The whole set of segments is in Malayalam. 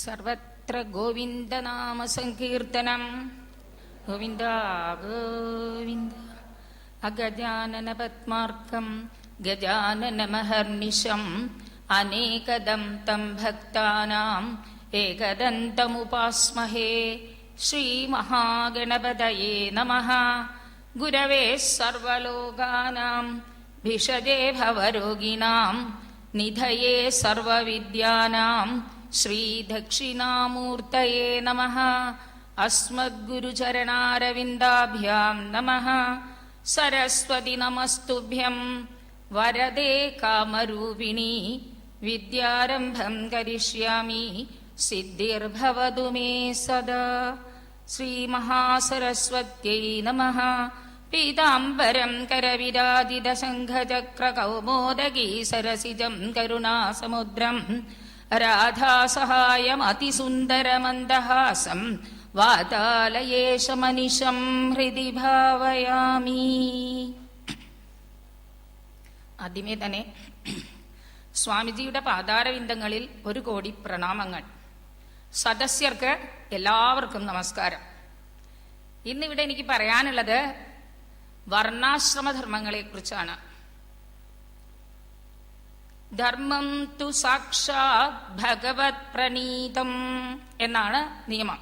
സർവത്ര ഗോവിന്ദനാമ സങ്കീർത്തനം. ഗോവിന്ദ ഗോവിന്ദ. അഗജാനന പത്മാർക്കം ഗജാനനമഹർനിശം അനേകദം തം ഭക്താനാം ഏകദന്തമുപാസ്മഹേ. ശ്രീമഹാഗണപതയേ നമഃ. ഗുരവേ സർവലോകാനാം ഭിഷജേ ഭവരോഗിണാം നിധയേ സർവവിദ്യാനാം ശ്രീദക്ഷിണാമൂർത്തയേ നമഃ. അസ്മദ്ഗുരുചരണാരവിന്ദാഭ്യാം നമഃ. സരസ്വതി നമസ്തുഭ്യം വരദേ കാമരൂപിണി. വിദ്യാരംഭം കരിഷ്യാമി സിദ്ധിർഭവതു മേ സദാ. ശ്രീമഹാസരസ്വത്यै നമഃ. പീതാംബരം കരവിരാജിതശംഖചക്രകൗമോദഗീ സരസിജം കരുണാസമുദ്രം രാധാസഹായമതിസുന്ദരമന്ദഹാസം വാതാലയേശമനിശം ഹൃദി ഭാവയാമി. ആദ്യമേ തന്നെ സ്വാമിജിയുടെ പാതാരവിന്ദങ്ങളിൽ 1 കോടി പ്രണാമങ്ങൾ. സദസ്യർക്ക് എല്ലാവർക്കും നമസ്കാരം. ഇന്നിവിടെ എനിക്ക് പറയാനുള്ളത് വർണ്ണാശ്രമധർമ്മങ്ങളെ കുറിച്ചാണ്. ധർമ്മം തു സാക്ഷാത് ഭഗവത് പ്രണീതം എന്നാണ് നിയമം.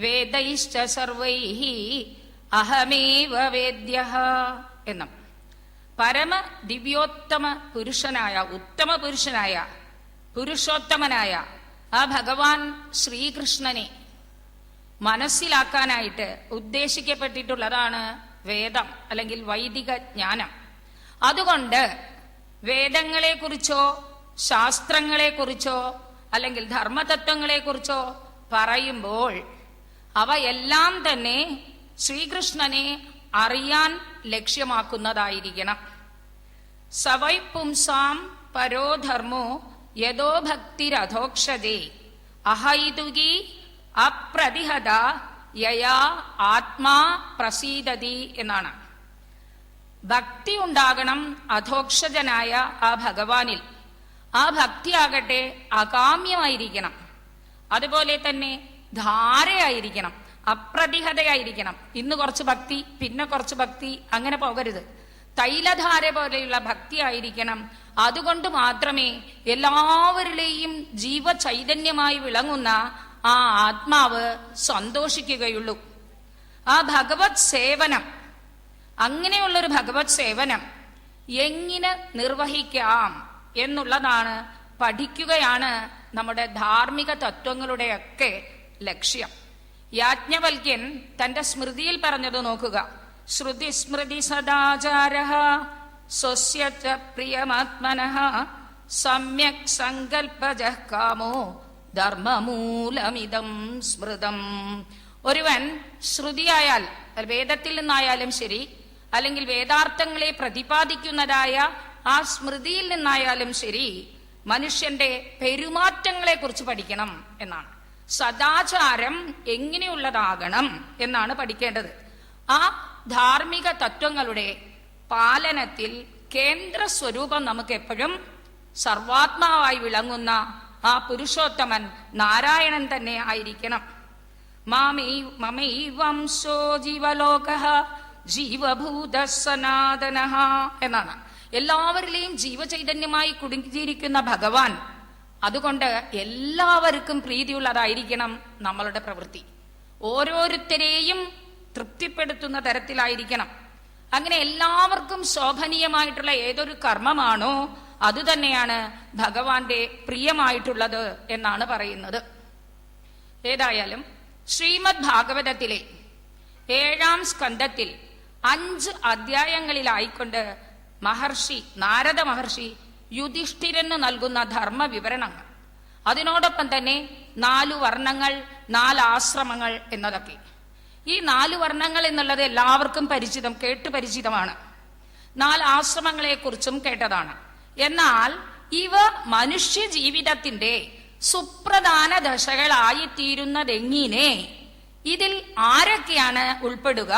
വേദൈശ്ച സർവൈഹി അഹമേവ വേദ്യഃ എന്നും. പരമ ദിവ്യോത്തമ പുരുഷനായ, ഉത്തമ പുരുഷനായ, പുരുഷോത്തമനായ ആ ഭഗവാൻ ശ്രീകൃഷ്ണനെ മനസ്സിലാക്കാനായിട്ട് ഉദ്ദേശിക്കപ്പെട്ടിട്ടുള്ളതാണ് വേദം അല്ലെങ്കിൽ വൈദിക ജ്ഞാനം. അതുകൊണ്ട് വേദങ്ങളെക്കുറിച്ചോ ശാസ്ത്രങ്ങളെക്കുറിച്ചോ അല്ലെങ്കിൽ ധർമ്മതത്വങ്ങളെക്കുറിച്ചോ പറയുമ്പോൾ അവയെല്ലാം തന്നെ ശ്രീകൃഷ്ണനെ അറിയാൻ ലക്ഷ്യമാക്കുന്നതായിരിക്കണം. സവൈ പുംസാം പരോധർമ്മോ യദോ ഭക്തിരധോക്ഷതേ അഹൈതുകി അപ്രതിഹത യയാ ആത്മാ പ്രസീദതി എന്നാണ്. ഭക്തി ഉണ്ടാകണം അധോക്ഷജനായ ആ ഭഗവാനിൽ. ആ ഭക്തിയാകട്ടെ അകാമ്യമായിരിക്കണം. അതുപോലെ തന്നെ ധാരയായിരിക്കണം, അപ്രതിഹതയായിരിക്കണം. ഇന്ന് കുറച്ച് ഭക്തി, പിന്നെ കുറച്ച് ഭക്തി, അങ്ങനെ പോകരുത്. തൈലധാര പോലെയുള്ള ഭക്തി ആയിരിക്കണം. അതുകൊണ്ട് മാത്രമേ എല്ലാവരിലെയും ജീവചൈതന്യമായി വിളങ്ങുന്ന ആ ആത്മാവ് സന്തോഷിക്കുകയുള്ളൂ. ആ ഭഗവത് സേവനം, അങ്ങനെയുള്ളൊരു ഭഗവത് സേവനം എങ്ങനെ നിർവഹിക്കാം എന്നുള്ളതാണ്, പഠിക്കുകയാണ് നമ്മുടെ ധാർമ്മിക തത്വങ്ങളുടെയൊക്കെ ലക്ഷ്യം. യാജ്ഞവൽക്യൻ തന്റെ സ്മൃതിയിൽ പറഞ്ഞത് നോക്കുക. ശ്രുതി സ്മൃതി സദാചാരഃ സ്വസ്യ ച പ്രിയമാത്മനഃ സമ്യക് സങ്കൽപ്പജഃ കാമോ ധർമ്മമൂലമിദം സ്മൃതം. ഒരുവൻ ശ്രുതിയായാൽ, വേദത്തിൽ നിന്നായാലും ശരി, അല്ലെങ്കിൽ വേദാർത്ഥങ്ങളെ പ്രതിപാദിക്കുന്നതായ ആ സ്മൃതിയിൽ നിന്നായാലും ശരി, മനുഷ്യന്റെ പെരുമാറ്റങ്ങളെ കുറിച്ച് പഠിക്കണം എന്നാണ്. സദാചാരം എങ്ങനെയുള്ളതാകണം എന്നാണ് പഠിക്കേണ്ടത്. ആ ധാർമ്മിക തത്വങ്ങളുടെ പാലനത്തിൽ കേന്ദ്ര സ്വരൂപം നമുക്ക് എപ്പോഴും സർവാത്മാവായി വിളങ്ങുന്ന ആ പുരുഷോത്തമൻ നാരായണൻ തന്നെ ആയിരിക്കണം. മമൈവംശോ ജീവലോകഃ ജീവഭൂത സനാതനഃ എന്നാണ്. എല്ലാവരിലെയും ജീവചൈതന്യമായി കുടുങ്ങിയിരിക്കുന്ന ഭഗവാൻ. അതുകൊണ്ട് എല്ലാവർക്കും പ്രീതിയുള്ളതായിരിക്കണം നമ്മളുടെ പ്രവൃത്തി. ഓരോരുത്തരെയും തൃപ്തിപ്പെടുത്തുന്ന തരത്തിലായിരിക്കണം. അങ്ങനെ എല്ലാവർക്കും ശോഭനീയമായിട്ടുള്ള ഏതൊരു കർമ്മമാണോ അതുതന്നെയാണ് ഭഗവാന്റെ പ്രിയമായിട്ടുള്ളത് എന്നാണ് പറയുന്നത്. ഏതായാലും ശ്രീമദ് ഭാഗവതത്തിലെ 7-ാം സ്കന്ധത്തിൽ 5 അധ്യായങ്ങളിലായിക്കൊണ്ട് നാരദ മഹർഷി യുധിഷ്ഠിരന് നൽകുന്ന ധർമ്മ വിവരണങ്ങൾ, അതിനോടൊപ്പം തന്നെ 4 വർണ്ണങ്ങൾ, 4 ആശ്രമങ്ങൾ എന്നതൊക്കെ. ഈ 4 വർണ്ണങ്ങൾ എന്നുള്ളത് എല്ലാവർക്കും കേട്ട് പരിചിതമാണ്. 4 ആശ്രമങ്ങളെ കുറിച്ചും കേട്ടതാണ്. എന്നാൽ ഇവ മനുഷ്യ ജീവിതത്തിന്റെ സുപ്രധാന ദശകളായിത്തീരുന്നതെങ്ങനെ, ഇതിൽ ആരൊക്കെയാണ് ഉൾപ്പെടുക,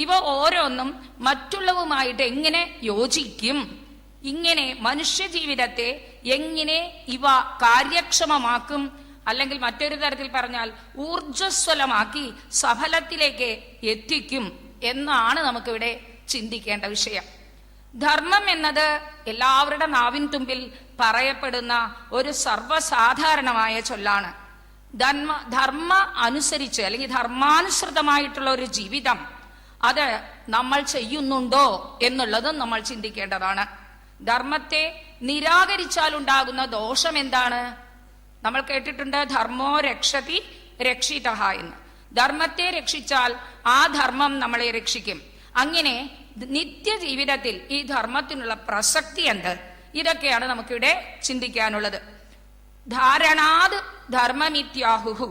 ഇവ ഓരോന്നും മറ്റുള്ളവുമായിട്ട് എങ്ങനെ യോജിക്കും, ഇങ്ങനെ മനുഷ്യജീവിതത്തെ എങ്ങനെ ഇവ കാര്യക്ഷമമാക്കും, അല്ലെങ്കിൽ മറ്റൊരു തരത്തിൽ പറഞ്ഞാൽ ഊർജ്ജസ്വലമാക്കി സഫലത്തിലേക്ക് എത്തിക്കും എന്നാണ് നമുക്കിവിടെ ചിന്തിക്കേണ്ട വിഷയം. ധർമ്മം എന്നത് എല്ലാവരുടെ നാവിൻ തുമ്പിൽ പറയപ്പെടുന്ന ഒരു സർവ്വസാധാരണമായ ചൊല്ലാണ്. ധർമ്മ അനുസരിച്ച് അല്ലെങ്കിൽ ധർമാനുസൃതമായിട്ടുള്ള ഒരു ജീവിതം അത് നമ്മൾ ചെയ്യുന്നുണ്ടോ എന്നുള്ളതും നമ്മൾ ചിന്തിക്കേണ്ടതാണ്. ധർമ്മത്തെ നിരാകരിച്ചാൽ ഉണ്ടാകുന്ന ദോഷം എന്താണ്? നമ്മൾ കേട്ടിട്ടുണ്ട് ധർമ്മോ രക്ഷതി രക്ഷിതഃ എന്ന്. ധർമ്മത്തെ രക്ഷിച്ചാൽ ആ ധർമ്മം നമ്മളെ രക്ഷിക്കും. അങ്ങനെ നിത്യജീവിതത്തിൽ ഈ ധർമ്മത്തിനുള്ള പ്രസക്തി എന്ത്? ഇതൊക്കെയാണ് നമുക്കിവിടെ ചിന്തിക്കാനുള്ളത്. ധാരണാത് ധർമ്മമിത്യാഹുഹു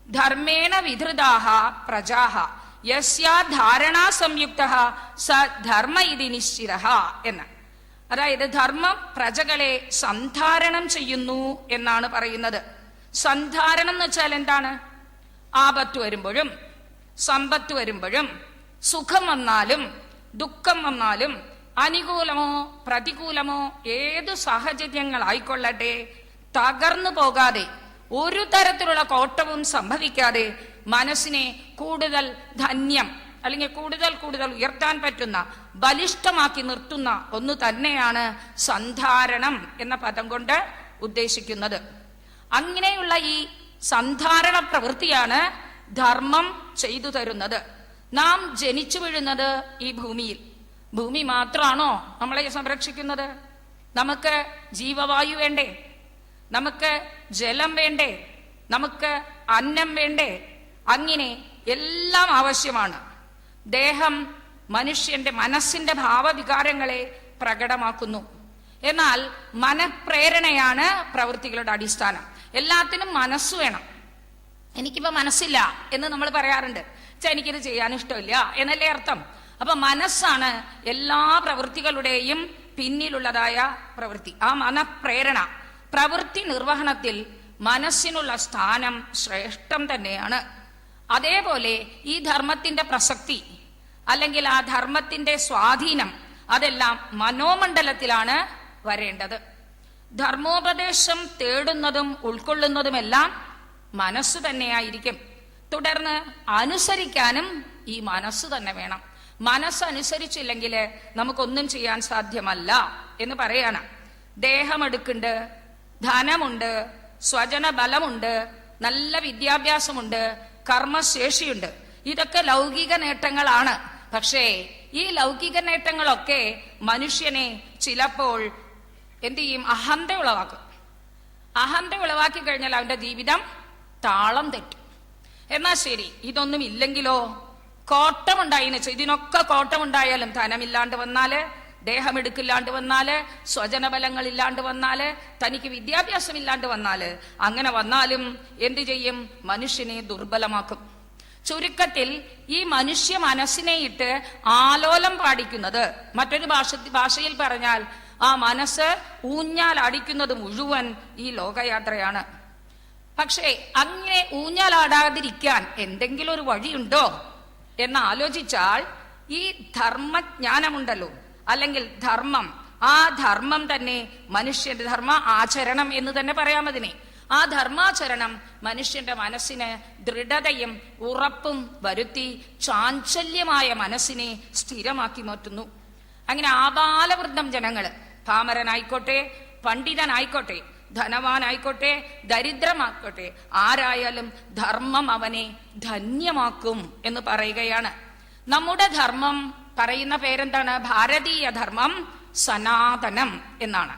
ധർമ്മേണ വിധൃതാഹ പ്രജാഹ യസ്യാ ധാരണാ സംയുക്തഃ സ ധർമ്മ ഇതി നിശ്ചിതഃ എന്ന്. അതായത് ധർമ്മം പ്രജകളെ സന്ധാരണം ചെയ്യുന്നു എന്നാണ് പറയുന്നത്. സന്ധാരണം എന്ന് വെച്ചാൽ എന്താണ്? ആപത്ത് വരുമ്പോഴും സമ്പത്ത് വരുമ്പോഴും സുഖം വന്നാലും ദുഃഖം വന്നാലും അനുകൂലമോ പ്രതികൂലമോ ഏതു സാഹചര്യങ്ങളായിക്കൊള്ളട്ടെ തകർന്നു പോകാതെ ഒരു തരത്തിലുള്ള കോട്ടവും സംഭവിക്കാതെ മനസ്സിനെ കൂടുതൽ ധന്യം അല്ലെങ്കിൽ കൂടുതൽ ഉയർത്താൻ പറ്റുന്ന ബലിഷ്ഠമാക്കി നിർത്തുന്ന ഒന്ന് തന്നെയാണ് സന്ധാരണം എന്ന പദം കൊണ്ട് ഉദ്ദേശിക്കുന്നത്. അങ്ങനെയുള്ള ഈ സന്ധാരണ പ്രവൃത്തിയാണ് ധർമ്മം ചെയ്തു തരുന്നത്. നാം ജനിച്ചു വീഴുന്നത് ഈ ഭൂമിയിൽ. ഭൂമി മാത്രമാണോ നമ്മളെ സംരക്ഷിക്കുന്നത്? നമുക്ക് ജീവവായു വേണ്ടേ? നമുക്ക് ജലം വേണ്ടേ? നമുക്ക് അന്നം വേണ്ടേ? അങ്ങനെ എല്ലാം ആവശ്യമാണ്. ദേഹം മനുഷ്യന്റെ മനസ്സിന്റെ ഭാവവികാരങ്ങളെ പ്രകടമാക്കുന്നു. എന്നാൽ മനഃപ്രേരണയാണ് പ്രവൃത്തികളുടെ അടിസ്ഥാനം. എല്ലാത്തിനും മനസ്സ് വേണം. എനിക്കിപ്പോ മനസ്സില്ല എന്ന് നമ്മൾ പറയാറുണ്ട്. എനിക്കിത് ചെയ്യാൻ ഇഷ്ടമില്ല എന്നല്ലേ അർത്ഥം. അപ്പൊ മനസ്സാണ് എല്ലാ പ്രവൃത്തികളുടെയും പിന്നിലുള്ളതായ പ്രവൃത്തി. ആ മനഃപ്രേരണ പ്രവൃത്തി നിർവഹണത്തിൽ മനസ്സിനുള്ള സ്ഥാനം ശ്രേഷ്ഠം തന്നെയാണ്. അതേപോലെ ഈ ധർമ്മത്തിന്റെ പ്രസക്തി അല്ലെങ്കിൽ ആ ധർമ്മത്തിന്റെ സ്വാധീനം അതെല്ലാം മനോമണ്ഡലത്തിലാണ് വരേണ്ടത്. ധർമ്മോപദേശം തേടുന്നതും ഉൾക്കൊള്ളുന്നതുമെല്ലാം മനസ്സ് തന്നെയായിരിക്കും. തുടർന്ന് അനുസരിക്കാനും ഈ മനസ്സ് തന്നെ വേണം. മനസ്സനുസരിച്ചില്ലെങ്കിൽ നമുക്കൊന്നും ചെയ്യാൻ സാധ്യമല്ല എന്ന് പറയാണ്. ദേഹമെടുക്കുന്നുണ്ട്, ധനമുണ്ട്, സ്വജന ബലമുണ്ട്, നല്ല വിദ്യാഭ്യാസമുണ്ട്, കർമ്മശേഷിയുണ്ട്. ഇതൊക്കെ ലൗകിക നേട്ടങ്ങളാണ്. പക്ഷേ ഈ ലൗകിക നേട്ടങ്ങളൊക്കെ മനുഷ്യനെ ചിലപ്പോൾ എന്ത് ചെയ്യും? അഹന്ത ഉളവാക്കും. അഹന്ത ഉളവാക്കി കഴിഞ്ഞാൽ അവന്റെ ജീവിതം താളം തെറ്റും. എന്നാ ശരി, ഇതൊന്നും ഇല്ലെങ്കിലോ? കോട്ടമുണ്ടായിന്ന് വെച്ചാൽ ഇതിനൊക്കെ കോട്ടമുണ്ടായാലും ധനമില്ലാണ്ട് വന്നാല്, ദേഹമെടുക്കില്ലാണ്ട് വന്നാല്, സ്വജനബലങ്ങൾ ഇല്ലാണ്ട് വന്നാല്, തനിക്ക് വിദ്യാഭ്യാസം ഇല്ലാണ്ട് വന്നാല്, അങ്ങനെ വന്നാലും എന്തു ചെയ്യും? മനുഷ്യനെ ദുർബലമാക്കും. ചുരുക്കത്തിൽ ഈ മനുഷ്യ മനസ്സിനെ ഇട്ട് ആലോലം പാടിക്കുന്നത്, മറ്റൊരു ഭാഷയിൽ പറഞ്ഞാൽ ആ മനസ്സ് ഊഞ്ഞാൽ അടിക്കുന്നത് മുഴുവൻ ഈ ലോകയാത്രയാണ്. പക്ഷേ അങ്ങനെ ഊഞ്ഞാലാടാതിരിക്കാൻ എന്തെങ്കിലും ഒരു വഴിയുണ്ടോ എന്ന് ആലോചിച്ചാൽ ഈ ധർമ്മജ്ഞാനമുണ്ടല്ലോ, അല്ലെങ്കിൽ ധർമ്മം, ആ ധർമ്മം തന്നെ മനുഷ്യന്റെ ധർമ്മ ആചരണം എന്ന് തന്നെ പറയാം അതിനെ. ആ ധർമാചരണം മനുഷ്യന്റെ മനസ്സിന് ദൃഢതയും ഉറപ്പും വരുത്തി ചാഞ്ചല്യമായ മനസ്സിനെ സ്ഥിരമാക്കി മാറ്റുന്നു. അങ്ങനെ ആബാലവൃദ്ധം ജനങ്ങള്, പാമരനായിക്കോട്ടെ പണ്ഡിതനായിക്കോട്ടെ ധനവാനായിക്കോട്ടെ ദരിദ്രമാക്കോട്ടെ ആരായാലും ധർമ്മം അവനെ ധന്യമാക്കും എന്ന് പറയുകയാണ്. നമ്മുടെ ധർമ്മം പറയുന്ന പേരെന്താണ്? ഭാരതീയ ധർമ്മം സനാതനം എന്നാണ്.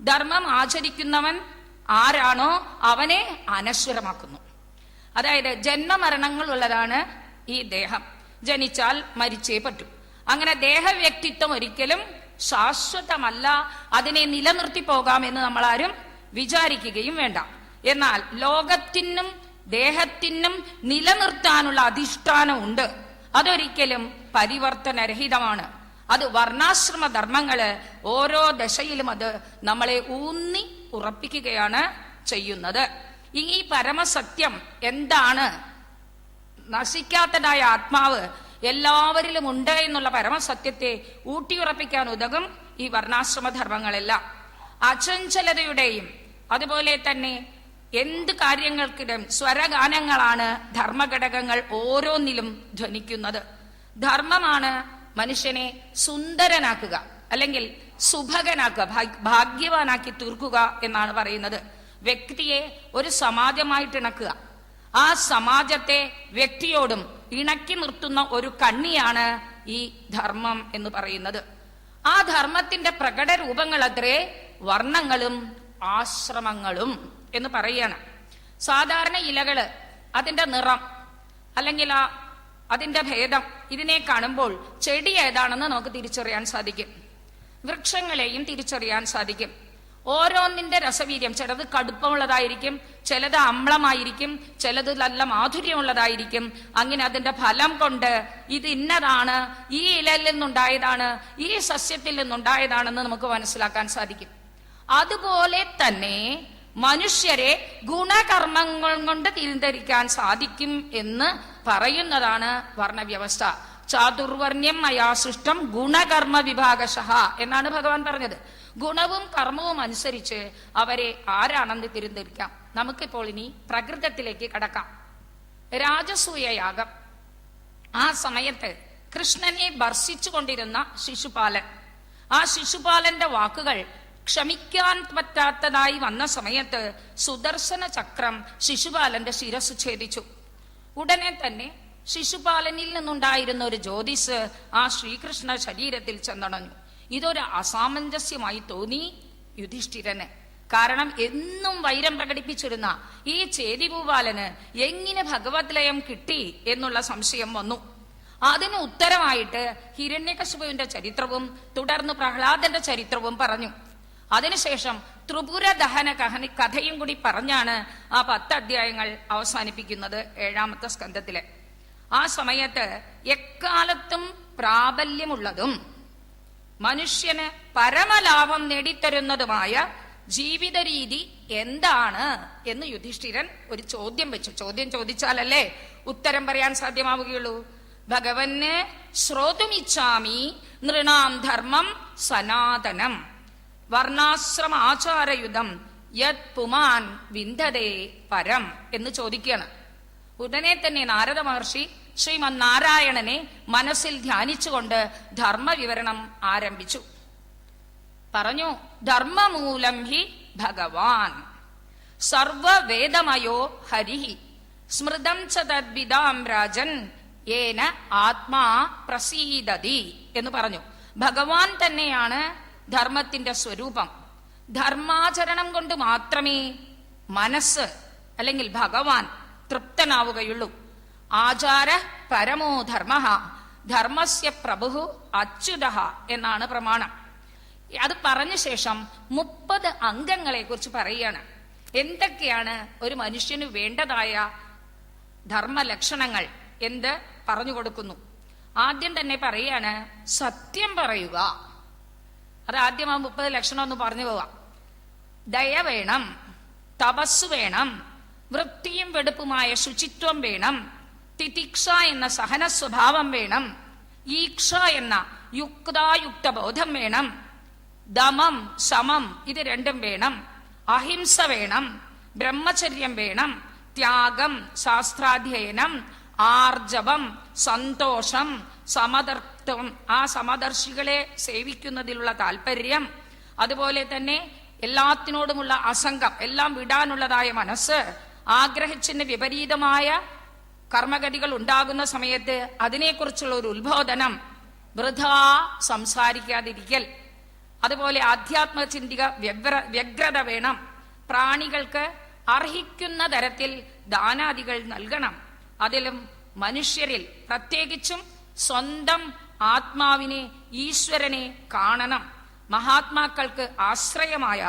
ധർമ്മം ആചരിക്കുന്നവൻ ആരാണോ അവനെ അനശ്വരമാക്കുന്നു. അതായത് ജന്മമരണങ്ങൾ ഉള്ളതാണ് ഈ ദേഹം. ജനിച്ചാൽ മരിച്ചേ പറ്റൂ. അങ്ങനെ ദേഹവ്യക്തിത്വം ഒരിക്കലും ശാശ്വതമല്ല, അതിനെ നിലനിർത്തി പോകാമെന്ന് നമ്മൾ ആരും വിചാരിക്കുകയും വേണ്ട. എന്നാൽ ലോകത്തിനും ദേഹത്തിനും നിലനിർത്താനുള്ള അധിഷ്ഠാനം ഉണ്ട്. അതൊരിക്കലും പരിവർത്തനരഹിതമാണ്. അത് വർണ്ണാശ്രമ ധർമ്മങ്ങള് ഓരോ ദശയിലും അത് നമ്മളെ ഊന്നി ഉറപ്പിക്കുകയാണ് ചെയ്യുന്നത്. ഈ പരമസത്യം എന്താണ്? നശിക്കാത്തതായ ആത്മാവ് എല്ലാവരിലും ഉണ്ട് എന്നുള്ള പരമസത്യത്തെ ഊട്ടിയുറപ്പിക്കാൻ ഉതകും ഈ വർണ്ണാശ്രമ ധർമ്മങ്ങളെല്ലാം. അചഞ്ചലതയുടെയും അതുപോലെ തന്നെ എന്ത് കാര്യങ്ങൾക്കിടും സ്വരഗാനങ്ങളാണ് ധർമ്മഘടകങ്ങൾ ഓരോന്നിലും ധ്വനിക്കുന്നത്. ധർമ്മമാണ് മനുഷ്യനെ സുന്ദരനാക്കുക, അല്ലെങ്കിൽ സുഭകനാക്കുക, ഭാഗ്യവാനാക്കി തീർക്കുക എന്നാണ് പറയുന്നത്. വ്യക്തിയെ ഒരു സമാജമായിട്ട് ഇണക്കുക, ആ സമാജത്തെ വ്യക്തിയോടും ഇണക്കി നിർത്തുന്ന ഒരു കണ്ണിയാണ് ഈ ധർമ്മം എന്ന് പറയുന്നത്. ആ ധർമ്മത്തിന്റെ പ്രകട രൂപങ്ങൾ അത്രേ വർണ്ണങ്ങളും ആശ്രമങ്ങളും എന്ന് പറയാണ്. സാധാരണ ഇലകള്, അതിന്റെ നിറം അല്ലെങ്കിൽ അതിന്റെ ഭേദം, ഇതിനെ കാണുമ്പോൾ ചെടി ഏതാണെന്ന് നമുക്ക് തിരിച്ചറിയാൻ സാധിക്കും. വൃക്ഷങ്ങളെയും തിരിച്ചറിയാൻ സാധിക്കും. ഓരോന്നിന്റെ രസവീര്യം, ചിലത് കടുപ്പമുള്ളതായിരിക്കും, ചിലത് അമ്ലമായിരിക്കും, ചിലത് നല്ല മാധുര്യമുള്ളതായിരിക്കും. അങ്ങനെ അതിന്റെ ഫലം കൊണ്ട് ഇത് ഇന്നതാണ്, ഈ ഇലയിൽ നിന്നുണ്ടായതാണ്, ഈ സസ്യത്തിൽ നിന്നുണ്ടായതാണെന്ന് നമുക്ക് മനസ്സിലാക്കാൻ സാധിക്കും. അതുപോലെ തന്നെ മനുഷ്യരെ ഗുണകർമ്മങ്ങൾ കൊണ്ട് തിരിച്ചറിയാൻ സാധിക്കും എന്ന് പറയുന്നതാണ് വർണ്ണവ്യവസ്ഥ. ചാതുർവർണ്ണ്യം മയാ സൃഷ്ടം ഗുണകർമ്മ വിഭാഗശഃ എന്നാണ് ഭഗവാൻ പറഞ്ഞത്. ഗുണവും കർമ്മവും അനുസരിച്ച് അവരെ ആരാണെന്ന് തിരിച്ചറിയാം. നമുക്കിപ്പോൾ ഇനി പ്രകൃതത്തിലേക്ക് കടക്കാം. രാജസൂയയാഗം. ആ സമയത്ത് കൃഷ്ണനെ ഭർഷിച്ചു കൊണ്ടിരുന്ന ശിശുപാലൻ, ആ ശിശുപാലന്റെ വാക്കുകൾ ക്ഷമിക്കാൻ പറ്റാത്തതായി വന്ന സമയത്ത് സുദർശന ചക്രം ശിശുപാലന്റെ ശിരസ് ഛേദിച്ചു. ഉടനെ തന്നെ ശിശുപാലനിൽ നിന്നുണ്ടായിരുന്ന ഒരു ജ്യോതിസ് ആ ശ്രീകൃഷ്ണ ശരീരത്തിൽ ചെന്നടഞ്ഞു. ഇതൊരു അസാമഞ്ജസ്യമായി തോന്നി യുധിഷ്ഠിരന്. കാരണം എന്നും വൈരം പ്രകടിപ്പിച്ചിരുന്ന ഈ ചേതിഭൂപാലന് എങ്ങനെ ഭഗവത് ലയം കിട്ടി എന്നുള്ള സംശയം വന്നു. അതിന് ഉത്തരമായിട്ട് ഹിരണ്യകശിപുവിന്റെ ചരിത്രവും തുടർന്ന് പ്രഹ്ലാദന്റെ ചരിത്രവും പറഞ്ഞു. അതിനുശേഷം ത്രിപുര ദഹന കഥയും കൂടി പറഞ്ഞാണ് ആ 10 അധ്യായങ്ങൾ അവസാനിപ്പിക്കുന്നത് 7ാമത്തെ സ്കന്ധത്തില്. ആ സമയത്ത് എക്കാലത്തും പ്രാബല്യമുള്ളതും മനുഷ്യന് പരമലാഭം നേടിത്തരുന്നതുമായ ജീവിത രീതി എന്താണ് എന്ന് യുധിഷ്ഠിരൻ ഒരു ചോദ്യം വെച്ചു. ചോദ്യം ചോദിച്ചാലല്ലേ ഉത്തരം പറയാൻ സാധ്യമാവുകയുള്ളൂ. ഭഗവന് ശ്രോതുമിച്ഛാമി നൃണാം ധർമ്മം സനാതനം വർണ്ണാശ്രമ ആചാരയുധം യത് പുമാൻ വിന്ദതേ പരം എന്ന് ചോദിക്കുകയാണ്. ഉടനെ തന്നെ നാരദ മഹർഷി ശ്രീമന് നാരായണനെ മനസ്സിൽ ധ്യാനിച്ചുകൊണ്ട് ധർമ്മവിവരണം ആരംഭിച്ചു. പറഞ്ഞു, ധർമ്മമൂലം ഹി ഭഗവാൻ സർവവേദമയോ ഹരിഹി സ്മൃതം ച തദ്വിദാം രാജൻ യേന ആത്മാ പ്രസീദതി എന്ന് പറഞ്ഞു. ഭഗവാൻ തന്നെയാണ് ധർമ്മത്തിന്റെ സ്വരൂപം. ധർമാചരണം കൊണ്ട് മാത്രമേ മനസ്സ് അല്ലെങ്കിൽ ഭഗവാൻ തൃപ്തനാവുകയുള്ളൂ. ആചാര പരമോ ധർമ്മ ധർമ്മസ്യ പ്രഭു അച്യുതഃ എന്നാണ് പ്രമാണം. അത് പറഞ്ഞ ശേഷം 30 അംഗങ്ങളെ കുറിച്ച് പറയുകയാണ്. എന്തൊക്കെയാണ് ഒരു മനുഷ്യന് വേണ്ടതായ ധർമ്മലക്ഷണങ്ങൾ എന്ത് പറഞ്ഞു കൊടുക്കുന്നു. ആദ്യം തന്നെ പറയാണ് സത്യം പറയുക. അത് ആദ്യം ആ 30 ലക്ഷണം ഒന്ന് പറഞ്ഞു പോവാം. ദയ വേണം, തപസ് വേണം, വൃത്തിയും വെടുപ്പുമായ ശുചിത്വം വേണം, തിതിക്ഷ എന്ന സഹന സ്വഭാവം വേണം, ഈക്ഷ എന്ന യുക്തായുക്ത ബോധം വേണം, ദമം ശമം ഇത് രണ്ടും വേണം, അഹിംസ വേണം, ബ്രഹ്മചര്യം വേണം, ത്യാഗം ശാസ്ത്രാധ്യയനം, ആർജവം സന്തോഷം, സമദർത്തം ആ സമദർശികളെ സേവിക്കുന്നതിലുള്ള താല്പര്യം, അതുപോലെ തന്നെ എല്ലാത്തിനോടുമുള്ള അസംഗം, എല്ലാം വിടാനുള്ളതായ മനസ്സ്, ആഗ്രഹിച്ചതിന് വിപരീതമായ കർമ്മഗതികൾ ഉണ്ടാകുന്ന സമയത്ത് അതിനെക്കുറിച്ചുള്ള ഒരു ഉത്ബോധനം, വൃഥാ സംസാരിക്കാതിരിക്കൽ, അതുപോലെ ആധ്യാത്മചിന്തിക വ്യഗ്രത വേണം, പ്രാണികൾക്ക് അർഹിക്കുന്ന തരത്തിൽ ദാനാദികൾ നൽകണം, അതിലും മനുഷ്യരിൽ പ്രത്യേകിച്ചും സ്വന്തം ആത്മാവിനെ ഈശ്വരനെ കാണണം, മഹാത്മാക്കൾക്ക് ആശ്രയമായ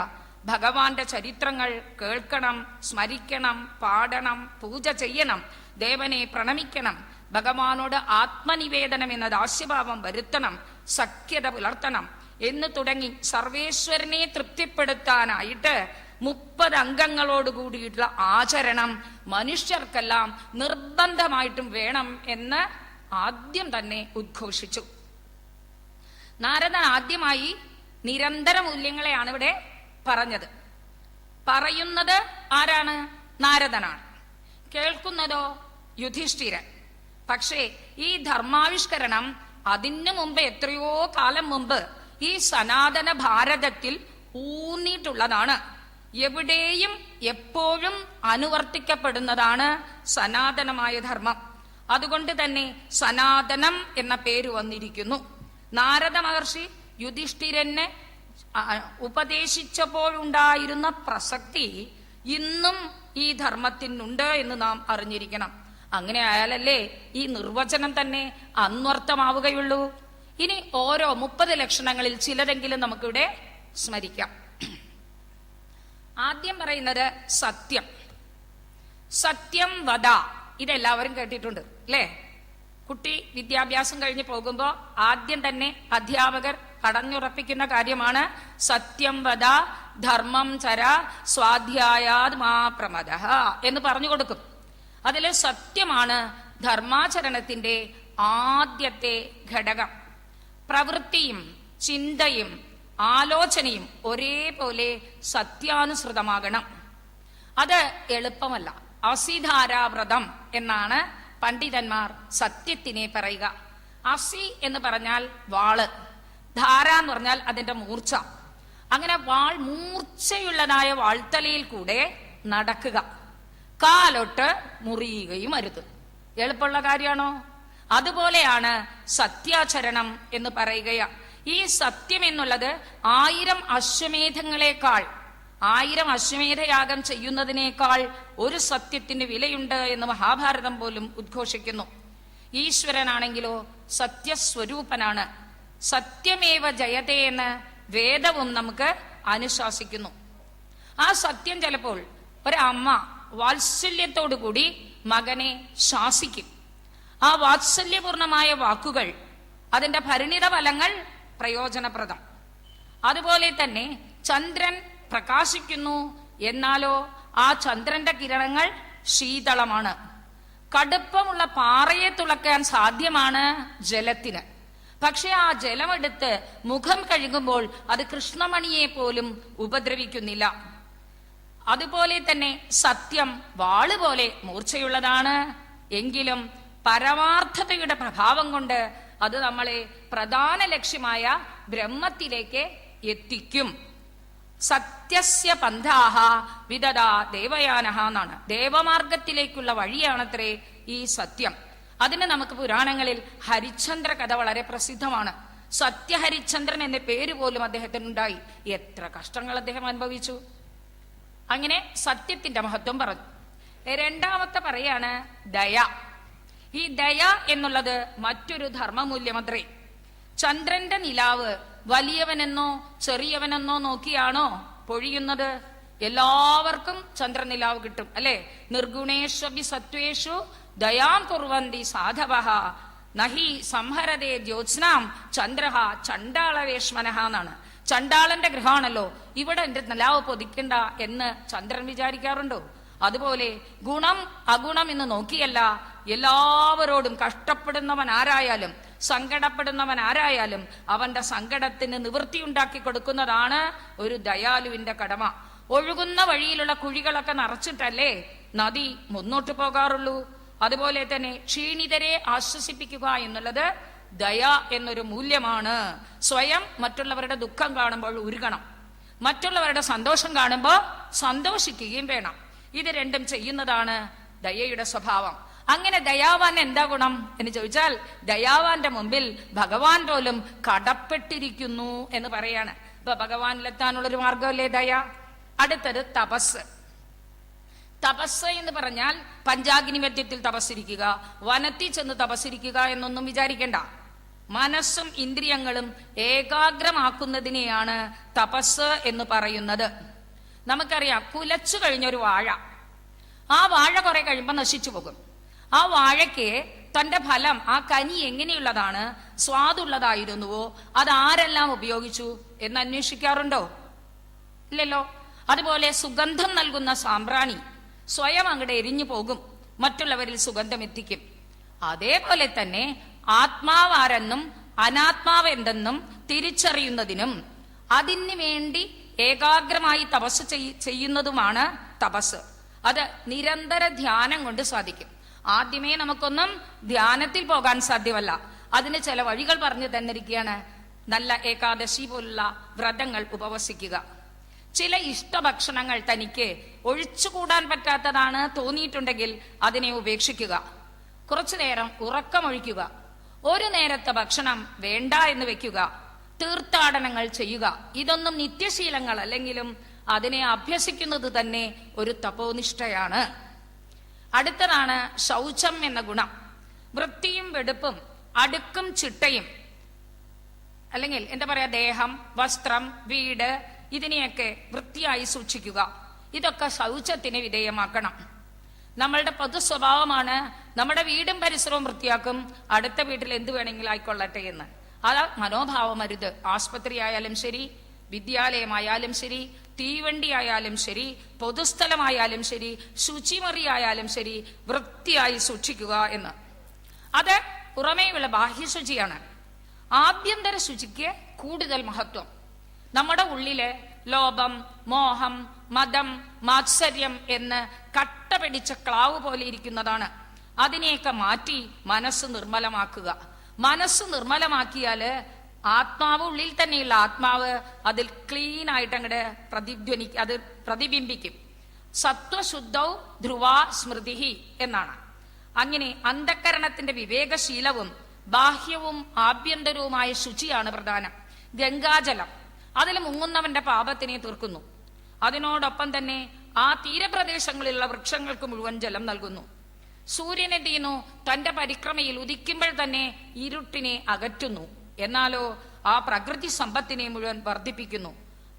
ഭഗവാന്റെ ചരിത്രങ്ങൾ കേൾക്കണം, സ്മരിക്കണം, പാടണം, പൂജ ചെയ്യണം, ദേവനെ പ്രണമിക്കണം, ഭഗവാനോട് ആത്മനിവേദനം എന്ന ദാസ്യഭാവം വരുത്തണം, സഖ്യത പുലർത്തണം എന്ന് തുടങ്ങി സർവേശ്വരനെ തൃപ്തിപ്പെടുത്താനായിട്ട് 30 അംഗങ്ങളോട് കൂടിയിട്ടുള്ള ആചരണം മനുഷ്യർക്കെല്ലാം നിർബന്ധമായിട്ടും വേണം എന്ന് ആദ്യം തന്നെ ഉദ്ഘോഷിച്ചു. നാരദൻ ആദ്യമായി നിരന്തര മൂല്യങ്ങളെയാണ് ഇവിടെ പറഞ്ഞത്. പറയുന്നത് ആരാണ്? നാരദനാണ്. കേൾക്കുന്നതോ യുധിഷ്ഠിരൻ. പക്ഷേ ഈ ധർമാവിഷ്കരണം അതിനു മുമ്പ്, എത്രയോ കാലം മുമ്പ് ഈ സനാതന ഭാരതത്തിൽ ഊന്നിയിട്ടുള്ളതാണ്. എവിടെയും എപ്പോഴും അനുവർത്തിക്കപ്പെടുന്നതാണ് സനാതനമായ ധർമ്മം. അതുകൊണ്ട് തന്നെ സനാതനം എന്ന പേര് വന്നിരിക്കുന്നു. നാരദ മഹർഷി യുധിഷ്ഠിരനെ ഉപദേശിച്ചപ്പോഴുണ്ടായിരുന്ന പ്രസക്തി ഇന്നും ഈ ധർമ്മത്തിനുണ്ട് എന്ന് നാം അറിഞ്ഞിരിക്കണം. അങ്ങനെ ആയാലല്ലേ ഈ നിർവചനം തന്നെ അന്വർത്ഥമാവുകയുള്ളൂ. ഇനി ഓരോ 30 ലക്ഷണങ്ങളിൽ ചിലരെങ്കിലും നമുക്കിവിടെ സ്മരിക്കാം. ആദ്യം പറയുന്നത് സത്യം. സത്യം വദ. ഇതെല്ലാവരും കേട്ടിട്ടുണ്ട് അല്ലേ? കുട്ടി വിദ്യാഭ്യാസം കഴിഞ്ഞ് പോകുമ്പോൾ ആദ്യം തന്നെ അധ്യാപകർ കടഞ്ഞുറപ്പിക്കുന്ന കാര്യമാണ് സത്യം വദ, ധർമ്മം ചര, സ്വാധ്യായാത് മാ പ്രമദഃ എന്ന് പറഞ്ഞു കൊടുക്കും. അതില് സത്യമാണ് ധർമാചരണത്തിന്റെ ആദ്യത്തെ ഘടകം. പ്രവൃത്തിയും ചിന്തയും ആലോചനയും ഒരേപോലെ സത്യാനുസൃതമാകണം. അത് എളുപ്പമല്ല. അസിധാരാവ്രതം എന്നാണ് പണ്ഡിതന്മാർ സത്യത്തിനെ പറയുക. അസി എന്ന് പറഞ്ഞാൽ വാള്, ധാര എന്ന് പറഞ്ഞാൽ അതിന്റെ മൂർച്ച. അങ്ങനെ മൂർച്ചയുള്ളതായ വാൾത്തലയിൽ കൂടെ നടക്കുക, കാലൊട്ട് മുറിയുകയും അരുത്. എളുപ്പമുള്ള കാര്യമാണോ? അതുപോലെയാണ് സത്യാചരണം എന്ന് പറയുക. ഈ സത്യം എന്നുള്ളത് 1000 അശ്വമേധങ്ങളെക്കാൾ, 1000 അശ്വമേധയാഗം ചെയ്യുന്നതിനേക്കാൾ ഒരു സത്യത്തിന് വിലയുണ്ട് എന്ന് മഹാഭാരതം പോലും ഉദ്ഘോഷിക്കുന്നു. ഈശ്വരനാണെങ്കിലോ സത്യസ്വരൂപനാണ്. സത്യമേവ ജയതേ എന്ന് വേദവും നമുക്ക് അനുശാസിക്കുന്നു. ആ സത്യം ചിലപ്പോൾ ഒരമ്മ വാത്സല്യത്തോടുകൂടി മകനെ ശാസിക്കും. ആ വാത്സല്യപൂർണമായ വാക്കുകൾ, അതിന്റെ പരിണിത ഫലങ്ങൾ പ്രയോജനപ്രദം. അതുപോലെ തന്നെ ചന്ദ്രൻ പ്രകാശിക്കുന്നു, എന്നാലോ ആ ചന്ദ്രന്റെ കിരണങ്ങൾ ശീതളമാണ്. കടുപ്പമുള്ള പാറയെ തുളക്കാൻ സാധ്യമാണ് ജലത്തിന്. പക്ഷെ ആ ജലമെടുത്ത് മുഖം കഴുകുമ്പോൾ അത് കൃഷ്ണമണിയെ പോലും ഉപദ്രവിക്കുന്നില്ല. അതുപോലെ തന്നെ സത്യം വാള് പോലെ മൂർച്ചയുള്ളതാണ്. എങ്കിലും പരമാർത്ഥതയുടെ പ്രഭാവം കൊണ്ട് അത് നമ്മളെ പ്രധാന ലക്ഷ്യമായ ബ്രഹ്മത്തിലേക്ക് എത്തിക്കും. സത്യസ്യ പന്ഥാഹ വിദദാ ദേവയാനഹ എന്നാണ്. ദേവമാർഗത്തിലേക്കുള്ള വഴിയാണത്രേ ഈ സത്യം. അതിന് നമുക്ക് പുരാണങ്ങളിൽ ഹരിശ്ചന്ദ്ര കഥ വളരെ പ്രസിദ്ധമാണ്. സത്യഹരിശ്ചന്ദ്രൻ എന്ന പേര് പോലും അദ്ദേഹത്തിനുണ്ടായി. എത്ര കഷ്ടങ്ങൾ അദ്ദേഹം അനുഭവിച്ചു. അങ്ങനെ സത്യത്തിന്റെ മഹത്വം പറഞ്ഞു. രണ്ടാമത്തെ പറയാണ് ദയ. ഈ ദയ എന്നുള്ളത് മറ്റൊരു ധർമ്മമൂല്യമത്രേ. ചന്ദ്രന്റെ നിലാവ് വലിയവനെന്നോ ചെറിയവനെന്നോ നോക്കിയാണോ പൊഴിയുന്നത്? എല്ലാവർക്കും ചന്ദ്രനിലാവ് കിട്ടും അല്ലെ? നിർഗുണേഷ്വപി സത്വേഷു ദയാം കുർവന്തി സാധവഃ നഹി സംഹരതേ ജ്യോത്സ്നാം ചന്ദ്രഃ ചണ്ടാളവേഷ്മനഃ എന്നാണ്. ചണ്ടാളന്റെ ഗ്രഹമാണല്ലോ, ഇവിടെ എന്റെ നിലാവ് പൊതിക്കണ്ട എന്ന് ചന്ദ്രൻ വിചാരിക്കാറുണ്ടോ? അതുപോലെ ഗുണം അഗുണം എന്ന് നോക്കിയല്ല, എല്ലാവരോടും കഷ്ടപ്പെടുന്നവൻ ആരായാലും സങ്കടപ്പെടുന്നവൻ ആരായാലും അവന്റെ സങ്കടത്തിന് നിവൃത്തിയുണ്ടാക്കി കൊടുക്കുന്നതാണ് ഒരു ദയാലുവിന്റെ കടമ. ഒഴുകുന്ന വഴിയിലുള്ള കുഴികളൊക്കെ നിറച്ചിട്ടല്ലേ നദി മുന്നോട്ട് പോകാറുള്ളൂ. അതുപോലെ തന്നെ ക്ഷീണിതരെ ആശ്വസിപ്പിക്കുക എന്നുള്ളത് ദയ എന്നൊരു മൂല്യമാണ്. സ്വയം മറ്റുള്ളവരുടെ ദുഃഖം കാണുമ്പോൾ ഉരുകണം, മറ്റുള്ളവരുടെ സന്തോഷം കാണുമ്പോൾ സന്തോഷിക്കുകയും വേണം. ഇത് രണ്ടും ചെയ്യുന്നതാണ് ദയയുടെ സ്വഭാവം. അങ്ങനെ ദയാവാൻ എന്താ ഗുണം എന്ന് ചോദിച്ചാൽ, ദയാവാന്റെ മുമ്പിൽ ഭഗവാൻ പോലും കടപ്പെട്ടിരിക്കുന്നു എന്ന് പറയാണ്. ഇപ്പൊ ഭഗവാനിലെത്താനുള്ളൊരു മാർഗമല്ലേ ദയ. അടുത്തത് തപസ്. തപസ് എന്ന് പറഞ്ഞാൽ പഞ്ചാഗ്നിമധ്യത്തിൽ തപസ്സിരിക്കുക, വനത്തിൽ ചെന്ന് തപസ്സിരിക്കുക എന്നൊന്നും വിചാരിക്കേണ്ട. മനസ്സും ഇന്ദ്രിയങ്ങളും ഏകാഗ്രമാക്കുന്നതിനെയാണ് തപസ് എന്ന് പറയുന്നത്. നമുക്കറിയാം, കുലച്ചു കഴിഞ്ഞൊരു വാഴ, ആ വാഴ കുറെ കഴിയുമ്പോൾ നശിച്ചു പോകും. ആ വാഴയ്ക്ക് തന്റെ ഫലം, ആ കനി എങ്ങനെയുള്ളതാണ്, സ്വാദുള്ളതായിരുന്നുവോ, അത് ആരെല്ലാം ഉപയോഗിച്ചു എന്ന് അന്വേഷിക്കാറുണ്ടോ? ഇല്ലല്ലോ. അതുപോലെ സുഗന്ധം നൽകുന്ന സാമ്പ്രാണി സ്വയം അങ്ങടെ എരിഞ്ഞു പോകും, മറ്റുള്ളവരിൽ സുഗന്ധം എത്തിക്കും. അതേപോലെ തന്നെ ആത്മാവാരെന്നും അനാത്മാവ് എന്തെന്നും തിരിച്ചറിയുന്നതിനും അതിനു വേണ്ടി ഏകാഗ്രമായി തപസ് ചെയ്യുന്നതുമാണ് തപസ്. അത് നിരന്തര ധ്യാനം കൊണ്ട് സാധിക്കും. ആദ്യമേ നമുക്കൊന്നും ധ്യാനത്തിൽ പോകാൻ സാധ്യമല്ല. അതിന് ചില വഴികൾ പറഞ്ഞു തന്നിരിക്കുകയാണ്. നല്ല ഏകാദശി പോലുള്ള വ്രതങ്ങൾ ഉപവസിക്കുക. ചില ഇഷ്ടഭക്ഷണങ്ങൾ തനിക്ക് ഒഴിച്ചുകൂടാൻ പറ്റാത്തതാണ് തോന്നിയിട്ടുണ്ടെങ്കിൽ അതിനെ ഉപേക്ഷിക്കുക. കുറച്ചു നേരം ഉറക്കമൊഴിക്കുക. ഒരു നേരത്തെ ഭക്ഷണം വേണ്ട എന്ന് വെക്കുക. തീർത്ഥാടനങ്ങൾ ചെയ്യുക. ഇതൊന്നും നിത്യശീലങ്ങൾ അല്ലെങ്കിലും അതിനെ അഭ്യസിക്കുന്നത് തന്നെ ഒരു തപോനിഷ്ഠയാണ്. അടുത്തതാണ് ശൗചം എന്ന ഗുണം. വൃത്തിയും വെടുപ്പും അടുക്കും ചിട്ടയും, അല്ലെങ്കിൽ എന്താ പറയാ, ദേഹം, വസ്ത്രം, വീട് ഇതിനെയൊക്കെ വൃത്തിയായി സൂക്ഷിക്കുക. ഇതൊക്കെ ശൗചത്തിന് വിധേയമാക്കണം. നമ്മളുടെ പൊതു സ്വഭാവമാണ് നമ്മുടെ വീടും പരിസരവും വൃത്തിയാക്കും, അടുത്ത വീട്ടിൽ എന്ത് വേണമെങ്കിലും ആയിക്കൊള്ളട്ടെ എന്ന്. അത് മനോഭാവം അരുത്. ആസ്പത്രി ആയാലും ശരി, വിദ്യാലയമായാലും ശരി, തീവണ്ടി ആയാലും ശരി, പൊതുസ്ഥലമായാലും ശരി, ശുചിമുറി ആയാലും ശരി, വൃത്തിയായി സൂക്ഷിക്കുക എന്ന്. അത് പുറമേയുള്ള ബാഹ്യശുചിയാണ്. ആഭ്യന്തര ശുചിക്ക് കൂടുതൽ മഹത്വം. നമ്മുടെ ഉള്ളില് ലോഭം, മോഹം, മദം, മാത്സര്യം എന്ന് കട്ട പിടിച്ച ക്ലാവ് പോലെ ഇരിക്കുന്നതാണ്. അതിനെയൊക്കെ മാറ്റി മനസ്സ് നിർമ്മലമാക്കുക. മനസ്സ് നിർമ്മലമാക്കിയാല് ആത്മാവ്, ഉള്ളിൽ തന്നെയുള്ള ആത്മാവ് അതിൽ ക്ലീൻ ആയിട്ട് അങ്ങോട്ട് അത് പ്രതിബിംബിക്കും. സത്വശുദ്ധൗ ധ്രുവാ സ്മൃതി എന്നാണ്. അങ്ങനെ അന്ധക്കരണത്തിന്റെ വിവേകശീലവും ബാഹ്യവും ആഭ്യന്തരവുമായ ശുചിയാണ് പ്രധാനം. ഗംഗാജലം അതിൽ മുങ്ങുന്നവന്റെ പാപത്തിനെ തീർക്കുന്നു. അതിനോടൊപ്പം തന്നെ ആ തീരപ്രദേശങ്ങളിലുള്ള വൃക്ഷങ്ങൾക്ക് മുഴുവൻ ജലം നൽകുന്നു. സൂര്യൻ എന്ത് ചെയ്യുന്നു? തന്റെ പരിക്രമയിൽ ഉദിക്കുമ്പോൾ തന്നെ ഇരുട്ടിനെ അകറ്റുന്നു. എന്നാലോ ആ പ്രകൃതി സമ്പത്തിനെ മുഴുവൻ വർദ്ധിപ്പിക്കുന്നു.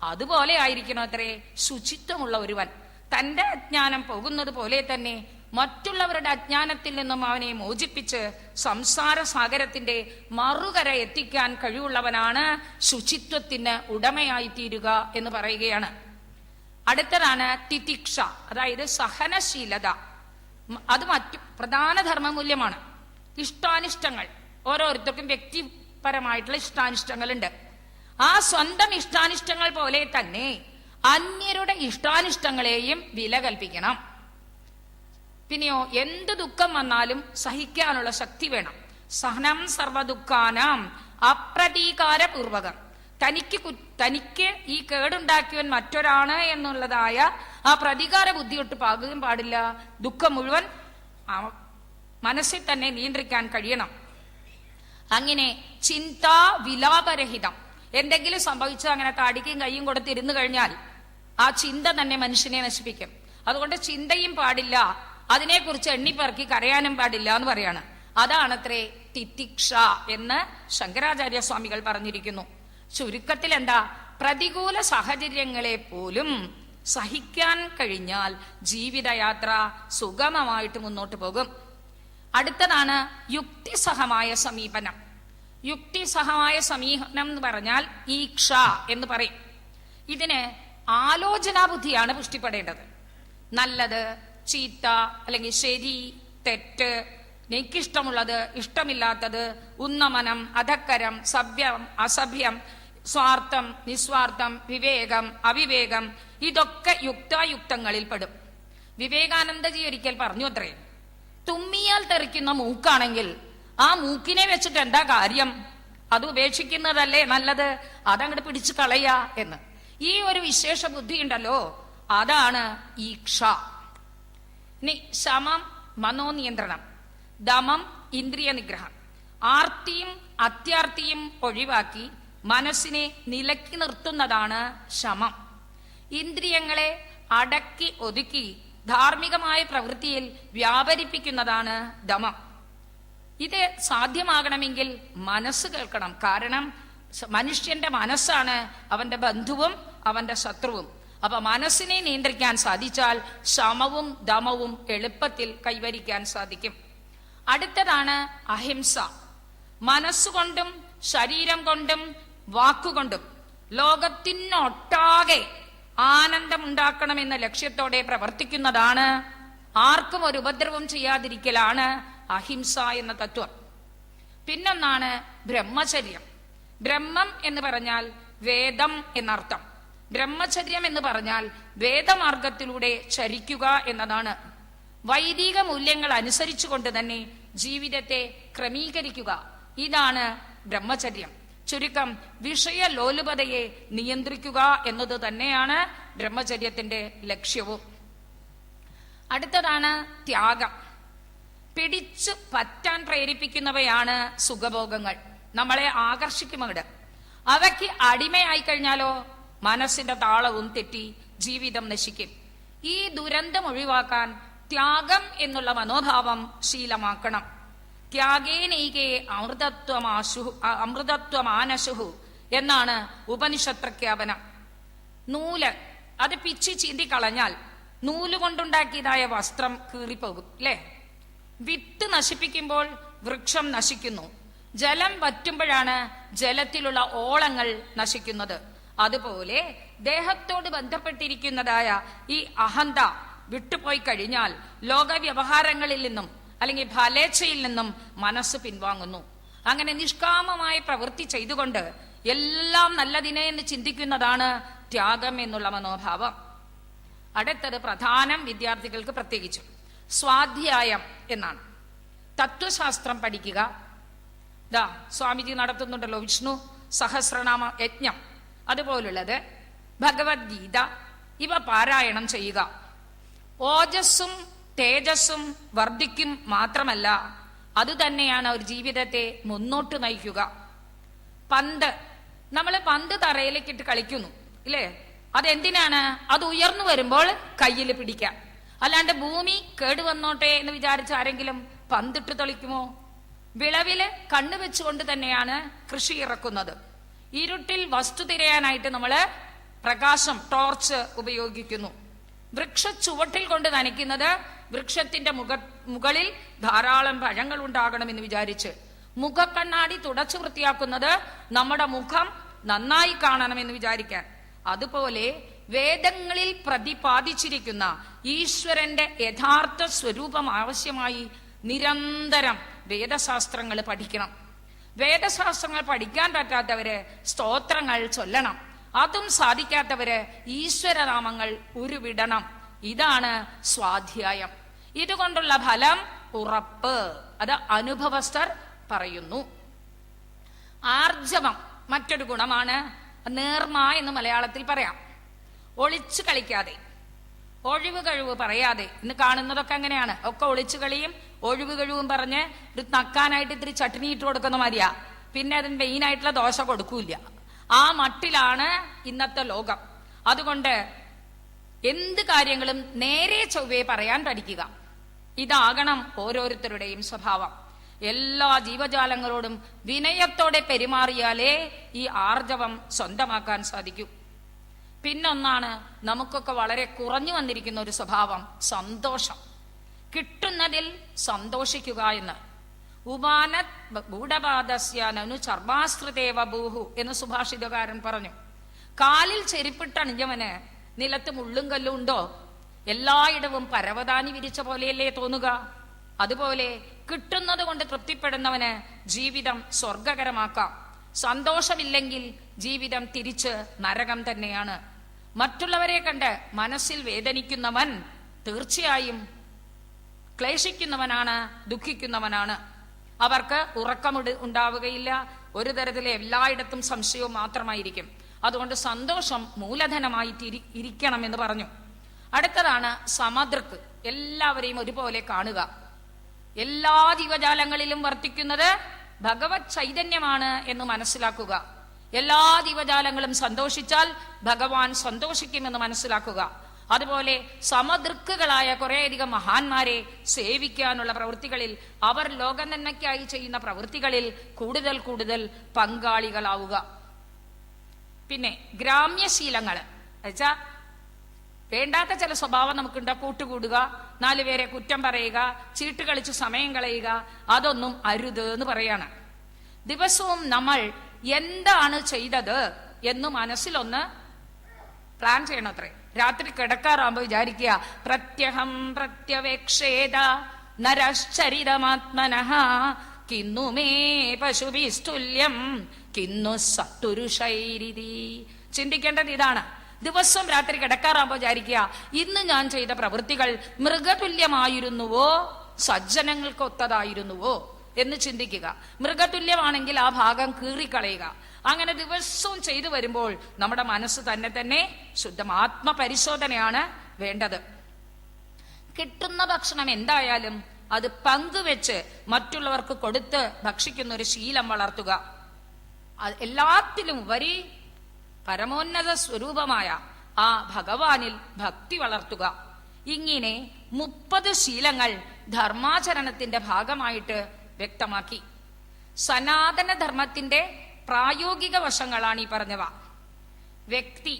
അതുപോലെ ആയിരിക്കണം അത്രേ ശുചിത്വമുള്ള ഒരുവൻ. തന്റെ അജ്ഞാനം പോകുന്നത് പോലെ തന്നെ മറ്റുള്ളവരുടെ അജ്ഞാനത്തിൽ നിന്നും അവനെ മോചിപ്പിച്ച് സംസാര സാഗരത്തിന്റെ മറുകര എത്തിക്കാൻ കഴിവുള്ളവനാണ് ശുചിത്വത്തിന് ഉടമയായി തീരുക എന്ന് പറയുകയാണ്. അടുത്തതാണ് തിതിക്ഷ, അതായത് സഹനശീലത. അത് മറ്റു പ്രധാന ധർമ്മമൂല്യമാണ്. ഇഷ്ടാനിഷ്ടങ്ങൾ, ഓരോരുത്തർക്കും വ്യക്തിപരമായിട്ടുള്ള ഇഷ്ടാനിഷ്ടങ്ങളുണ്ട്. ആ സ്വന്തം ഇഷ്ടാനിഷ്ടങ്ങൾ പോലെ തന്നെ അന്യരുടെ ഇഷ്ടാനിഷ്ടങ്ങളെയും വില കൽപ്പിക്കണം. പിന്നെയോ എന്ത് ദുഃഖം വന്നാലും സഹിക്കാനുള്ള ശക്തി വേണം. സഹനം സർവദുഃഖാനാം അപ്രതീകാരപൂർവകം. തനിക്ക് ഈ കേടുണ്ടാക്കിയവൻ മറ്റൊരാണ് എന്നുള്ളതായ ആ പ്രതികാര ബുദ്ധിയൊട്ട് പാകുകയും പാടില്ല. ദുഃഖം മുഴുവൻ മനസ്സിൽ തന്നെ നിയന്ത്രിക്കാൻ കഴിയണം. അങ്ങനെ ചിന്താ വിലാപരഹിതം. എന്തെങ്കിലും സംഭവിച്ചാൽ അങ്ങനെ താടിക്കും കൈയും കൊടുത്തിരുന്നു കഴിഞ്ഞാൽ ആ ചിന്ത തന്നെ മനുഷ്യനെ നശിപ്പിക്കും. അതുകൊണ്ട് ചിന്തയും പാടില്ല, അതിനെക്കുറിച്ച് എണ്ണിപ്പറക്കി കരയാനും പാടില്ല എന്ന് പറയാണ്. അതാണത്രേ തിതിക്ഷ എന്ന് ശങ്കരാചാര്യ സ്വാമികൾ പറഞ്ഞിരിക്കുന്നു. ചുരുക്കത്തിൽ എന്താ? പ്രതികൂല സാഹചര്യങ്ങളെ പോലും സഹിക്കാൻ കഴിഞ്ഞാൽ ജീവിതയാത്ര സുഗമമായിട്ട് മുന്നോട്ട് പോകും. അടുത്തതാണ് യുക്തിസഹമായ സമീപനം. യുക്തിസഹമായ സമീപനം എന്ന് പറഞ്ഞാൽ ഈക്ഷ എന്ന് പറയും. ഇതിന് ആലോചനാ ബുദ്ധിയാണ് പുഷ്ടിപ്പെടേണ്ടത്. നല്ലത്, ചീത്ത, അല്ലെങ്കിൽ ശരി, തെറ്റ്, എനിക്കിഷ്ടമുള്ളത്, ഇഷ്ടമില്ലാത്തത്, ഉന്നമനം, അധക്കരം, സഭ്യം, അസഭ്യം, സ്വാർത്ഥം, നിസ്വാർത്ഥം, വിവേകം, അവിവേകം, ഇതൊക്കെ യുക്തായുക്തങ്ങളിൽ പെടും. വിവേകാനന്ദജി ഒരിക്കൽ പറഞ്ഞു അത്രേ, തുമ്മിയാൽ തെറിക്കുന്ന മൂക്കാണെങ്കിൽ ആ മൂക്കിനെ വെച്ചിട്ട് എന്താ കാര്യം? അത് ഉപേക്ഷിക്കുന്നതല്ലേ നല്ലത്, അതങ്ങോട്ട് പിടിച്ചു കളയ എന്ന്. ഈ ഒരു വിശേഷ ബുദ്ധി ഉണ്ടല്ലോ, അതാണ് ഈക്ഷ. ഇനി ശമം മനോനിയന്ത്രണം, ദമം ഇന്ദ്രിയ നിഗ്രഹം. ആർത്തിയും അത്യാർത്തിയും ഒഴിവാക്കി മനസ്സിനെ നിലക്കി നിർത്തുന്നതാണ് ശമം. ഇന്ദ്രിയങ്ങളെ അടക്കി ഒതുക്കി ധാർമ്മികമായ പ്രവൃത്തിയിൽ വ്യാപരിപ്പിക്കുന്നതാണ് ദമം. ഇത് സാധ്യമാകണമെങ്കിൽ മനസ്സ് കേൾക്കണം. കാരണം മനുഷ്യന്റെ മനസ്സാണ് അവന്റെ ബന്ധുവും അവന്റെ ശത്രുവും. അപ്പൊ മനസ്സിനെ നിയന്ത്രിക്കാൻ സാധിച്ചാൽ ശമവും ദമവും എളുപ്പത്തിൽ കൈവരിക്കാൻ സാധിക്കും. അടുത്തതാണ് അഹിംസ. മനസ്സുകൊണ്ടും ശരീരം കൊണ്ടും വാക്കുകൊണ്ടും ലോകത്തിനൊട്ടാകെ ആനന്ദമുണ്ടാക്കണമെന്ന ലക്ഷ്യത്തോടെ പ്രവർത്തിക്കുന്നതാണ്, ആർക്കും ഒരു ഉപദ്രവം ചെയ്യാതിരിക്കലാണ് അഹിംസ എന്ന തത്വം. പിന്നൊന്നാണ് ബ്രഹ്മചര്യം. ബ്രഹ്മം എന്ന് പറഞ്ഞാൽ വേദം എന്നർത്ഥം. ബ്രഹ്മചര്യം എന്ന് പറഞ്ഞാൽ വേദമാർഗത്തിലൂടെ ചരിക്കുക എന്നതാണ്. വൈദിക മൂല്യങ്ങൾ അനുസരിച്ചുകൊണ്ട് തന്നെ ജീവിതത്തെ ക്രമീകരിക്കുക, ഇതാണ് ബ്രഹ്മചര്യം. ചുരുക്കം വിഷയലോലുപതയെ നിയന്ത്രിക്കുക എന്നത് തന്നെയാണ് ബ്രഹ്മചര്യത്തിന്റെ ലക്ഷ്യവും. അടുത്തതാണ് ത്യാഗം. പിടിച്ചു പറ്റാൻ പ്രേരിപ്പിക്കുന്നവയാണ് സുഖഭോഗങ്ങൾ. നമ്മളെ ആകർഷിക്കുമവിടെ. അവയ്ക്ക് അടിമയായി കഴിഞ്ഞാലോ മനസ്സിന്റെ താളവും തെറ്റി ജീവിതം നശിക്കും. ഈ ദുരന്തം ഒഴിവാക്കാൻ ത്യാഗം എന്നുള്ള മനോഭാവം ശീലമാക്കണം. ത്യാഗേനൈകേ അമൃതത്വമാനശുഹു എന്നാണ് ഉപനിഷത്ത് പ്രഖ്യാപനം. നൂല് അത് പിച്ചി ചീന്തി കളഞ്ഞാൽ നൂലുകൊണ്ടുണ്ടാക്കിയതായ വസ്ത്രം കീറിപ്പോകും, അല്ലെ? വിത്ത് നശിപ്പിക്കുമ്പോൾ വൃക്ഷം നശിക്കുന്നു. ജലം വറ്റുമ്പോഴാണ് ജലത്തിലുള്ള ഓളങ്ങൾ നശിക്കുന്നത്. അതുപോലെ ദേഹത്തോട് ബന്ധപ്പെട്ടിരിക്കുന്നതായ ഈ അഹന്ത വിട്ടുപോയി കഴിഞ്ഞാൽ ലോകവ്യവഹാരങ്ങളിൽ നിന്നും അല്ലെങ്കിൽ ഫലേച്ഛയിൽ നിന്നും മനസ്സ് പിൻവാങ്ങുന്നു. അങ്ങനെ നിഷ്കാമമായ പ്രവൃത്തി ചെയ്തുകൊണ്ട് എല്ലാം നല്ലതിനെ എന്ന് ചിന്തിക്കുന്നതാണ് ത്യാഗം എന്നുള്ള മനോഭാവം. അടുത്തത് പ്രധാനം വിദ്യാർത്ഥികൾക്ക് പ്രത്യേകിച്ചും സ്വാധ്യായം എന്നാണ്. തത്വശാസ്ത്രം പഠിക്കുക. സ്വാമിജി നടത്തുന്നുണ്ടല്ലോ വിഷ്ണു സഹസ്രനാമ യജ്ഞം, അതുപോലുള്ളത് ഭഗവത്ഗീത, ഇവ പാരായണം ചെയ്യുക. ഓജസ്സും തേജസ്സും വർദ്ധിക്കും മാത്രമല്ല, അതുതന്നെയാണ് ഒരു ജീവിതത്തെ മുന്നോട്ട് നയിക്കുക. നമ്മൾ പന്ത് തറയിലേക്കിട്ട് കളിക്കുന്നു, ഇല്ലേ? അതെന്തിനാണ്? അത് ഉയർന്നു വരുമ്പോൾ കയ്യിൽ പിടിക്കാം. അല്ലാണ്ട് ഭൂമി കേടുവന്നോട്ടെ എന്ന് വിചാരിച്ച് ആരെങ്കിലും പന്തിട്ട് തെളിക്കുമോ? വിളവില് കണ്ണുവെച്ചുകൊണ്ട് തന്നെയാണ് കൃഷി ഇറക്കുന്നത്. ഇരുട്ടിൽ വസ്തു തിരയാനായിട്ട് നമ്മള് പ്രകാശം, ടോർച്ച് ഉപയോഗിക്കുന്നു. വൃക്ഷ ചുവട്ടിൽ കൊണ്ട് നനയ്ക്കുന്നത് വൃക്ഷത്തിന്റെ മുകളിൽ ധാരാളം പഴങ്ങൾ ഉണ്ടാകണമെന്ന് വിചാരിച്ച്. മുഖക്കണ്ണാടി തുടച്ചു വൃത്തിയാക്കുന്നത് നമ്മുടെ മുഖം നന്നായി കാണണമെന്ന് വിചാരിക്കാൻ. അതുപോലെ വേദങ്ങളിൽ പ്രതിപാദിച്ചിരിക്കുന്ന ഈശ്വരന്റെ യഥാർത്ഥ സ്വരൂപം ആവശ്യമായി നിരന്തരം വേദശാസ്ത്രങ്ങൾ പഠിക്കണം. വേദശാസ്ത്രങ്ങൾ പഠിക്കാൻ പറ്റാത്തവര് സ്തോത്രങ്ങൾ ചൊല്ലണം. അതും സാധിക്കാത്തവര് ഈശ്വരനാമങ്ങൾ ഉരുവിടണം. ഇതാണ് സ്വാധ്യായം. ഇതുകൊണ്ടുള്ള ഫലം ഉറപ്പ്. അത് അനുഭവസ്ഥർ പറയുന്നു. ആർജവം മറ്റൊരു ഗുണമാണ്. നേർമ എന്ന് മലയാളത്തിൽ പറയാം. ഒളിച്ചു കളിക്കാതെ, ഒഴിവ് കഴിവ് പറയാതെ. ഇന്ന് കാണുന്നതൊക്കെ അങ്ങനെയാണ്. ഒക്കെ ഒളിച്ചു കളിയും ഒഴിവ് കഴിവും പറഞ്ഞ് ഒരു നക്കാനായിട്ട് ഇത്തിരി ചട്നി ഇട്ട് കൊടുക്കുന്ന മാതിരിയാ. പിന്നെ അതിന് മെയിനായിട്ടുള്ള ദോശ കൊടുക്കൂല. ആ മട്ടിലാണ് ഇന്നത്തെ ലോകം. അതുകൊണ്ട് എന്ത് കാര്യങ്ങളും നേരെ ചൊവ്വേ പറയാൻ പഠിക്കുക. ഇതാകണം ഓരോരുത്തരുടെയും സ്വഭാവം. എല്ലാ ജീവജാലങ്ങളോടും വിനയത്തോടെ പെരുമാറിയാലേ ഈ ആർജവം സ്വന്തമാക്കാൻ സാധിക്കൂ. പിന്നൊന്നാണ് നമുക്കൊക്കെ വളരെ കുറഞ്ഞു വന്നിരിക്കുന്ന ഒരു സ്വഭാവം, സന്തോഷം. കിട്ടുന്നതിൽ സന്തോഷിക്കുക എന്ന്. ഉപാനത് ഗൂഢപാദസ്യാനു ചർമാശ്രിതേവ ഭൂഹു എന്ന് സുഭാഷിതകാരൻ പറഞ്ഞു. കാലിൽ ചെരുപ്പിട്ടണിഞ്ഞവന് നിലത്ത് മുള്ളും കല്ലും ഉണ്ടോ? എല്ലായിടവും പരവതാനി വിരിച്ച പോലെയല്ലേ തോന്നുക? അതുപോലെ കിട്ടുന്നത് കൊണ്ട് തൃപ്തിപ്പെടുന്നവന് ജീവിതം സ്വർഗകരമാക്കാം. സന്തോഷമില്ലെങ്കിൽ ജീവിതം തിരിച്ച് നരകം തന്നെയാണ്. മറ്റുള്ളവരെ കണ്ട് മനസ്സിൽ വേദനിക്കുന്നവൻ തീർച്ചയായും ക്ലേശിക്കുന്നവനാണ്, ദുഃഖിക്കുന്നവനാണ്. അവർക്ക് ഉറക്കം ഉണ്ടാവുകയില്ല. ഒരു തരത്തിലെ എല്ലായിടത്തും സംശയവും മാത്രമായിരിക്കും. അതുകൊണ്ട് സന്തോഷം മൂലധനമായി ഇരിക്കണം എന്ന് പറഞ്ഞു. അടുത്തതാണ് സമദൃക്ക്. എല്ലാവരെയും ഒരുപോലെ കാണുക. എല്ലാ ജീവജാലങ്ങളിലും വർത്തിക്കുന്നത് ഭഗവത് ചൈതന്യമാണ് എന്ന് മനസ്സിലാക്കുക. എല്ലാ ജീവജാലങ്ങളും സന്തോഷിച്ചാൽ ഭഗവാൻ സന്തോഷിക്കുമെന്ന് മനസ്സിലാക്കുക. അതുപോലെ സമദൃക്കുകളായ കുറേയധികം മഹാന്മാരെ സേവിക്കാനുള്ള പ്രവൃത്തികളിൽ, അവർ ലോകനന്മയ്ക്കായി ചെയ്യുന്ന പ്രവൃത്തികളിൽ കൂടുതൽ കൂടുതൽ പങ്കാളികളാവുക. പിന്നെ ഗ്രാമ്യശീലങ്ങൾ വെച്ചാ വേണ്ടാത്ത ചില സ്വഭാവം നമുക്കുണ്ട്. കൂട്ടുകൂടുക, 4 പേരെ കുറ്റം പറയുക, ചീട്ട് കളിച്ച് സമയം കളയുക, അതൊന്നും അരുത് എന്ന് പറയാണ്. ദിവസവും നമ്മൾ എന്താണ് ചെയ്തത് എന്ന് മനസ്സിലൊന്ന് പ്ലാൻ ചെയ്യണത്രേ. രാത്രി കിടക്കാറാകുമ്പോ വിചാരിക്കുക, പ്രത്യഹം പ്രത്യവേക്ഷേത നരശ്ചരിതമാത്മനഃ കിന്നു മേ പശുഭിസ്തുല്യം കിന്നു സത്തുരുഷൈരിതി. ചിന്തിക്കേണ്ടത് ഇതാണ്. ദിവസവും രാത്രി കിടക്കാറാകുമ്പോൾ വിചാരിക്കുക, ഇന്ന് ഞാൻ ചെയ്ത പ്രവൃത്തികൾ മൃഗതുല്യമായിരുന്നുവോ സജ്ജനങ്ങൾക്ക് ഒത്തതായിരുന്നുവോ എന്ന് ചിന്തിക്കുക. മൃഗതുല്യമാണെങ്കിൽ ആ ഭാഗം കീറിക്കളയുക. അങ്ങനെ ദിവസവും ചെയ്തു വരുമ്പോൾ നമ്മുടെ മനസ്സ് തന്നെ ശുദ്ധം. ആത്മപരിശോധനയാണ് വേണ്ടത്. കിട്ടുന്ന ഭക്ഷണം എന്തായാലും അത് പങ്കുവെച്ച് മറ്റുള്ളവർക്ക് കൊടുത്ത് ഭക്ഷിക്കുന്ന ഒരു ശീലം വളർത്തുക. എല്ലാത്തിലും ഉപരി പരമോന്നത സ്വരൂപമായ ആ ഭഗവാനിൽ ഭക്തി വളർത്തുക. ഇങ്ങനെ 30 ശീലങ്ങൾ ധർമാചരണത്തിന്റെ ഭാഗമായിട്ട് വ്യക്തമാക്കി. സനാതന ധർമ്മത്തിന്റെ പ്രായോഗിക വശങ്ങളാണ് ഈ പറഞ്ഞവ. വ്യക്തി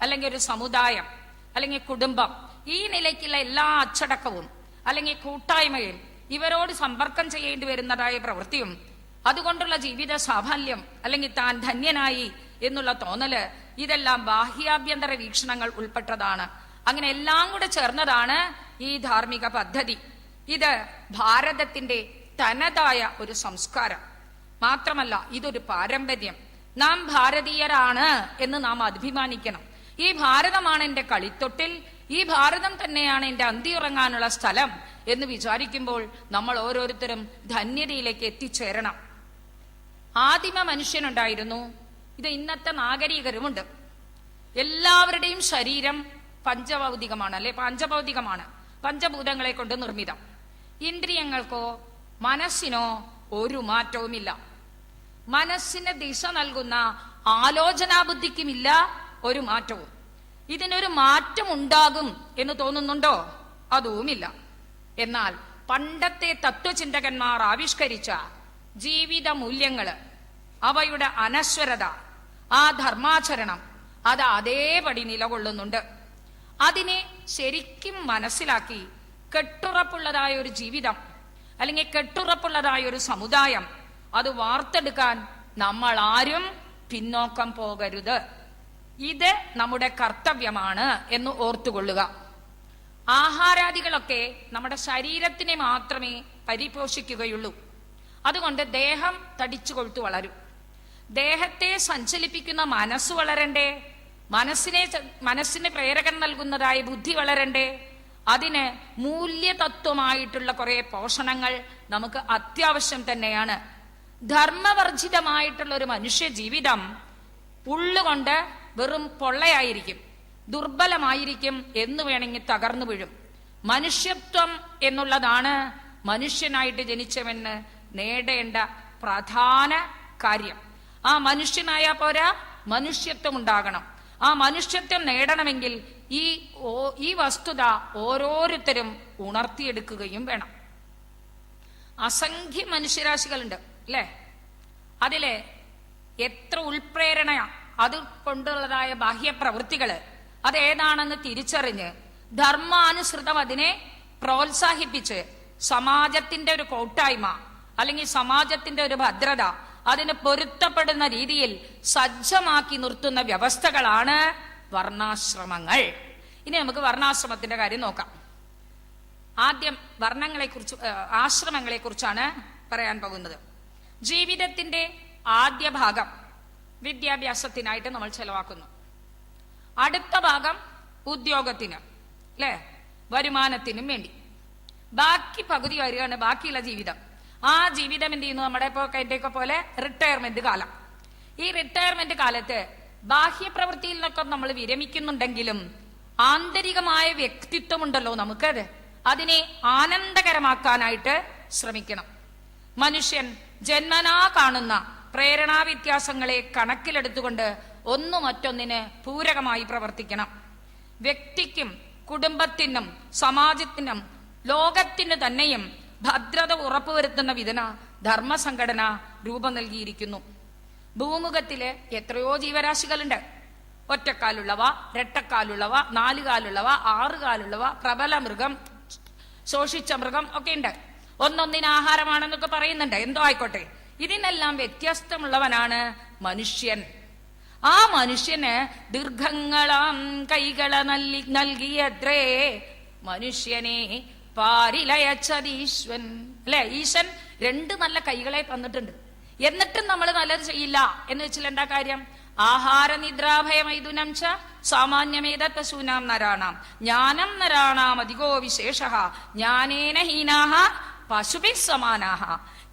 അല്ലെങ്കിൽ ഒരു സമുദായം അല്ലെങ്കിൽ കുടുംബം, ഈ നിലയ്ക്കുള്ള എല്ലാ അച്ചടക്കവും അല്ലെങ്കിൽ കൂട്ടായ്മയും ഇവരോട് സമ്പർക്കം ചെയ്യേണ്ടി വരുന്നതായ പ്രവൃത്തിയും അതുകൊണ്ടുള്ള ജീവിത സാഫല്യം അല്ലെങ്കിൽ താൻ ധന്യനായി എന്നുള്ള തോന്നല്, ഇതെല്ലാം ബാഹ്യാഭ്യന്തര വീക്ഷണങ്ങൾ ഉൾപ്പെട്ടതാണ്. അങ്ങനെ എല്ലാം കൂടെ ചേർന്നതാണ് ഈ ധാർമ്മിക പദ്ധതി. ഇത് ഭാരതത്തിന്റെ തനതായ ഒരു സംസ്കാരം മാത്രമല്ല, ഇതൊരു പാരമ്പര്യം. നാം ഭാരതീയരാണ് എന്ന് നാം അഭിമാനിക്കണം. ഈ ഭാരതമാണ് എന്റെ കളിത്തൊട്ടിൽ, ഈ ഭാരതം തന്നെയാണ് എന്റെ അന്തിയുറങ്ങാനുള്ള സ്ഥലം എന്ന് വിചാരിക്കുമ്പോൾ നമ്മൾ ഓരോരുത്തരും ധന്യതയിലേക്ക് എത്തിച്ചേരണം. ആദിമ മനുഷ്യനുണ്ടായിരുന്നു. ഇത് ഇന്നത്തെ നാഗരികരുമുണ്ട്. എല്ലാവരുടെയും ശരീരം പഞ്ചഭൗതികമാണ്, അല്ലെ? പഞ്ചഭൗതികമാണ്, പഞ്ചഭൂതങ്ങളെ കൊണ്ട് നിർമ്മിതം. ഇന്ദ്രിയങ്ങൾക്കോ മനസ്സിനോ ഒരു മാറ്റവുമില്ല. മനസ്സിന് ദിശ നൽകുന്ന ആലോചനാബുദ്ധിക്കുമില്ല ഒരു മാറ്റവും. ഇതിനൊരു മാറ്റം ഉണ്ടാകും എന്ന് തോന്നുന്നുണ്ടോ? അതുമില്ല. എന്നാൽ പണ്ടത്തെ തത്വചിന്തകന്മാർ ആവിഷ്കരിച്ച ജീവിത മൂല്യങ്ങള്, അവയുടെ അനശ്വരത, ആ ധർമാചരണം, അത് അതേപടി നിലകൊള്ളുന്നുണ്ട്. അതിനെ ശരിക്കും മനസ്സിലാക്കി കെട്ടുറപ്പുള്ളതായ ഒരു ജീവിതം അല്ലെങ്കിൽ കെട്ടുറപ്പുള്ളതായ ഒരു സമുദായം അത് വാർത്തെടുക്കാൻ നമ്മൾ ആരും പിന്നോക്കം പോകരുത്. ഇത് നമ്മുടെ കർത്തവ്യമാണ് എന്ന് ഓർത്തുകൊള്ളുക. ആഹാരാദികളൊക്കെ നമ്മുടെ ശരീരത്തിനെ മാത്രമേ പരിപോഷിക്കുകയുള്ളൂ. അതുകൊണ്ട് ദേഹം തടിച്ചു കൊഴുത്തു വളരും. ദേഹത്തെ സഞ്ചലിപ്പിക്കുന്ന മനസ്സ് വളരണ്ടേ? മനസ്സിന് പ്രേരകം നൽകുന്നതായ ബുദ്ധി വളരണ്ടേ? അതിന് മൂല്യതത്വമായിട്ടുള്ള കുറെ പോഷണങ്ങൾ നമുക്ക് അത്യാവശ്യം തന്നെയാണ്. ധർമ്മവർജിതമായിട്ടുള്ള ഒരു മനുഷ്യ ജീവിതം ഉള്ളുകൊണ്ട് വെറും പൊള്ളയായിരിക്കും, ദുർബലമായിരിക്കും, എന്ന് വേണമെങ്കിൽ തകർന്നു വീഴും. മനുഷ്യത്വം എന്നുള്ളതാണ് മനുഷ്യനായിട്ട് ജനിച്ചവന് നേടേണ്ട പ്രധാന കാര്യം. ആ മനുഷ്യനായ പോരാ, മനുഷ്യത്വം ഉണ്ടാകണം. ആ മനുഷ്യത്വം നേടണമെങ്കിൽ ഈ വസ്തുത ഓരോരുത്തരും ഉണർത്തിയെടുക്കുകയും വേണം. അസംഖ്യം മനുഷ്യരാശികളുണ്ട്, അല്ലെ? അതിലെ എത്ര ഉൾപ്രേരണ, അത് കൊണ്ടുള്ളതായ ബാഹ്യപ്രവൃത്തികള് അതേതാണെന്ന് തിരിച്ചറിഞ്ഞ് ധർമാനുസൃതം അതിനെ പ്രോത്സാഹിപ്പിച്ച് സമാജത്തിന്റെ ഒരു കൂട്ടായ്മ അല്ലെങ്കിൽ സമാജത്തിന്റെ ഒരു ഭദ്രത അതിന് പൊരുത്തപ്പെടുന്ന രീതിയിൽ സജ്ജമാക്കി നിർത്തുന്ന വ്യവസ്ഥകളാണ് വർണ്ണാശ്രമങ്ങൾ. ഇനി നമുക്ക് വർണ്ണാശ്രമത്തിന്റെ കാര്യം നോക്കാം. ആദ്യം ആശ്രമങ്ങളെ കുറിച്ചാണ് പറയാൻ പോകുന്നത്. ജീവിതത്തിന്റെ ആദ്യ ഭാഗം വിദ്യാഭ്യാസത്തിനായിട്ട് നമ്മൾ ചെലവാക്കുന്നു. അടുത്ത ഭാഗം ഉദ്യോഗത്തിന്, അല്ലെ, വരുമാനത്തിനും വേണ്ടി. ബാക്കി പകുതി വരികയാണ് ബാക്കിയുള്ള ജീവിതം. ആ ജീവിതം എന്ത് ചെയ്യുന്നു? നമ്മുടെ എന്റെയൊക്കെ പോലെ റിട്ടയർമെന്റ് കാലം. ഈ റിട്ടയർമെന്റ് കാലത്ത് ബാഹ്യപ്രവൃത്തിയിൽ നിന്നൊക്കെ നമ്മൾ വിരമിക്കുന്നുണ്ടെങ്കിലും ആന്തരികമായ വ്യക്തിത്വം ഉണ്ടല്ലോ നമുക്കത്, അതിനെ ആനന്ദകരമാക്കാനായിട്ട് ശ്രമിക്കണം. മനുഷ്യൻ ജന്മനാ കാണുന്ന പ്രേരണാ വ്യത്യാസങ്ങളെ കണക്കിലെടുത്തുകൊണ്ട് ഒന്നു മറ്റൊന്നിന് പൂരകമായി പ്രവർത്തിക്കണം. വ്യക്തിക്കും കുടുംബത്തിനും സമാജത്തിനും ലോകത്തിന് തന്നെയും ഭദ്രത ഉറപ്പുവരുത്തുന്ന വിധന ധർമ്മസംഘടന രൂപം നൽകിയിരിക്കുന്നു. ഭൂമുഖത്തില് എത്രയോ ജീവരാശികളുണ്ട്. ഒറ്റക്കാലുള്ളവ, രട്ടക്കാലുള്ളവ, 4 കാലുള്ളവ, 6 കാലുള്ളവ, പ്രബല മൃഗം, ശോഷിച്ച മൃഗം ഒക്കെ ഉണ്ട്. ഒന്നൊന്നിന് ആഹാരമാണെന്നൊക്കെ പറയുന്നുണ്ട്. എന്തോ ആയിക്കോട്ടെ, ഇതിനെല്ലാം വ്യത്യസ്തമുള്ളവനാണ് മനുഷ്യൻ. ആ മനുഷ്യന് ദീർഘങ്ങളാം കൈകളെ നൽകിയത്രേ മനുഷ്യനെ പാരിലയച്ചതീശ്വൻ, അല്ലെ? ഈശ്വൻ 2 നല്ല കൈകളെ തന്നിട്ടുണ്ട്. എന്നിട്ടും നമ്മൾ നല്ലത് ചെയ്യില്ല എന്ന് വെച്ചാൽ എന്താ കാര്യം? ആഹാര നിദ്രാഭയമൈഥുനം ച സാമാന്യമേതത് പശൂനാം നരാണാം ജ്ഞാനം നരാണാം അധികോ വിശേഷ ജ്ഞാനേന ഹീനാഹ പശുഭിः സമാനാഹ.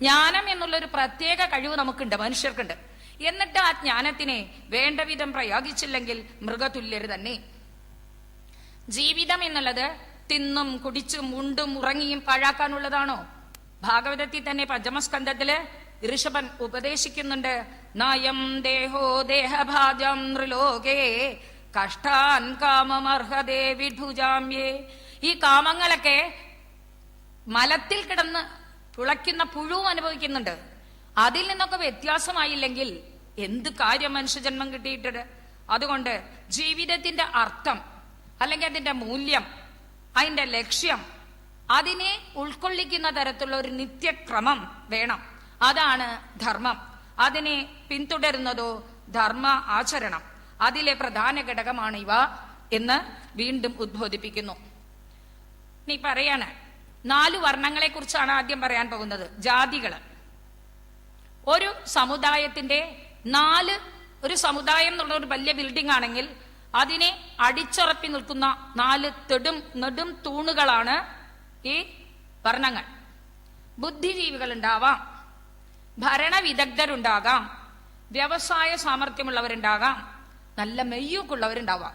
ജ്ഞാനം എന്നുള്ളൊരു പ്രത്യേക കഴിവ് നമുക്കുണ്ട്, മനുഷ്യർക്കുണ്ട്. എന്നിട്ട് ആ ജ്ഞാനത്തിനെ വേണ്ട വിധം പ്രയോഗിച്ചില്ലെങ്കിൽ മൃഗതുല്യര് തന്നെ. ജീവിതം എന്നുള്ളത് തിന്നും കുടിച്ചും ഉണ്ടും ഉറങ്ങിയും പാഴാക്കാനുള്ളതാണോ? ഭാഗവതത്തിൽ തന്നെ പഞ്ചമസ്കന്ധത്തില് ഋഷഭൻ ഉപദേശിക്കുന്നുണ്ട്, നയം ദേഹോ ദേഹഭാജം നൃലോകേ കഷ്ടാൻ കാമമർഹദേ വിഡ്ഭുജാമ്യേ. ഈ കാമങ്ങളൊക്കെ മലത്തിൽ കിടന്ന് തുളയ്ക്കുന്ന പുഴുവും അനുഭവിക്കുന്നുണ്ട്. അതിൽ നിന്നൊക്കെ വ്യത്യാസമായില്ലെങ്കിൽ എന്ത് കാര്യം മനുഷ്യജന്മം കിട്ടിയിട്ടത്? അതുകൊണ്ട് ജീവിതത്തിന്റെ അർത്ഥം അല്ലെങ്കിൽ അതിന്റെ മൂല്യം, അതിന്റെ ലക്ഷ്യം, അതിനെ ഉൾക്കൊള്ളിക്കുന്ന തരത്തിലുള്ള ഒരു നിത്യക്രമം വേണം. അതാണ് ധർമ്മം. അതിനെ പിന്തുടരുന്നതോ ധർമ്മ ആചരണം. അതിലെ പ്രധാന ഘടകമാണ് ഇവ എന്ന് വീണ്ടും ഉദ്ബോധിപ്പിക്കുന്നു. നീ പറയാണ് 4 വർണ്ണങ്ങളെ കുറിച്ചാണ് ആദ്യം പറയാൻ പോകുന്നത്. ജാതികള്. ഒരു സമുദായത്തിന്റെ ഒരു സമുദായം എന്നുള്ള ഒരു വലിയ ബിൽഡിംഗ് ആണെങ്കിൽ അതിനെ അടിച്ചുറപ്പി നിൽക്കുന്ന 4 നെടും തൂണുകളാണ് ഈ വർണ്ണങ്ങൾ. ബുദ്ധിജീവികൾ ഉണ്ടാവാം, ഭരണവിദഗ്ധരുണ്ടാകാം, വ്യവസായ സാമർഥ്യമുള്ളവരുണ്ടാകാം, നല്ല മെയ്യൂക്കുള്ളവരുണ്ടാവാം.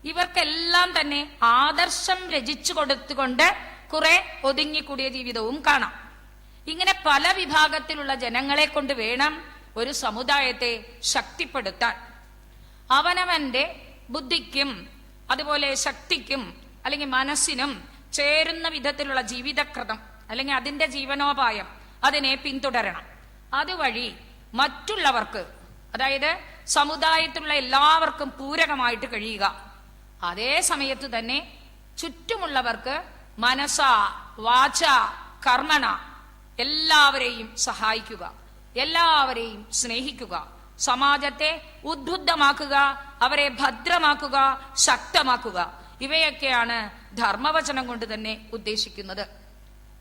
ഇവർക്കെല്ലാം തന്നെ ആദർശം രചിച്ചു കൊടുത്തുകൊണ്ട് കുറെ ഒതുങ്ങിക്കൂടിയ ജീവിതവും കാണാം. ഇങ്ങനെ പല വിഭാഗത്തിലുള്ള ജനങ്ങളെ കൊണ്ട് വേണം ഒരു സമുദായത്തെ ശക്തിപ്പെടുത്താൻ. അവനവന്റെ ബുദ്ധിക്കും അതുപോലെ ശക്തിക്കും അല്ലെങ്കിൽ മനസ്സിനും ചേരുന്ന വിധത്തിലുള്ള ജീവിതക്രമം അല്ലെങ്കിൽ അതിന്റെ ജീവനോപായം അതിനെ പിന്തുടരണം. അതുവഴി മറ്റുള്ളവർക്ക്, അതായത് സമുദായത്തിലുള്ള എല്ലാവർക്കും പൂരകമായിട്ട് കഴിയുക. അതേ സമയത്ത് തന്നെ ചുറ്റുമുള്ളവർക്ക് മനസ്സ വാച കർമ്മണ എല്ലാവരെയും സഹായിക്കുക, എല്ലാവരെയും സ്നേഹിക്കുക, സമാജത്തെ ഉദ്ബുദ്ധമാക്കുക, അവരെ ഭദ്രമാക്കുക, ശക്തമാക്കുക. ഇവയൊക്കെയാണ് ധർമ്മവചനം കൊണ്ട് തന്നെ ഉദ്ദേശിക്കുന്നത്.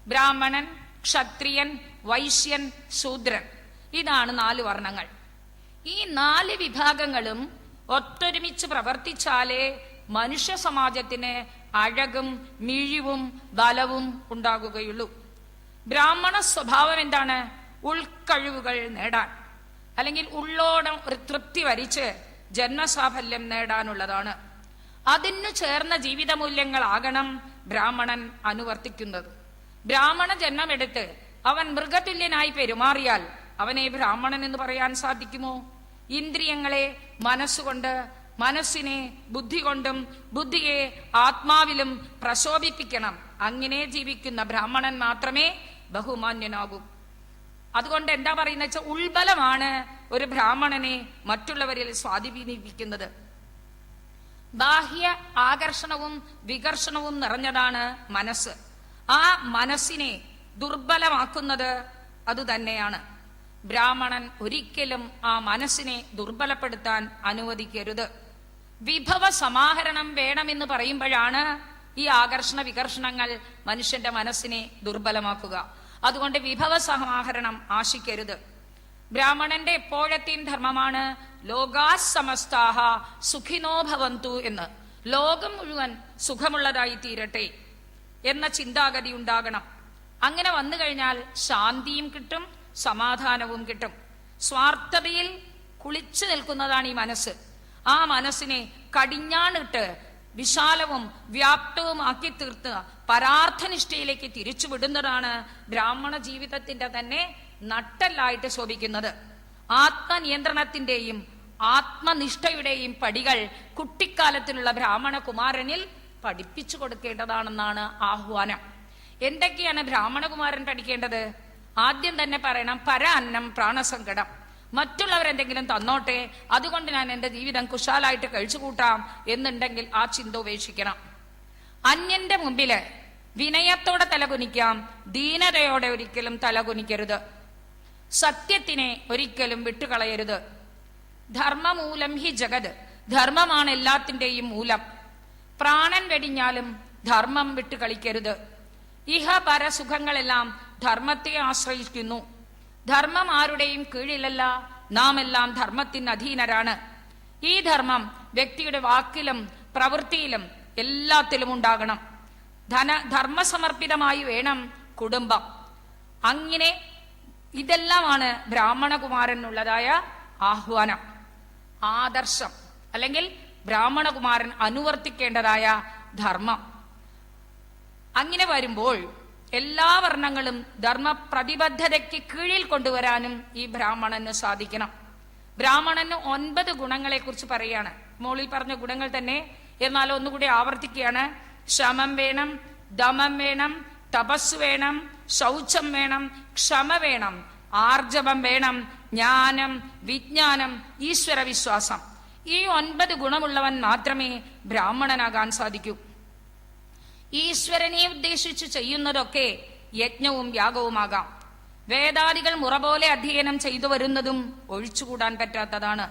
ബ്രാഹ്മണൻ, ക്ഷത്രിയൻ, വൈശ്യൻ, ശൂദ്രൻ, ഇതാണ് 4 വർണ്ണങ്ങൾ. ഈ 4 വിഭാഗങ്ങളും ഒത്തൊരുമിച്ച് പ്രവർത്തിച്ചാലേ മനുഷ്യ സമാജത്തിന് അഴകും മിഴിവും ബലവും ഉണ്ടാകുകയുള്ളൂ. ബ്രാഹ്മണ സ്വഭാവം എന്താണ്? ഉൾക്കഴിവുകൾ നേടാൻ അല്ലെങ്കിൽ ഉള്ളോടം ഒരു തൃപ്തി വരിച്ച് ജന്മസാഫല്യം നേടാനുള്ളതാണ്. അതിനു ചേർന്ന ജീവിത മൂല്യങ്ങളാകണം ബ്രാഹ്മണൻ അനുവർത്തിക്കുന്നത്. ബ്രാഹ്മണ ജന്മമെടുത്ത് അവൻ മൃഗതുല്യനായി പെരുമാറിയാൽ അവനെ ബ്രാഹ്മണൻ എന്ന് പറയാൻ സാധിക്കുമോ? ഇന്ദ്രിയങ്ങളെ മനസ്സുകൊണ്ട്, മനസ്സിനെ ബുദ്ധി കൊണ്ടും ബുദ്ധിയെ ആത്മാവിലും പ്രശോഭിപ്പിക്കണം. അങ്ങനെ ജീവിക്കുന്ന ബ്രാഹ്മണൻ മാത്രമേ ബഹുമാന്യനാകൂ. അതുകൊണ്ട് എന്താ പറയുന്ന വെച്ചാൽ ഉൾബലമാണ് ഒരു ബ്രാഹ്മണനെ മറ്റുള്ളവരിൽ സ്വാധീനിപ്പിക്കുന്നത്. ബാഹ്യ ആകർഷണവും വികർഷണവും നിറഞ്ഞതാണ് മനസ്സ്. ആ മനസ്സിനെ ദുർബലമാക്കുന്നത് അതുതന്നെയാണ്. ബ്രാഹ്മണൻ ഒരിക്കലും ആ മനസ്സിനെ ദുർബലപ്പെടുത്താൻ അനുവദിക്കരുത്. വിഭവ സമാഹരണം വേണമെന്ന് പറയുമ്പോഴാണ് ഈ ആകർഷണ വികർഷണങ്ങൾ മനുഷ്യന്റെ മനസ്സിനെ ദുർബലമാക്കുക. അതുകൊണ്ട് വിഭവ സമാഹരണം ആശിക്കരുത്. ബ്രാഹ്മണന്റെ എപ്പോഴത്തെയും ധർമ്മമാണ് ലോകാ സമസ്താഹ സുഖിനോ ഭവന്തു എന്ന്. ലോകം മുഴുവൻ സുഖമുള്ളതായി തീരട്ടെ എന്ന ചിന്താഗതി ഉണ്ടാകണം. അങ്ങനെ വന്നു കഴിഞ്ഞാൽ ശാന്തിയും കിട്ടും, സമാധാനവും കിട്ടും. സ്വാർത്ഥതയിൽ കുളിച്ചു നിൽക്കുന്നതാണ് ഈ മനസ്സ്. ആ മനസ്സിനെ കടിഞ്ഞാണിട്ട് വിശാലവും വ്യാപ്തവും ആക്കി തീർത്ത് പരാർത്ഥനിഷ്ഠയിലേക്ക് തിരിച്ചുവിടുന്നതാണ് ബ്രാഹ്മണ ജീവിതത്തിന്റെ തന്നെ നട്ടെല്ലായിട്ട് ശോഭിക്കുന്നത്. ആത്മനിയന്ത്രണത്തിന്റെയും ആത്മനിഷ്ഠയുടെയും പടികൾ കുട്ടിക്കാലത്തിലുള്ള ബ്രാഹ്മണ കുമാരനിൽ പഠിപ്പിച്ചു കൊടുക്കേണ്ടതാണെന്നാണ് ആഹ്വാനം. എന്തൊക്കെയാണ് ബ്രാഹ്മണകുമാരൻ പഠിക്കേണ്ടത്? ആദ്യം തന്നെ പറയണം, പര അന്നം പ്രാണസങ്കടം. മറ്റുള്ളവരെന്തെങ്കിലും തന്നോട്ടെ, അതുകൊണ്ട് ഞാൻ എന്റെ ജീവിതം കുശാലായിട്ട് കഴിച്ചുകൂട്ടാം എന്നുണ്ടെങ്കിൽ ആ ചിന്ത ഉപേക്ഷിക്കണം. അന്യന്റെ മുമ്പില് വിനയത്തോടെ തലകുനിക്കാം, ദീനതയോടെ ഒരിക്കലും തലകുനിക്കരുത്. സത്യത്തിനെ ഒരിക്കലും വിട്ടുകളയരുത്. ധർമ്മമൂലം ഹി ജഗത്, ധർമ്മമാണ് എല്ലാത്തിന്റെയും മൂലം. പ്രാണൻ വെടിഞ്ഞാലും ധർമ്മം വിട്ടുകളിക്കരുത്. ഇഹ പരസുഖങ്ങളെല്ലാം ധർമ്മത്തെ ആശ്രയിക്കുന്നു. ധർമ്മം ആരുടെയും കീഴിലല്ല, നാം എല്ലാം ധർമ്മത്തിന് അധീനരാണ്. ഈ ധർമ്മം വ്യക്തിയുടെ വാക്കിലും പ്രവൃത്തിയിലും എല്ലാത്തിലും ഉണ്ടാകണം. ധർമ്മസമർപ്പിതമായി വേണം കുടുംബം. അങ്ങനെ ഇതെല്ലാമാണ് ബ്രാഹ്മണകുമാരനുള്ളതായ ആഹ്വാനം, ആദർശം, അല്ലെങ്കിൽ ബ്രാഹ്മണകുമാരൻ അനുവർത്തിക്കേണ്ടതായ ധർമ്മം. അങ്ങനെ വരുമ്പോൾ എല്ലാ വർണ്ണങ്ങളും ധർമ്മ പ്രതിബദ്ധതയ്ക്ക് കീഴിൽ കൊണ്ടുവരാനും ഈ ബ്രാഹ്മണന് സാധിക്കണം. ബ്രാഹ്മണന് 9 ഗുണങ്ങളെ കുറിച്ച് പറയാണ്. മോളിൽ പറഞ്ഞ ഗുണങ്ങൾ തന്നെ, എന്നാൽ ഒന്നുകൂടി ആവർത്തിക്കുകയാണ്. ശമം വേണം, ദമം വേണം, തപസ് വേണം, ശൗചം വേണം, ക്ഷമ വേണം, ആർജവം വേണം, ജ്ഞാനം, വിജ്ഞാനം, ഈശ്വര വിശ്വാസം. ഈ 9 ഗുണമുള്ളവൻ മാത്രമേ ബ്രാഹ്മണനാകാൻ സാധിക്കൂ. ഈശ്വരനെ ഉദ്ദേശിച്ച് ചെയ്യുന്നതൊക്കെ യജ്ഞവും യാഗവുമാകാം. വേദാദികൾ മുറ പോലെ അധ്യയനം ചെയ്തു വരുന്നതും ഒഴിച്ചുകൂടാൻ പറ്റാത്തതാണ്.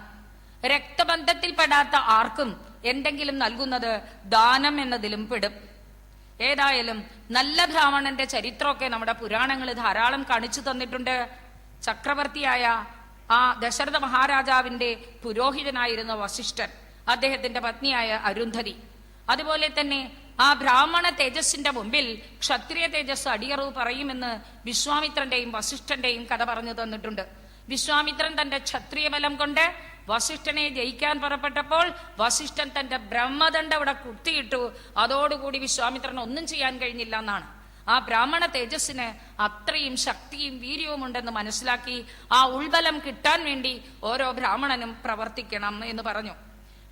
രക്തബന്ധത്തിൽപ്പെടാത്ത ആർക്കും എന്തെങ്കിലും നൽകുന്നത് ദാനം എന്നതിലും പെടും. ഏതായാലും നല്ല ബ്രാഹ്മണന്റെ ചരിത്രമൊക്കെ നമ്മുടെ പുരാണങ്ങൾ ധാരാളം കാണിച്ചു തന്നിട്ടുണ്ട്. ചക്രവർത്തിയായ ആ ദശരഥ മഹാരാജാവിന്റെ പുരോഹിതനായിരുന്ന വസിഷ്ഠൻ, അദ്ദേഹത്തിന്റെ പത്നിയായ അരുന്ധതി, അതുപോലെ തന്നെ ആ ബ്രാഹ്മണ തേജസ്സിന്റെ മുമ്പിൽ ക്ഷത്രിയ തേജസ് അടിയറവ് പറയുമെന്ന് വിശ്വാമിത്രന്റെയും വസിഷ്ഠന്റെയും കഥ പറഞ്ഞു തന്നിട്ടുണ്ട്. വിശ്വാമിത്രൻ തന്റെ ക്ഷത്രിയ ബലം കൊണ്ട് വസിഷ്ഠനെ ജയിക്കാൻ പുറപ്പെട്ടപ്പോൾ വസിഷ്ഠൻ തന്റെ ബ്രഹ്മദണ്ഡ ഇവിടെ കുത്തിയിട്ടു. അതോടുകൂടി വിശ്വാമിത്രന് ഒന്നും ചെയ്യാൻ കഴിഞ്ഞില്ല എന്നാണ്. ആ ബ്രാഹ്മണ തേജസ്സിന് അത്രയും ശക്തിയും വീര്യവും ഉണ്ടെന്ന് മനസ്സിലാക്കി ആ ഉൾബലം കിട്ടാൻ വേണ്ടി ഓരോ ബ്രാഹ്മണനും പ്രവർത്തിക്കണം എന്ന് പറഞ്ഞു.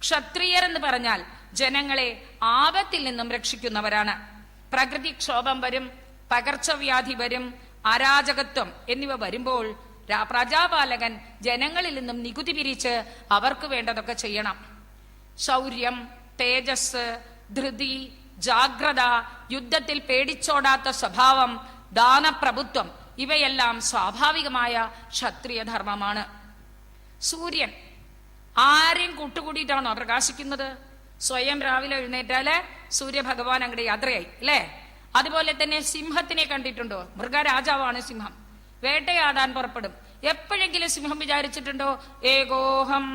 ക്ഷത്രിയർ എന്ന് പറഞ്ഞാൽ ജനങ്ങളെ ആപത്തിൽ നിന്നും രക്ഷിക്കുന്നവരാണ്. പ്രകൃതിക്ഷോഭം വരും, പകർച്ചവ്യാധി വരും, അരാജകത്വം എന്നിവ വരുമ്പോൾ പ്രജാപാലകൻ ജനങ്ങളിൽ നിന്നും നികുതി പിരിച്ച് അവർക്ക് വേണ്ടതൊക്കെ ചെയ്യണം. ശൗര്യം, തേജസ്, ധൃതി, ജാഗ്രത, യുദ്ധത്തിൽ പേടിച്ചോടാത്ത സ്വഭാവം, ദാനപ്രഭുത്വം ഇവയെല്ലാം സ്വാഭാവികമായ ക്ഷത്രിയ ധർമ്മമാണ്. സൂര്യൻ ആരെയും കൂട്ടുകൂടിയിട്ടാണോ പ്രകാശിക്കുന്നത്? സ്വയം രാവിലെ എഴുന്നേറ്റാല് സൂര്യഭഗവാൻ അങ്ങടെ യാത്രയായി അല്ലേ? അതുപോലെ തന്നെ സിംഹത്തിനെ കണ്ടിട്ടുണ്ടോ? മൃഗരാജാവാണ് സിംഹം. വേട്ടയാടാൻ പുറപ്പെടും. എപ്പോഴെങ്കിലും സിംഹം വിചാരിച്ചിട്ടുണ്ടോ ഏകോഹം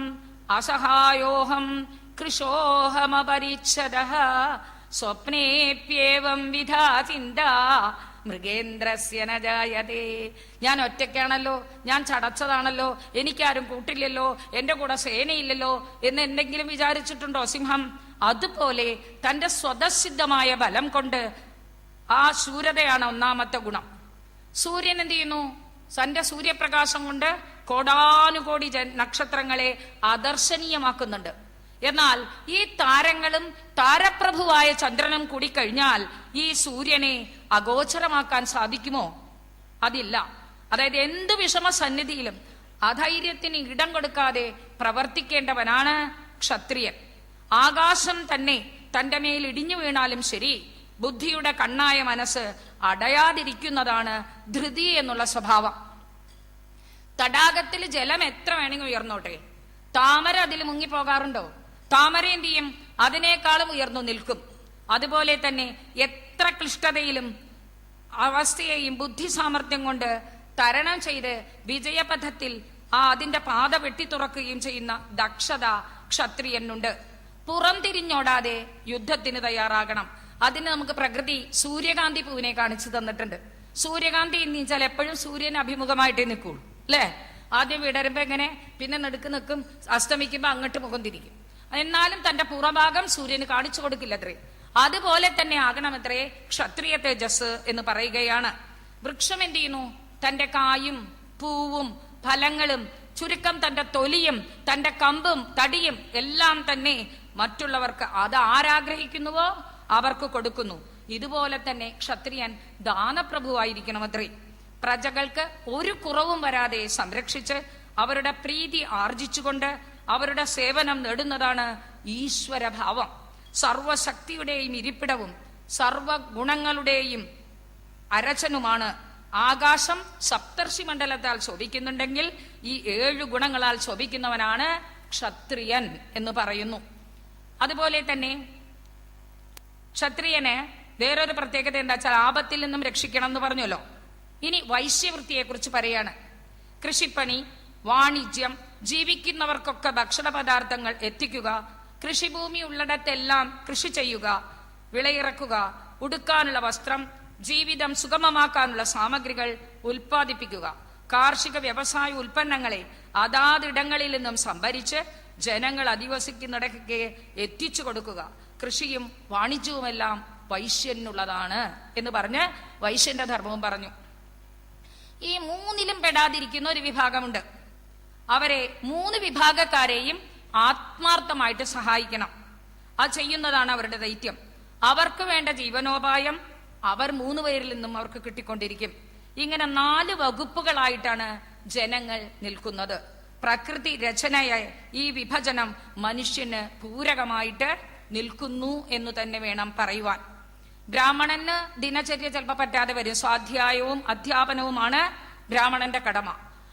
അസഹായോഹം കൃശോഹമപരിച്ഛദഃ സ്വപ്നേപ്യേവം വിധാ ചിന്ത മൃഗേന്ദ്രസ്യ ന ജായതേ. ഞാൻ ഒറ്റയ്ക്കാണല്ലോ, ഞാൻ ചടച്ചതാണല്ലോ, എനിക്കാരും കൂട്ടില്ലല്ലോ, എന്റെ കൂടെ സേനയില്ലല്ലോ എന്ന് എന്തെങ്കിലും വിചാരിച്ചിട്ടുണ്ടോ സിംഹം? അതുപോലെ തന്റെ സ്വതസിദ്ധമായ ബലം കൊണ്ട് ആ ശൂരതയാണ് ഒന്നാമത്തെ ഗുണം. സൂര്യൻ എന്ത് ചെയ്യുന്നു? തന്റെ സൂര്യപ്രകാശം കൊണ്ട് കോടാനുകോടി നക്ഷത്രങ്ങളെ ആദർശനീയമാക്കുന്നുണ്ട്. എന്നാൽ ഈ താരങ്ങളും താരപ്രഭുവായ ചന്ദ്രനും കൂടി കഴിഞ്ഞാൽ ഈ സൂര്യനെ അഗോചരമാക്കാൻ സാധിക്കുമോ? അതില്ല. അതായത് എന്ത് വിഷമസന്നിധിയിലും അധൈര്യത്തിന് ഇടം കൊടുക്കാതെ പ്രവർത്തിക്കേണ്ടവനാണ് ക്ഷത്രിയൻ. ആകാശം തന്നെ തന്റെ മേൽ ഇടിഞ്ഞു വീണാലും ശരി, ബുദ്ധിയുടെ കണ്ണായ മനസ്സ് അടയാതിരിക്കുന്നതാണ് ധൃതി എന്നുള്ള സ്വഭാവം. തടാകത്തിൽ ജലം എത്ര വേണമെങ്കിൽ ഉയർന്നോട്ടെ, താമര അതിൽ മുങ്ങിപ്പോകാറുണ്ടോ? താമര എന്ത് ചെയ്യും? അതിനേക്കാളും ഉയർന്നു നിൽക്കും. അതുപോലെ തന്നെ എത്ര ക്ലിഷ്ടതയിലും അവസ്ഥയെയും ബുദ്ധി സാമർഥ്യം കൊണ്ട് തരണം ചെയ്ത് വിജയപഥത്തിൽ അതിന്റെ പാത വെട്ടിത്തുറക്കുകയും ചെയ്യുന്ന ദക്ഷത ക്ഷത്രിയനുണ്ട്. പുറംതിരിഞ്ഞോടാതെ യുദ്ധത്തിന് തയ്യാറാകണം. അതിന് നമുക്ക് പ്രകൃതി സൂര്യകാന്തി പൂവിനെ കാണിച്ചു തന്നിട്ടുണ്ട്. സൂര്യകാന്തി എന്ന് വെച്ചാൽ എപ്പോഴും സൂര്യന് അഭിമുഖമായിട്ടേ നിൽക്കുള്ളൂ അല്ലെ? ആദ്യം വിടരുമ്പോ എങ്ങനെ, പിന്നെ നെടുക്ക് നിൽക്കും, അസ്തമിക്കുമ്പോ അങ്ങോട്ട് മുഖം തിരിക്കും. എന്നാലും തന്റെ പുറഭാഗം സൂര്യന് കാണിച്ചു കൊടുക്കില്ലത്രേ. അതുപോലെ തന്നെ ആകണമത്രേ ക്ഷത്രിയ തേജസ് എന്ന് പറയുകയാണ്. വൃക്ഷം എന്ത് ചെയ്യുന്നു? തന്റെ കായും പൂവും ഫലങ്ങളും ചുരുക്കം തന്റെ തൊലിയും തന്റെ കമ്പും തടിയും എല്ലാം തന്നെ മറ്റുള്ളവർക്ക് അത് ആരാഗ്രഹിക്കുന്നുവോ അവർക്ക് കൊടുക്കുന്നു. ഇതുപോലെ തന്നെ ക്ഷത്രിയൻ ദാനപ്രഭുവായിരിക്കണമത്രേ. പ്രജകൾക്ക് ഒരു കുറവും വരാതെ സംരക്ഷിച്ച് അവരുടെ പ്രീതി ആർജിച്ചുകൊണ്ട് അവരുടെ സേവനം നേടുന്നതാണ് ഈശ്വരഭാവം. സർവശക്തിയുടെയും ഇരിപ്പിടവും സർവഗുണങ്ങളുടെയും അരചനുമാണ്. ആകാശം സപ്തർഷി മണ്ഡലത്താൽ ശോഭിക്കുന്നുണ്ടെങ്കിൽ ഈ 7 ഗുണങ്ങളാൽ ശോഭിക്കുന്നവനാണ് ക്ഷത്രിയൻ എന്ന് പറയുന്നു. അതുപോലെ തന്നെ ക്ഷത്രിയന് വേറൊരു പ്രത്യേകത എന്താ വെച്ചാൽ ആപത്തിൽ നിന്നും രക്ഷിക്കണം എന്ന് പറഞ്ഞല്ലോ. ഇനി വൈശ്യവൃത്തിയെ കുറിച്ച് പറയാണ്. കൃഷിപ്പണി, വാണിജ്യം, ജീവിക്കുന്നവർക്കൊക്കെ ഭക്ഷണ പദാർത്ഥങ്ങൾ എത്തിക്കുക, കൃഷിഭൂമി ഉള്ളിടത്തെല്ലാം കൃഷി ചെയ്യുക, വിളയിറക്കുക, ഉടുക്കാനുള്ള വസ്ത്രം, ജീവിതം സുഗമമാക്കാനുള്ള സാമഗ്രികൾ ഉൽപ്പാദിപ്പിക്കുക, കാർഷിക വ്യവസായ ഉൽപ്പന്നങ്ങളെ അതാതിടങ്ങളിൽ നിന്നും സംഭരിച്ച് ജനങ്ങൾ അധിവസിക്കുന്നിടയ്ക്ക് എത്തിച്ചു കൊടുക്കുക. കൃഷിയും വാണിജ്യവുമെല്ലാം വൈശ്യനുള്ളതാണ് എന്ന് പറഞ്ഞ് വൈശ്യന്റെ ധർമ്മവും പറഞ്ഞു. ഈ മൂന്നിലും പെടാതിരിക്കുന്ന ഒരു വിഭാഗമുണ്ട്. അവരെ 3 വിഭാഗക്കാരെയും ആത്മാർത്ഥമായിട്ട് സഹായിക്കണം. അത് ചെയ്യുന്നതാണ് അവരുടെ ദൗത്യം. അവർക്ക് വേണ്ട ജീവനോപായം അവർ 3 പേരിൽ നിന്നും അവർക്ക് കിട്ടിക്കൊണ്ടിരിക്കും. ഇങ്ങനെ 4 വകുപ്പുകളായിട്ടാണ് ജനങ്ങൾ നിൽക്കുന്നത്. പ്രകൃതി രചനയായ ഈ വിഭജനം മനുഷ്യന് പൂരകമായിട്ട് നിൽക്കുന്നു എന്ന് തന്നെ വേണം പറയുവാൻ. ബ്രാഹ്മണന് ദിനചര്യ ചിലപ്പോൾ പറ്റാതെ വരും. സ്വാധ്യായവും അധ്യാപനവുമാണ് ബ്രാഹ്മണന്റെ കടമ.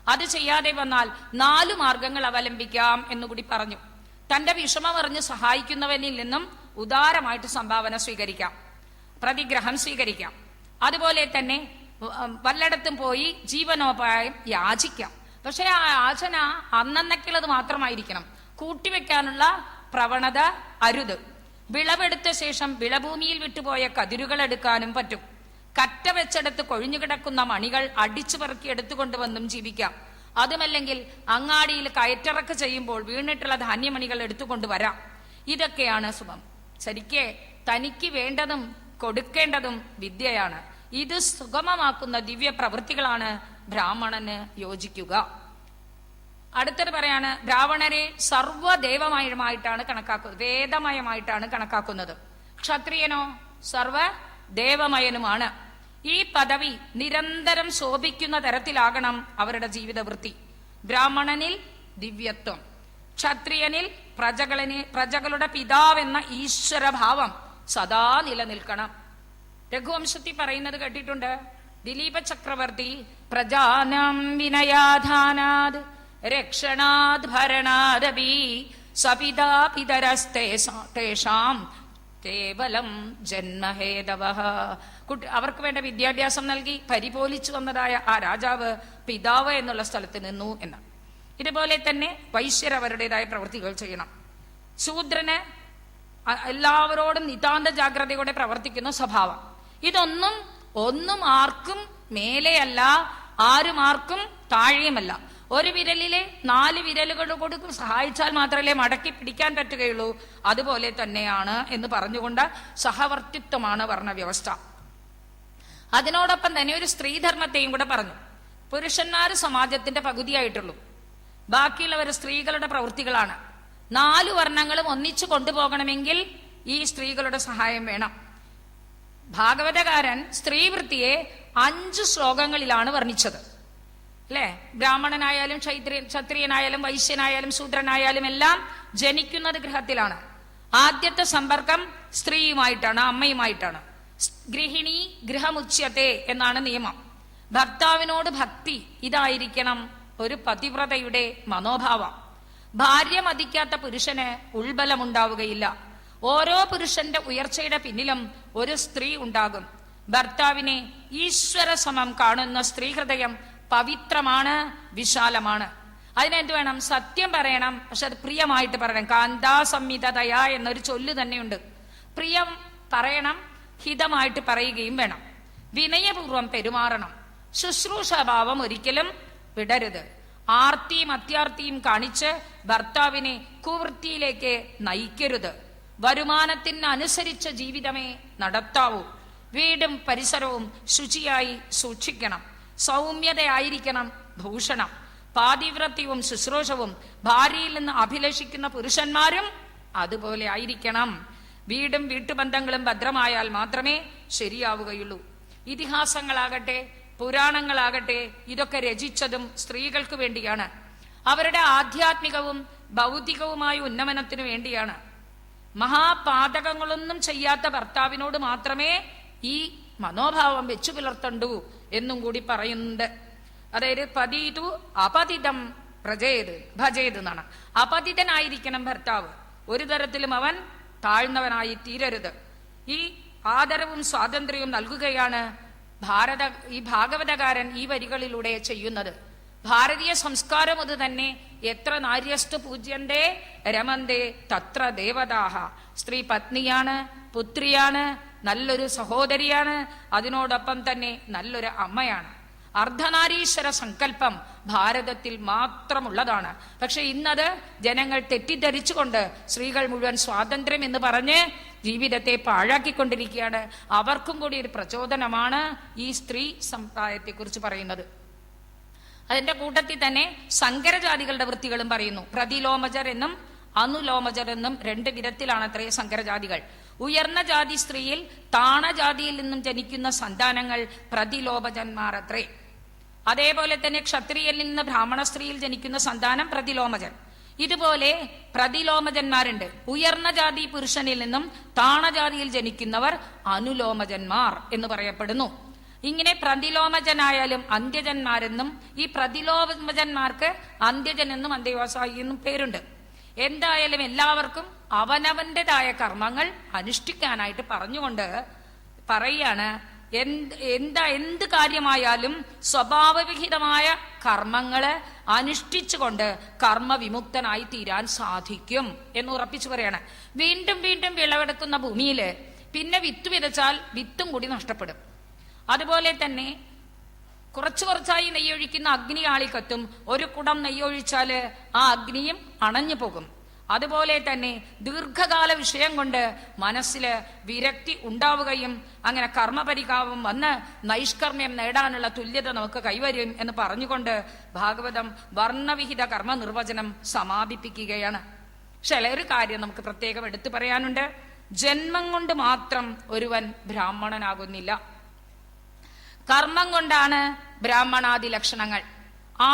അത് ചെയ്യാതെ വന്നാൽ 4 മാർഗങ്ങൾ അവലംബിക്കാം എന്നുകൂടി പറഞ്ഞു. തന്റെ വിഷമം അറിഞ്ഞ് സഹായിക്കുന്നവനിൽ നിന്നും ഉദാരമായിട്ട് സംഭാവന സ്വീകരിക്കാം, പ്രതിഗ്രഹം സ്വീകരിക്കാം. അതുപോലെ തന്നെ വല്ലയിടത്തും പോയി ജീവനോപായം യാചിക്കാം. പക്ഷെ ആ യാചന അന്നന്നക്കുള്ളത് മാത്രമായിരിക്കണം. കൂട്ടിവെക്കാനുള്ള പ്രവണത അരുത്. വിളവെടുത്ത ശേഷം വിളഭൂമിയിൽ വിട്ടുപോയ കതിരുകൾ എടുക്കാനും പറ്റും. കറ്റ വെച്ചെടുത്ത് കൊഴിഞ്ഞുകിടക്കുന്ന മണികൾ അടിച്ചു പെറുക്കി എടുത്തുകൊണ്ടുവന്നും ജീവിക്കാം. അതുമല്ലെങ്കിൽ അങ്ങാടിയിൽ കയറ്റിറക്ക് ചെയ്യുമ്പോൾ വീണിട്ടുള്ള ധാന്യമണികൾ എടുത്തുകൊണ്ടുവരാം. ഇതൊക്കെയാണ് സുഖം. ശരിക്ക് തനിക്ക് വേണ്ടതും കൊടുക്കേണ്ടതും വിദ്യയാണ്. ഇത് സുഗമമാക്കുന്ന ദിവ്യ പ്രവൃത്തികളാണ് ബ്രാഹ്മണന് യോജിക്കുക. അടുത്തത് പറയാണ്, ബ്രാഹ്മണരെ സർവ്വദേവമയമായിട്ടാണ് കണക്കാക്കുന്നത്, വേദമയമായിട്ടാണ് കണക്കാക്കുന്നത്. ക്ഷത്രിയനോ സർവ്വദേവമയനുമാണ്. ഈ പദവി നിരന്തരം ശോഭിക്കുന്ന തരത്തിലാകണം അവരുടെ ജീവിതവൃത്തി. ബ്രാഹ്മണനിൽ ദിവ്യത്വം, ക്ഷത്രിയനിൽ പ്രജകളുടെ പിതാവെന്ന ഈശ്വരഭാവം സദാ നിലനിൽക്കണം. രഘുവംശത്തിൽ പറയുന്നത് കേട്ടിട്ടുണ്ട്. ദിലീപ ചക്രവർത്തി പ്രജാനാം വിനയാധാനാത് രക്ഷണാത് ഭരണാദപി സപിതാ പിതരസ്തേഷാം കേവലം ജന്മഹേതവഃ. അവർക്ക് വേണ്ട വിദ്യാഭ്യാസം നൽകി പരിപോലിച്ചു വന്നതായ ആ രാജാവ് പിതാവ് എന്നുള്ള സ്ഥലത്ത് നിന്നു എന്ന്. ഇതുപോലെ തന്നെ വൈശ്യർ അവരുടേതായ പ്രവൃത്തികൾ ചെയ്യണം. ശൂദ്രന് എല്ലാവരോടും നിതാന്ത ജാഗ്രതയോടെ പ്രവർത്തിക്കുന്ന സ്വഭാവം. ഒന്നും ആർക്കും മേലെയല്ല, ആരും ആർക്കും താഴെയുമല്ല. ഒരു വിരലിലെ 4 വിരലുകൾ കൊടുക്കും സഹായിച്ചാൽ മാത്രമേ മടക്കി പിടിക്കാൻ പറ്റുകയുള്ളൂ. അതുപോലെ തന്നെയാണ് എന്ന് പറഞ്ഞുകൊണ്ട് സഹവർത്തിത്വമാണ് വർണ്ണവ്യവസ്ഥ. അതിനോടൊപ്പം തന്നെ ഒരു സ്ത്രീധർമ്മത്തെയും കൂടെ പറഞ്ഞു. പുരുഷന്മാര് സമാജത്തിന്റെ പകുതിയായിട്ടുള്ളൂ, ബാക്കിയുള്ളവർ സ്ത്രീകളുടെ പ്രവൃത്തികളാണ്. 4 വർണ്ണങ്ങളും ഒന്നിച്ചു കൊണ്ടുപോകണമെങ്കിൽ ഈ സ്ത്രീകളുടെ സഹായം വേണം. ഭാഗവതകാരൻ സ്ത്രീവൃത്തിയെ 5 ശ്ലോകങ്ങളിലാണ് വർണ്ണിച്ചത്. അല്ലെ? ബ്രാഹ്മണനായാലും ക്ഷത്രിയനായാലും വൈശ്യനായാലും ശൂദ്രനായാലും എല്ലാം ജനിക്കുന്നത് ഗൃഹത്തിലാണ്. ആദ്യത്തെ സമ്പർക്കം സ്ത്രീയുമായിട്ടാണ്, അമ്മയുമായിട്ടാണ്. ഗൃഹിണി ഗൃഹമുച്യത്തെ എന്നാണ് നിയമം. ഭർത്താവിനോട് ഭക്തി, ഇതായിരിക്കണം ഒരു പതിവ്രതയുടെ മനോഭാവം. ഭാര്യ മതിക്കാത്ത പുരുഷന് ഉൾബലമുണ്ടാവുകയില്ല. ഓരോ പുരുഷന്റെ ഉയർച്ചയുടെ പിന്നിലും ഒരു സ്ത്രീ ഉണ്ടാകും. ഭർത്താവിനെ ഈശ്വര സമം കാണുന്ന സ്ത്രീ ഹൃദയം പവിത്രമാണ്, വിശാലമാണ്. അതിനെന്ത് വേണം? സത്യം പറയണം, പക്ഷെ അത് പ്രിയമായിട്ട് പറയണം. കാന്താ സംഹിതതയ എന്നൊരു ചൊല്ല് തന്നെയുണ്ട്. പ്രിയം പറയണം, ഹിതമായിട്ട് പറയുകയും വേണം. വിനയപൂർവം പെരുമാറണം. ശുശ്രൂഷാഭാവം ഒരിക്കലും വിടരുത്. ആർത്തിയും അത്യാർത്തിയും കാണിച്ച് ഭർത്താവിനെ കുവൃത്തിയിലേക്ക് നയിക്കരുത്. വരുമാനത്തിന് അനുസരിച്ച ജീവിതമേ നടത്താവൂ. വീടും പരിസരവും ശുചിയായി സൂക്ഷിക്കണം. സൗമ്യതയായിരിക്കണം ഭൂഷണം. പാതിവ്രത്യവും ശുശ്രൂഷവും ഭാര്യയിൽ നിന്ന് അഭിലഷിക്കുന്ന പുരുഷന്മാരും അതുപോലെ ആയിരിക്കണം. വീടും വീട്ടുബന്ധങ്ങളും ഭദ്രമായാൽ മാത്രമേ ശരിയാവുകയുള്ളൂ. ഇതിഹാസങ്ങളാകട്ടെ പുരാണങ്ങളാകട്ടെ ഇതൊക്കെ രചിച്ചതും സ്ത്രീകൾക്ക് വേണ്ടിയാണ്. അവരുടെ ആധ്യാത്മികവും ഭൗതികവുമായ ഉന്നമനത്തിനു വേണ്ടിയാണ്. മഹാപാതകങ്ങളൊന്നും ചെയ്യാത്ത ഭർത്താവിനോട് മാത്രമേ ഈ മനോഭാവം വെച്ചു പുലർത്തണ്ടു എന്നും കൂടി പറയുന്നുണ്ട്. അതായത് പതിതു അപതിതം ഭജേത് എന്നാണ്. അപതിതനായിരിക്കണം ഭർത്താവ്. ഒരു തരത്തിലും അവൻ താഴ്ന്നവനായി തീരരുത്. ഈ ആദരവും സ്വാതന്ത്ര്യവും നൽകുകയാണ് ഈ ഭാഗവതകാരൻ ഈ വരികളിലൂടെ ചെയ്യുന്നത്. ഭാരതീയ സംസ്കാരം അത് തന്നെ. എത്ര നാര്യസ്തു പൂജ്യന്തേ രമന്തേ തത്ര ദേവതാഹ. സ്ത്രീ പത്നിയാണ്, പുത്രിയാണ്, നല്ലൊരു സഹോദരിയാണ്, അതിനോടൊപ്പം തന്നെ നല്ലൊരു അമ്മയാണ്. അർദ്ധനാരീശ്വര സങ്കല്പം ഭാരതത്തിൽ മാത്രമുള്ളതാണ്. പക്ഷെ ഇന്നത് ജനങ്ങൾ തെറ്റിദ്ധരിച്ചുകൊണ്ട് സ്ത്രീകൾ മുഴുവൻ സ്വാതന്ത്ര്യം എന്ന് പറഞ്ഞ് ജീവിതത്തെ പാഴാക്കിക്കൊണ്ടിരിക്കുകയാണ്. അവർക്കും കൂടി ഒരു പ്രചോദനമാണ് ഈ സ്ത്രീ സമ്പ്രദായത്തെ കുറിച്ച് പറയുന്നത്. അതിന്റെ കൂട്ടത്തിൽ തന്നെ സങ്കരജാതികളുടെ വൃത്തികളും പറയുന്നു. പ്രതിലോമജർ എന്നും അനുലോമജർ എന്നും 2 വിധത്തിലാണ് അത്രേ സങ്കരജാതികൾ. ഉയർന്ന ജാതി സ്ത്രീയിൽ താണജാതിയിൽ നിന്നും ജനിക്കുന്ന സന്താനങ്ങൾ പ്രതിലോമജന്മാർ അത്രേ. അതേപോലെ തന്നെ ക്ഷത്രിയനിൽ നിന്ന് ബ്രാഹ്മണ സ്ത്രീയിൽ ജനിക്കുന്ന സന്താനം പ്രതിലോമജൻ. ഇതുപോലെ പ്രതിലോമജന്മാരുണ്ട്. ഉയർന്ന ജാതി പുരുഷനിൽ നിന്നും താണജാതിയിൽ ജനിക്കുന്നവർ അനുലോമജന്മാർ എന്ന് പറയപ്പെടുന്നു. ഇങ്ങനെ പ്രതിലോമജനായാലും അന്ത്യജന്മാരെന്നും ഈ പ്രതിലോമജന്മാർക്ക് അന്ത്യജൻ എന്നും അന്ത്യവാസായി എന്നും പേരുണ്ട്. എന്തായാലും എല്ലാവർക്കും അവനവന്റേതായ കർമ്മങ്ങൾ അനുഷ്ഠിക്കാനായിട്ട് പറഞ്ഞുകൊണ്ട് പറയാണ്, എന്ത് കാര്യമായാലും സ്വഭാവവിഹിതമായ കർമ്മങ്ങള് അനുഷ്ഠിച്ചുകൊണ്ട് കർമ്മവിമുക്തനായി തീരാൻ സാധിക്കും എന്ന് ഉറപ്പിച്ചു പറയാണ്. വീണ്ടും വീണ്ടും വിളവെടുക്കുന്ന ഭൂമിയില് പിന്നെ വിത്ത് വിതച്ചാൽ വിത്തും കൂടി നഷ്ടപ്പെടും. അതുപോലെ തന്നെ കുറച്ചായി നെയ്യൊഴിക്കുന്ന അഗ്നി ആളിക്കത്തും. ഒരു കുടം നെയ്യൊഴിച്ചാല് ആ അഗ്നിയും അണഞ്ഞു പോകും. അതുപോലെ തന്നെ ദീർഘകാല വിഷയം കൊണ്ട് മനസ്സില് വിരക്തി ഉണ്ടാവുകയും അങ്ങനെ കർമ്മപരികാവം വന്ന് നൈഷ്കർമ്മ്യം നേടാനുള്ള തുല്യത നമുക്ക് കൈവരും എന്ന് പറഞ്ഞുകൊണ്ട് ഭാഗവതം വർണ്ണവിഹിത കർമ്മ നിർവചനം സമാപിപ്പിക്കുകയാണ്. പക്ഷെ ഒരു കാര്യം നമുക്ക് പ്രത്യേകം എടുത്തു പറയാനുണ്ട്. ജന്മം കൊണ്ട് മാത്രം ഒരുവൻ ബ്രാഹ്മണനാകുന്നില്ല. കർമ്മം കൊണ്ടാണ് ബ്രാഹ്മണാദി ലക്ഷണങ്ങൾ.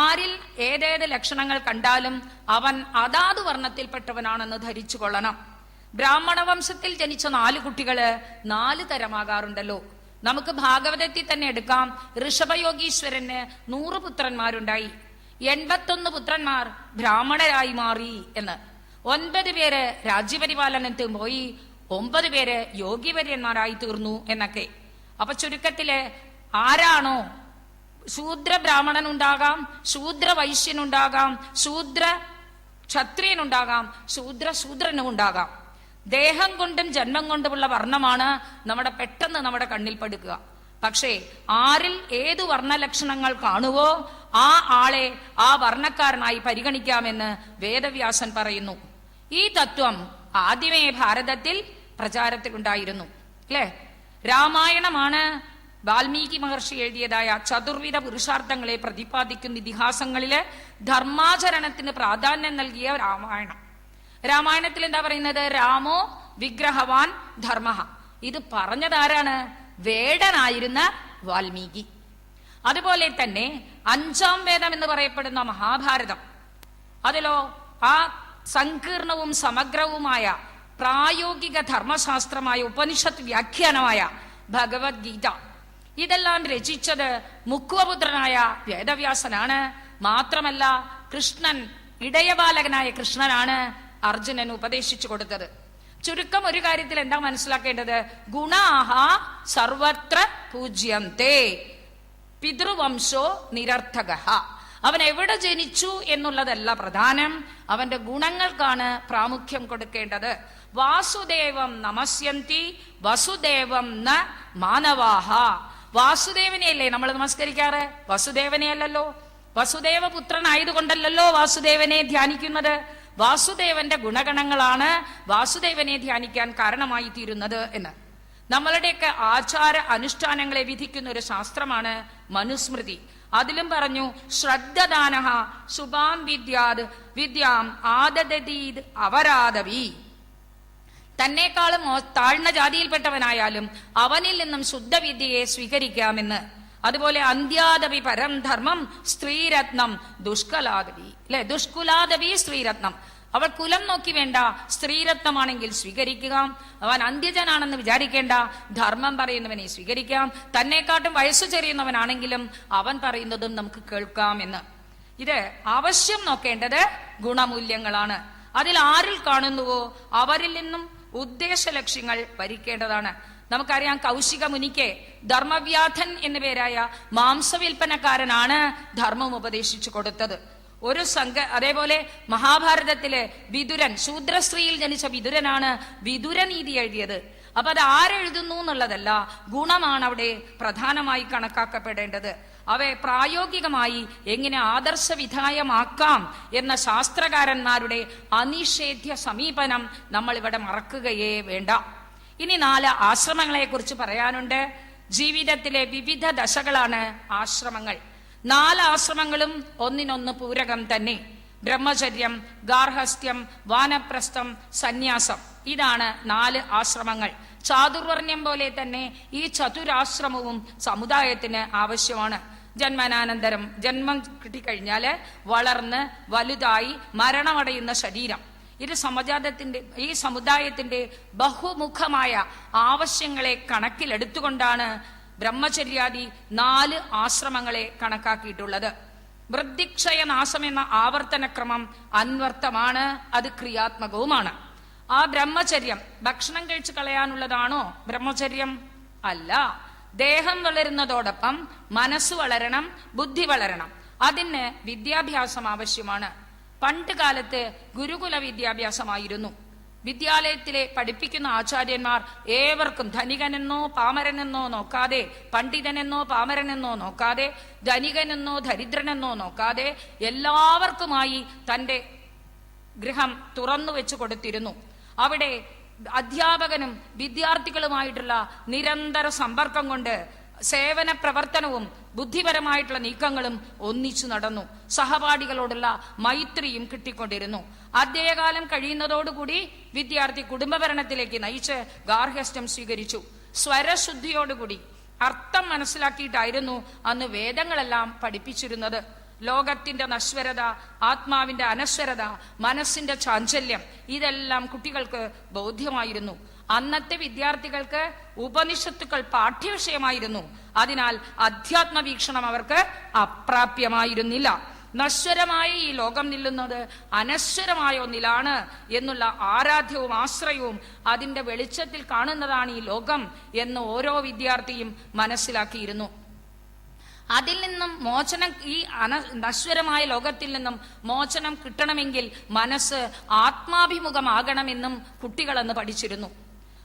ആരിൽ ഏതേത് ലക്ഷണങ്ങൾ കണ്ടാലും അവൻ അതാത് വർണ്ണത്തിൽപ്പെട്ടവനാണെന്ന് ധരിച്ചു കൊള്ളണം. ബ്രാഹ്മണ വംശത്തിൽ ജനിച്ച 4 കുട്ടികള് 4 തരമാകാറുണ്ടല്ലോ. നമുക്ക് ഭാഗവതത്തിൽ തന്നെ എടുക്കാം. ഋഷഭയോഗീശ്വരന് 100 പുത്രന്മാരുണ്ടായി. 81 പുത്രന്മാർ ബ്രാഹ്മണരായി മാറി എന്ന്. 9 പേര് രാജ്യപരിപാലനത്തിൽ പോയി, 9 പേര് യോഗിവര്യന്മാരായി തീർന്നു എന്നൊക്കെ. അപ്പൊ ചുരുക്കത്തില് ആരാണോ ശൂദ്ര ബ്രാഹ്മണൻ ഉണ്ടാകാം, ശൂദ്ര വൈശ്യനുണ്ടാകാം, ശൂദ്ര ക്ഷത്രിയനുണ്ടാകാം, ശൂദ്രനും ഉണ്ടാകാം. ദേഹം കൊണ്ടും ജന്മം കൊണ്ടുമുള്ള വർണ്ണമാണ് പെട്ടെന്ന് നമ്മുടെ കണ്ണിൽ പെടുക. പക്ഷേ ആരിൽ ഏതു വർണ്ണലക്ഷണങ്ങൾ കാണുവോ ആ ആളെ ആ വർണ്ണക്കാരനായി പരിഗണിക്കാമെന്ന് വേദവ്യാസൻ പറയുന്നു. ഈ തത്വം ആദ്യമേ ഭാരതത്തിൽ പ്രചാരത്തിലുണ്ടായിരുന്നു അല്ലെ. രാമായണമാണ് വാൽമീകി മഹർഷി എഴുതിയതായ ചതുർവിധ പുരുഷാർത്ഥങ്ങളെ പ്രതിപാദിക്കുന്ന ഇതിഹാസങ്ങളില് ധർമാചരണത്തിന് പ്രാധാന്യം നൽകിയ രാമായണം. രാമായണത്തിൽ എന്താ പറയുന്നത്? രാമോ വിഗ്രഹവാൻ ധർമ്മ. ഇത് പറഞ്ഞതാരാണ്? വേടനായിരുന്ന വാൽമീകി. അതുപോലെ തന്നെ 5ാം വേദം എന്ന് പറയപ്പെടുന്ന മഹാഭാരതം, അതിലോ ആ സങ്കീർണവും സമഗ്രവുമായ പ്രായോഗിക ധർമ്മശാസ്ത്രമായ ഉപനിഷത്ത് വ്യാഖ്യാനമായ ഭഗവത്ഗീത, ഇതെല്ലാം രചിച്ചത് മുക്കുവപുത്രനായ വേദവ്യാസനാണ്. മാത്രമല്ല കൃഷ്ണൻ, ഇടയബാലകനായ കൃഷ്ണനാണ് അർജുനന് ഉപദേശിച്ചു കൊടുത്തത്. ചുരുക്കം ഒരു കാര്യത്തിൽ എന്താ മനസ്സിലാക്കേണ്ടത്? ഗുണാഹ സർവത്ര പൂജ്യന്തേ പിതൃവംശോ നിരർത്ഥകഃ. അവൻ എവിടെ ജനിച്ചു എന്നുള്ളതല്ല പ്രധാനം, അവന്റെ ഗുണങ്ങൾക്കാണ് പ്രാമുഖ്യം കൊടുക്കേണ്ടത്. വാസുദേവം നമസ്യന്തി വസുദേവം ന മാനവാഹ. വാസുദേവനെയല്ലേ നമ്മൾ നമസ്കരിക്കാറ്? വസുദേവനെയല്ലല്ലോ. വസുദേവ പുത്രനായതുകൊണ്ടല്ലോ വാസുദേവനെ ധ്യാനിക്കുന്നത്. വാസുദേവന്റെ ഗുണഗണങ്ങളാണ് വാസുദേവനെ ധ്യാനിക്കാൻ കാരണമായി തീരുന്നത് എന്ന്. നമ്മളുടെയൊക്കെ ആചാര അനുഷ്ഠാനങ്ങളെ വിധിക്കുന്ന ഒരു ശാസ്ത്രമാണ് മനുസ്മൃതി. അതിലും പറഞ്ഞു, ശ്രദ്ധദാനഃ ശുഭാം വിദ്യാത് വിദ്യാം ആദദതീത് അവരാദവി. തന്നെക്കാളും താഴ്ന്ന ജാതിയിൽപ്പെട്ടവനായാലും അവനിൽ നിന്നും ശുദ്ധവിദ്യയെ സ്വീകരിക്കാമെന്ന്. അതുപോലെ അന്ത്യാദവി പരം ധർമ്മം സ്ത്രീരത്നം ദുഷ്കുലാദവി അല്ലെ. ദുഷ്കുലാദവി സ്ത്രീരത്നം. അവൾ കുലം നോക്കി വേണ്ട, സ്ത്രീരത്നമാണെങ്കിൽ സ്വീകരിക്കുക. അവൻ അന്ത്യജനാണെന്ന് വിചാരിക്കേണ്ട, ധർമ്മം പറയുന്നവനെ സ്വീകരിക്കാം. തന്നെക്കാട്ടും വയസ്സു ചെറിയുന്നവനാണെങ്കിലും അവൻ പറയുന്നതും നമുക്ക് കേൾക്കാം എന്ന്. ഇത് ആവശ്യം നോക്കേണ്ടത് ഗുണമൂല്യങ്ങളാണ്. അതിൽ ആരിൽ കാണുന്നുവോ അവരിൽ നിന്നും ഉദ്ദേശ ലക്ഷ്യങ്ങൾ ഭരിക്കേണ്ടതാണ്. നമുക്കറിയാം കൗശിക മുനിക്ക് ധർമ്മവ്യാധൻ എന്നു പേരായ മാംസവിൽപ്പനക്കാരനാണ് ധർമ്മം ഉപദേശിച്ചു കൊടുത്തത്. അതേപോലെ മഹാഭാരതത്തിലെ വിതുരൻ, ശൂദ്രസ്ത്രീയിൽ ജനിച്ച വിതുരനാണ് വിതുരനീതി എഴുതിയത്. അപ്പൊ അത് ആരെഴുതുന്നു എന്നുള്ളതല്ല, ഗുണമാണ് അവിടെ പ്രധാനമായി കണക്കാക്കപ്പെടേണ്ടത്. അവയെ പ്രായോഗികമായി എങ്ങനെ ആദർശവിധായമാക്കാം എന്ന ശാസ്ത്രകാരന്മാരുടെ അനിഷേധ്യ സമീപനം നമ്മൾ ഇവിടെ മറക്കുകയേ വേണ്ട. ഇനി 4 ആശ്രമങ്ങളെ കുറിച്ച് പറയാനുണ്ട്. ജീവിതത്തിലെ വിവിധ ദശകളാണ് ആശ്രമങ്ങൾ. 4 ആശ്രമങ്ങളും ഒന്നിനൊന്ന് പൂരകം തന്നെ. ബ്രഹ്മചര്യം, ഗാർഹസ്ഥ്യം, വാനപ്രസ്ഥം, സന്യാസം, ഇതാണ് 4 ആശ്രമങ്ങൾ. ചാതുർവർണ്ണ്യം പോലെ തന്നെ ഈ ചതുരാശ്രമവും സമുദായത്തിന് ആവശ്യമാണ്. ജന്മനാനന്തരം ജന്മം കിട്ടിക്കഴിഞ്ഞാല് വളർന്ന് വലുതായി മരണമടയുന്ന ശരീരം, ഈ സമുദായത്തിന്റെ ബഹുമുഖമായ ആവശ്യങ്ങളെ കണക്കിലെടുത്തുകൊണ്ടാണ് ബ്രഹ്മചര്യാദി 4 ആശ്രമങ്ങളെ കണക്കാക്കിയിട്ടുള്ളത്. വൃദ്ധിക്ഷയ നാശം എന്ന ആവർത്തനക്രമം അന്വർത്ഥമാണ്, അത് ക്രിയാത്മകവുമാണ്. ആ ബ്രഹ്മചര്യം ഭക്ഷണം കഴിച്ചു കളയാനുള്ളതാണോ ബ്രഹ്മചര്യം? അല്ല. ദേഹം വളരുന്നതോടൊപ്പം മനസ്സ് വളരണം, ബുദ്ധി വളരണം. അതിന് വിദ്യാഭ്യാസം ആവശ്യമാണ്. പണ്ട് കാലത്ത് ഗുരുകുല വിദ്യാഭ്യാസമായിരുന്നു. വിദ്യാലയത്തിലെ പഠിപ്പിക്കുന്ന ആചാര്യന്മാർ ഏവർക്കും ധനികനെന്നോ പാമരനെന്നോ നോക്കാതെ, പണ്ഡിതനെന്നോ പാമരനെന്നോ നോക്കാതെ, ധനികനെന്നോ ദരിദ്രനെന്നോ നോക്കാതെ എല്ലാവർക്കുമായി തന്റെ ഗൃഹം തുറന്നു വെച്ചു കൊടുത്തിരുന്നു. അവിടെ അധ്യാപകനും വിദ്യാർത്ഥികളുമായിട്ടുള്ള നിരന്തര സമ്പർക്കം കൊണ്ട് സേവന പ്രവർത്തനവും ബുദ്ധിപരമായിട്ടുള്ള നീക്കങ്ങളും ഒന്നിച്ചു നടന്നു. സഹപാഠികളോടുള്ള മൈത്രിയും കിട്ടിക്കൊണ്ടിരുന്നു. അധ്യയകാലം കഴിയുന്നതോടുകൂടി വിദ്യാർത്ഥി കുടുംബഭരണത്തിലേക്ക് നയിച്ച് ഗാർഹസ്ഥ്യം സ്വീകരിച്ചു. സ്വരശുദ്ധിയോടുകൂടി അർത്ഥം മനസ്സിലാക്കിയിട്ടായിരുന്നു അന്ന് വേദങ്ങളെല്ലാം പഠിപ്പിച്ചിരുന്നത്. ലോകത്തിന്റെ നശ്വരത, ആത്മാവിന്റെ അനശ്വരത, മനസ്സിന്റെ ചാഞ്ചല്യം, ഇതെല്ലാം കുട്ടികൾക്ക് ബോധ്യമായിരുന്നു. അന്നത്തെ വിദ്യാർത്ഥികൾക്ക് ഉപനിഷത്തുക്കൾ പാഠ്യവിഷയമായിരുന്നു. അതിനാൽ അധ്യാത്മ വീക്ഷണം അവർക്ക് അപ്രാപ്യമായിരുന്നില്ല. നശ്വരമായ ഈ ലോകം നില്ലുന്നത് അനശ്വരമായ ഒന്നിലാണ് എന്നുള്ള ആരാധ്യവും ആശ്രയവും അതിന്റെ വെളിച്ചത്തിൽ കാണുന്നതാണ് ഈ ലോകം എന്ന് ഓരോ വിദ്യാർത്ഥിയും മനസ്സിലാക്കിയിരുന്നു. അതിൽ നിന്നും മോചനം, ഈ നശ്വരമായ ലോകത്തിൽ നിന്നും മോചനം കിട്ടണമെങ്കിൽ മനസ്സ് ആത്മാഭിമുഖമാകണമെന്നും കുട്ടികളെന്ന് പഠിച്ചിരുന്നു.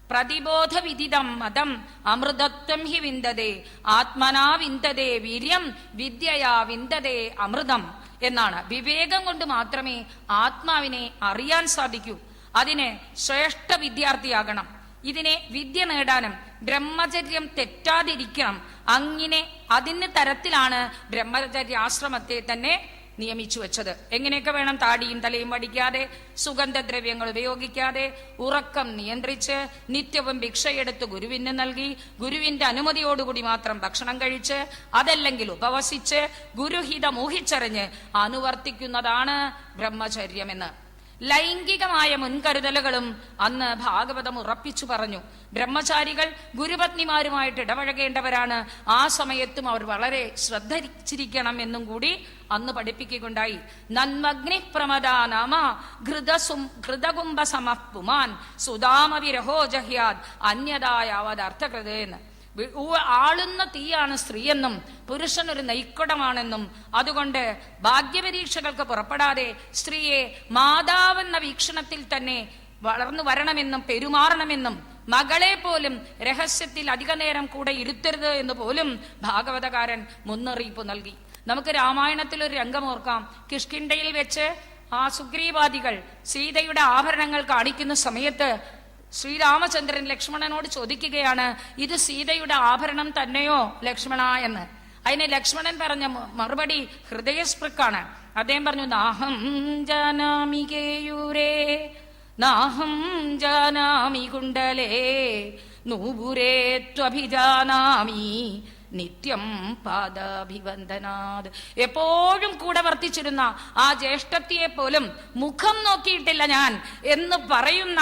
പ്രതിബോധ വിദിതം മതം അമൃതത്വം ഹി വിന്ദതേ ആത്മനാ വിന്ദതേ വീര്യം വിദ്യയാ വിന്ദതേ അമൃതം എന്നാണ്. വിവേകം കൊണ്ട് മാത്രമേ ആത്മാവിനെ അറിയാൻ സാധിക്കൂ. അതിന് ശ്രേഷ്ഠ വിദ്യാർത്ഥിയാകണം. ഇതിനെ വിദ്യ നേടാനും ബ്രഹ്മചര്യം തെറ്റാതിരിക്കണം. അങ്ങനെ അതിന് തരത്തിലാണ് ബ്രഹ്മചര്യാശ്രമത്തെ തന്നെ നിയമിച്ചു വെച്ചത്. എങ്ങനെയൊക്കെ വേണം? താടിയും തലയും വടിക്കാതെ, സുഗന്ധദ്രവ്യങ്ങൾ ഉപയോഗിക്കാതെ, ഉറക്കം നിയന്ത്രിച്ച്, നിത്യവും ഭിക്ഷയെടുത്ത് ഗുരുവിന് നൽകി, ഗുരുവിന്റെ അനുമതിയോടുകൂടി മാത്രം ഭക്ഷണം കഴിച്ച്, അതല്ലെങ്കിൽ ഉപവസിച്ച്, ഗുരുഹിതം ഊഹിച്ചറിഞ്ഞ് അനുവർത്തിക്കുന്നതാണ് ബ്രഹ്മചര്യമെന്ന്. ലൈംഗികമായ മുൻകരുതലുകളും അന്ന് ഭാഗവതം ഉറപ്പിച്ചു പറഞ്ഞു. ബ്രഹ്മചാരികൾ ഗുരുപത്നിമാരുമായിട്ട് ഇടപഴകേണ്ടവരാണ്. ആ സമയത്തും അവർ വളരെ ശ്രദ്ധിച്ചിരിക്കണം എന്നും കൂടി അന്ന് പഠിപ്പിക്കുകയുണ്ടായി. നന്മഗ്നി പ്രമദാ നാമ ഘൃതകുംഭ സമപുമാൻ സുദാമ വിരഹോ ജഹ്യാദ് അന്യതായാവതർത്ഥകൃത് എന്ന്. ആളുന്ന തീയാണ് സ്ത്രീയെന്നും പുരുഷൻ ഒരു നെയ്ക്കുടമാണെന്നും അതുകൊണ്ട് ഭാഗ്യപരീക്ഷകൾക്ക് പുറപ്പെടാതെ സ്ത്രീയെ മാതാവെന്ന വീക്ഷണത്തിൽ തന്നെ വളർന്നു വരണമെന്നും പെരുമാറണമെന്നും മകളെ പോലും രഹസ്യത്തിൽ അധിക നേരം കൂടെ ഇരുത്തരുത് എന്ന് പോലും ഭാഗവതകാരൻ മുന്നറിയിപ്പ് നൽകി. നമുക്ക് രാമായണത്തിൽ ഒരു രംഗം ഓർക്കാം. കിഷ്കിന്ധയിൽ വെച്ച് ആ സുഗ്രീവാദികൾ സീതയുടെ ആഭരണങ്ങൾ കാണിക്കുന്ന സമയത്ത് ശ്രീരാമചന്ദ്രൻ ലക്ഷ്മണനോട് ചോദിക്കുകയാണ്, ഇത് സീതയുടെ ആഭരണം തന്നെയോ ലക്ഷ്മണ എന്ന്. അതിന് ലക്ഷ്മണൻ പറഞ്ഞ മറുപടി ഹൃദയസ്പൃക്കാണ്. അദ്ദേഹം പറഞ്ഞു, നാഹം ജാനാമി കേയൂരേ നാഹം ജാനാമി കുണ്ടലേ നൂപുരേ ത്വഭിജാനാമി നിത്യം പാദാഭിവന്ദനാത്. എപ്പോഴും കൂടെ വർത്തിച്ചിരുന്ന ആ ജ്യേഷ്ഠത്തിയെ പോലും മുഖം നോക്കിയിട്ടില്ല ഞാൻ എന്ന് പറയുന്ന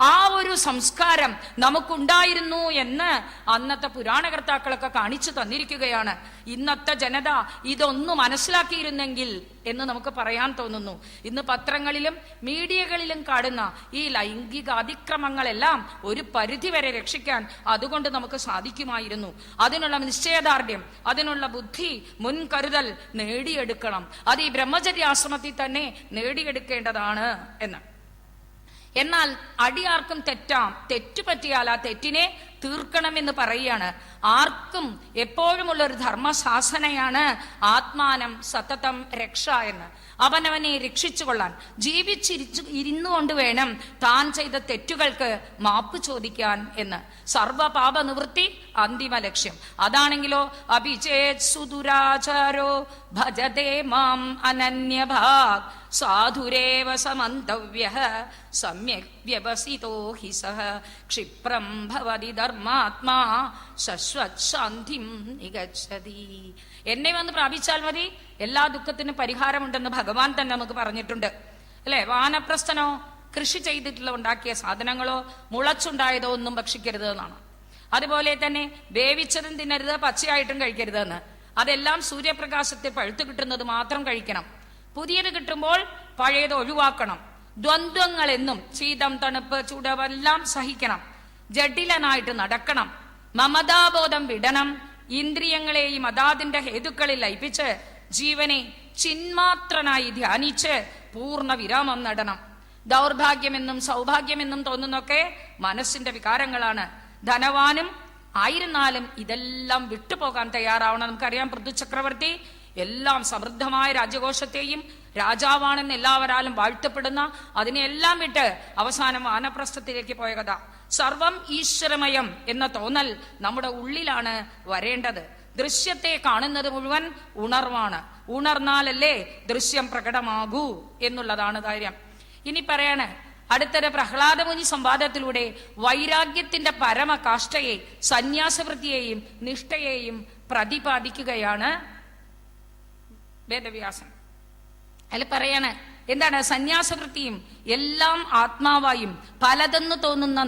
ആ ഒരു സംസ്കാരം നമുക്കുണ്ടായിരുന്നു എന്ന് അന്നത്തെ പുരാണകർത്താക്കളൊക്കെ കാണിച്ചു തന്നിരിക്കുകയാണ്. ഇന്നത്തെ ജനത ഇതൊന്നും മനസ്സിലാക്കിയിരുന്നെങ്കിൽ എന്ന് നമുക്ക് പറയാൻ തോന്നുന്നു. ഇന്ന് പത്രങ്ങളിലും മീഡിയകളിലും കാണുന്ന ഈ ലൈംഗിക അതിക്രമങ്ങളെല്ലാം ഒരു പരിധിവരെ രക്ഷിക്കാൻ അതുകൊണ്ട് നമുക്ക് സാധിക്കുമായിരുന്നു. അതിനുള്ള നിശ്ചയദാർഢ്യം, അതിനുള്ള ബുദ്ധി, മുൻകരുതൽ നേടിയെടുക്കണം. അത് ഈ ബ്രഹ്മചര്യാശ്രമത്തിൽ തന്നെ നേടിയെടുക്കേണ്ടതാണ് എന്ന്. എന്നാൽ അടിയാർക്കും തെറ്റാം. തെറ്റുപറ്റിയാൽ ആ തെറ്റിനെ തീർക്കണമെന്ന് പറയുകയാണ്. ആർക്കും എപ്പോഴുമുള്ള ഒരു ധർമ്മശാസനയാണ് ആത്മാനം സതതം രക്ഷ എന്ന്. അവനവനെ രക്ഷിച്ചുകൊള്ളാൻ ഇരുന്നുകൊണ്ട് വേണം താൻ ചെയ്ത തെറ്റുകൾക്ക് മാപ്പ് ചോദിക്കാൻ എന്ന്. സർവപാപ നിവൃത്തി അന്തിമ ലക്ഷ്യം. അതാണെങ്കിലോ അഭിചേത് സുദുരാചാരോ ഭജതേ മാം അനന്യഭാഗ് സാധുരേവ സമന്തവ്യഃ സമ്യക് വ്യവസിതോ ഹി സഹ ക്ഷിപ്രം ഭവതി ധർമാത്മാ ശശ്വത് ശാന്തിം നിഗച്ഛതി. എന്നെ വന്ന് പ്രാപിച്ചാൽ മതി, എല്ലാ ദുഃഖത്തിനും പരിഹാരമുണ്ടെന്ന് ഭഗവാൻ തന്നെ നമുക്ക് പറഞ്ഞിട്ടുണ്ട് അല്ലെ. വാനപ്രസ്ഥനോ കൃഷി ചെയ്തിട്ടുള്ള ഉണ്ടാക്കിയ സാധനങ്ങളോ മുളച്ചുണ്ടായതോ ഒന്നും ഭക്ഷിക്കരുത് എന്നാണ്. അതുപോലെ തന്നെ വേവിച്ചതും തിന്നരുത്, പച്ചയായിട്ടും കഴിക്കരുതെന്ന്. അതെല്ലാം സൂര്യപ്രകാശത്തിൽ പഴുത്തു കിട്ടുന്നത് മാത്രം കഴിക്കണം. പുതിയത് കിട്ടുമ്പോൾ പഴയത് ഒഴിവാക്കണം. ദ്വന്ദ്വങ്ങൾ എന്നും ശീതം തണുപ്പ് ചൂടവെല്ലാം സഹിക്കണം. ജഡിലനായിട്ട് നടക്കണം. മമതാബോധം വിടണം. ഇന്ദ്രിയങ്ങളെയും അതാതിന്റെ ഹേതുക്കളിൽ ലയിപ്പിച്ച് ജീവനെ ചിന്മാത്രനായി ധ്യാനിച്ച് പൂർണ്ണ വിരാമം നടണം. ദൗർഭാഗ്യമെന്നും സൗഭാഗ്യമെന്നും തോന്നുന്നൊക്കെ മനസ്സിന്റെ വികാരങ്ങളാണ്. ധനവാനും ആയിരുന്നാലും ഇതെല്ലാം വിട്ടുപോകാൻ തയ്യാറാവണം. നമുക്കറിയാം, പൃഥു ചക്രവർത്തി എല്ലാം സമൃദ്ധമായ രാജകോശത്തെയും രാജാവാണെന്ന് എല്ലാവരാലും വാഴ്ത്തപ്പെടുന്ന അതിനെല്ലാം വിട്ട് അവസാനം വാനപ്രസ്ഥത്തിലേക്ക് പോയ കഥ. സർവം ഈശ്വരമയം എന്ന തോന്നൽ നമ്മുടെ ഉള്ളിലാണ് വരേണ്ടത്. ദൃശ്യത്തെ കാണുന്നത് മുഴുവൻ ഉണർവാണ്. ഉണർന്നാലല്ലേ ദൃശ്യം പ്രകടമാകൂ എന്നുള്ളതാണ് കാര്യം. ഇനി പറയാണ്, അടുത്തൊരു പ്രഹ്ലാദമുനി സംവാദത്തിലൂടെ വൈരാഗ്യത്തിന്റെ പരമകാഷ്ഠയെ, സന്യാസവൃത്തിയെയും നിഷ്ഠയെയും പ്രതിപാദിക്കുകയാണ് വേദവ്യാസൻ. അതിൽ പറയാണ്, എന്താണ് സന്യാസവൃത്തിയും എല്ലാം ആത്മാവായും പലതെന്ന് തോന്നുന്ന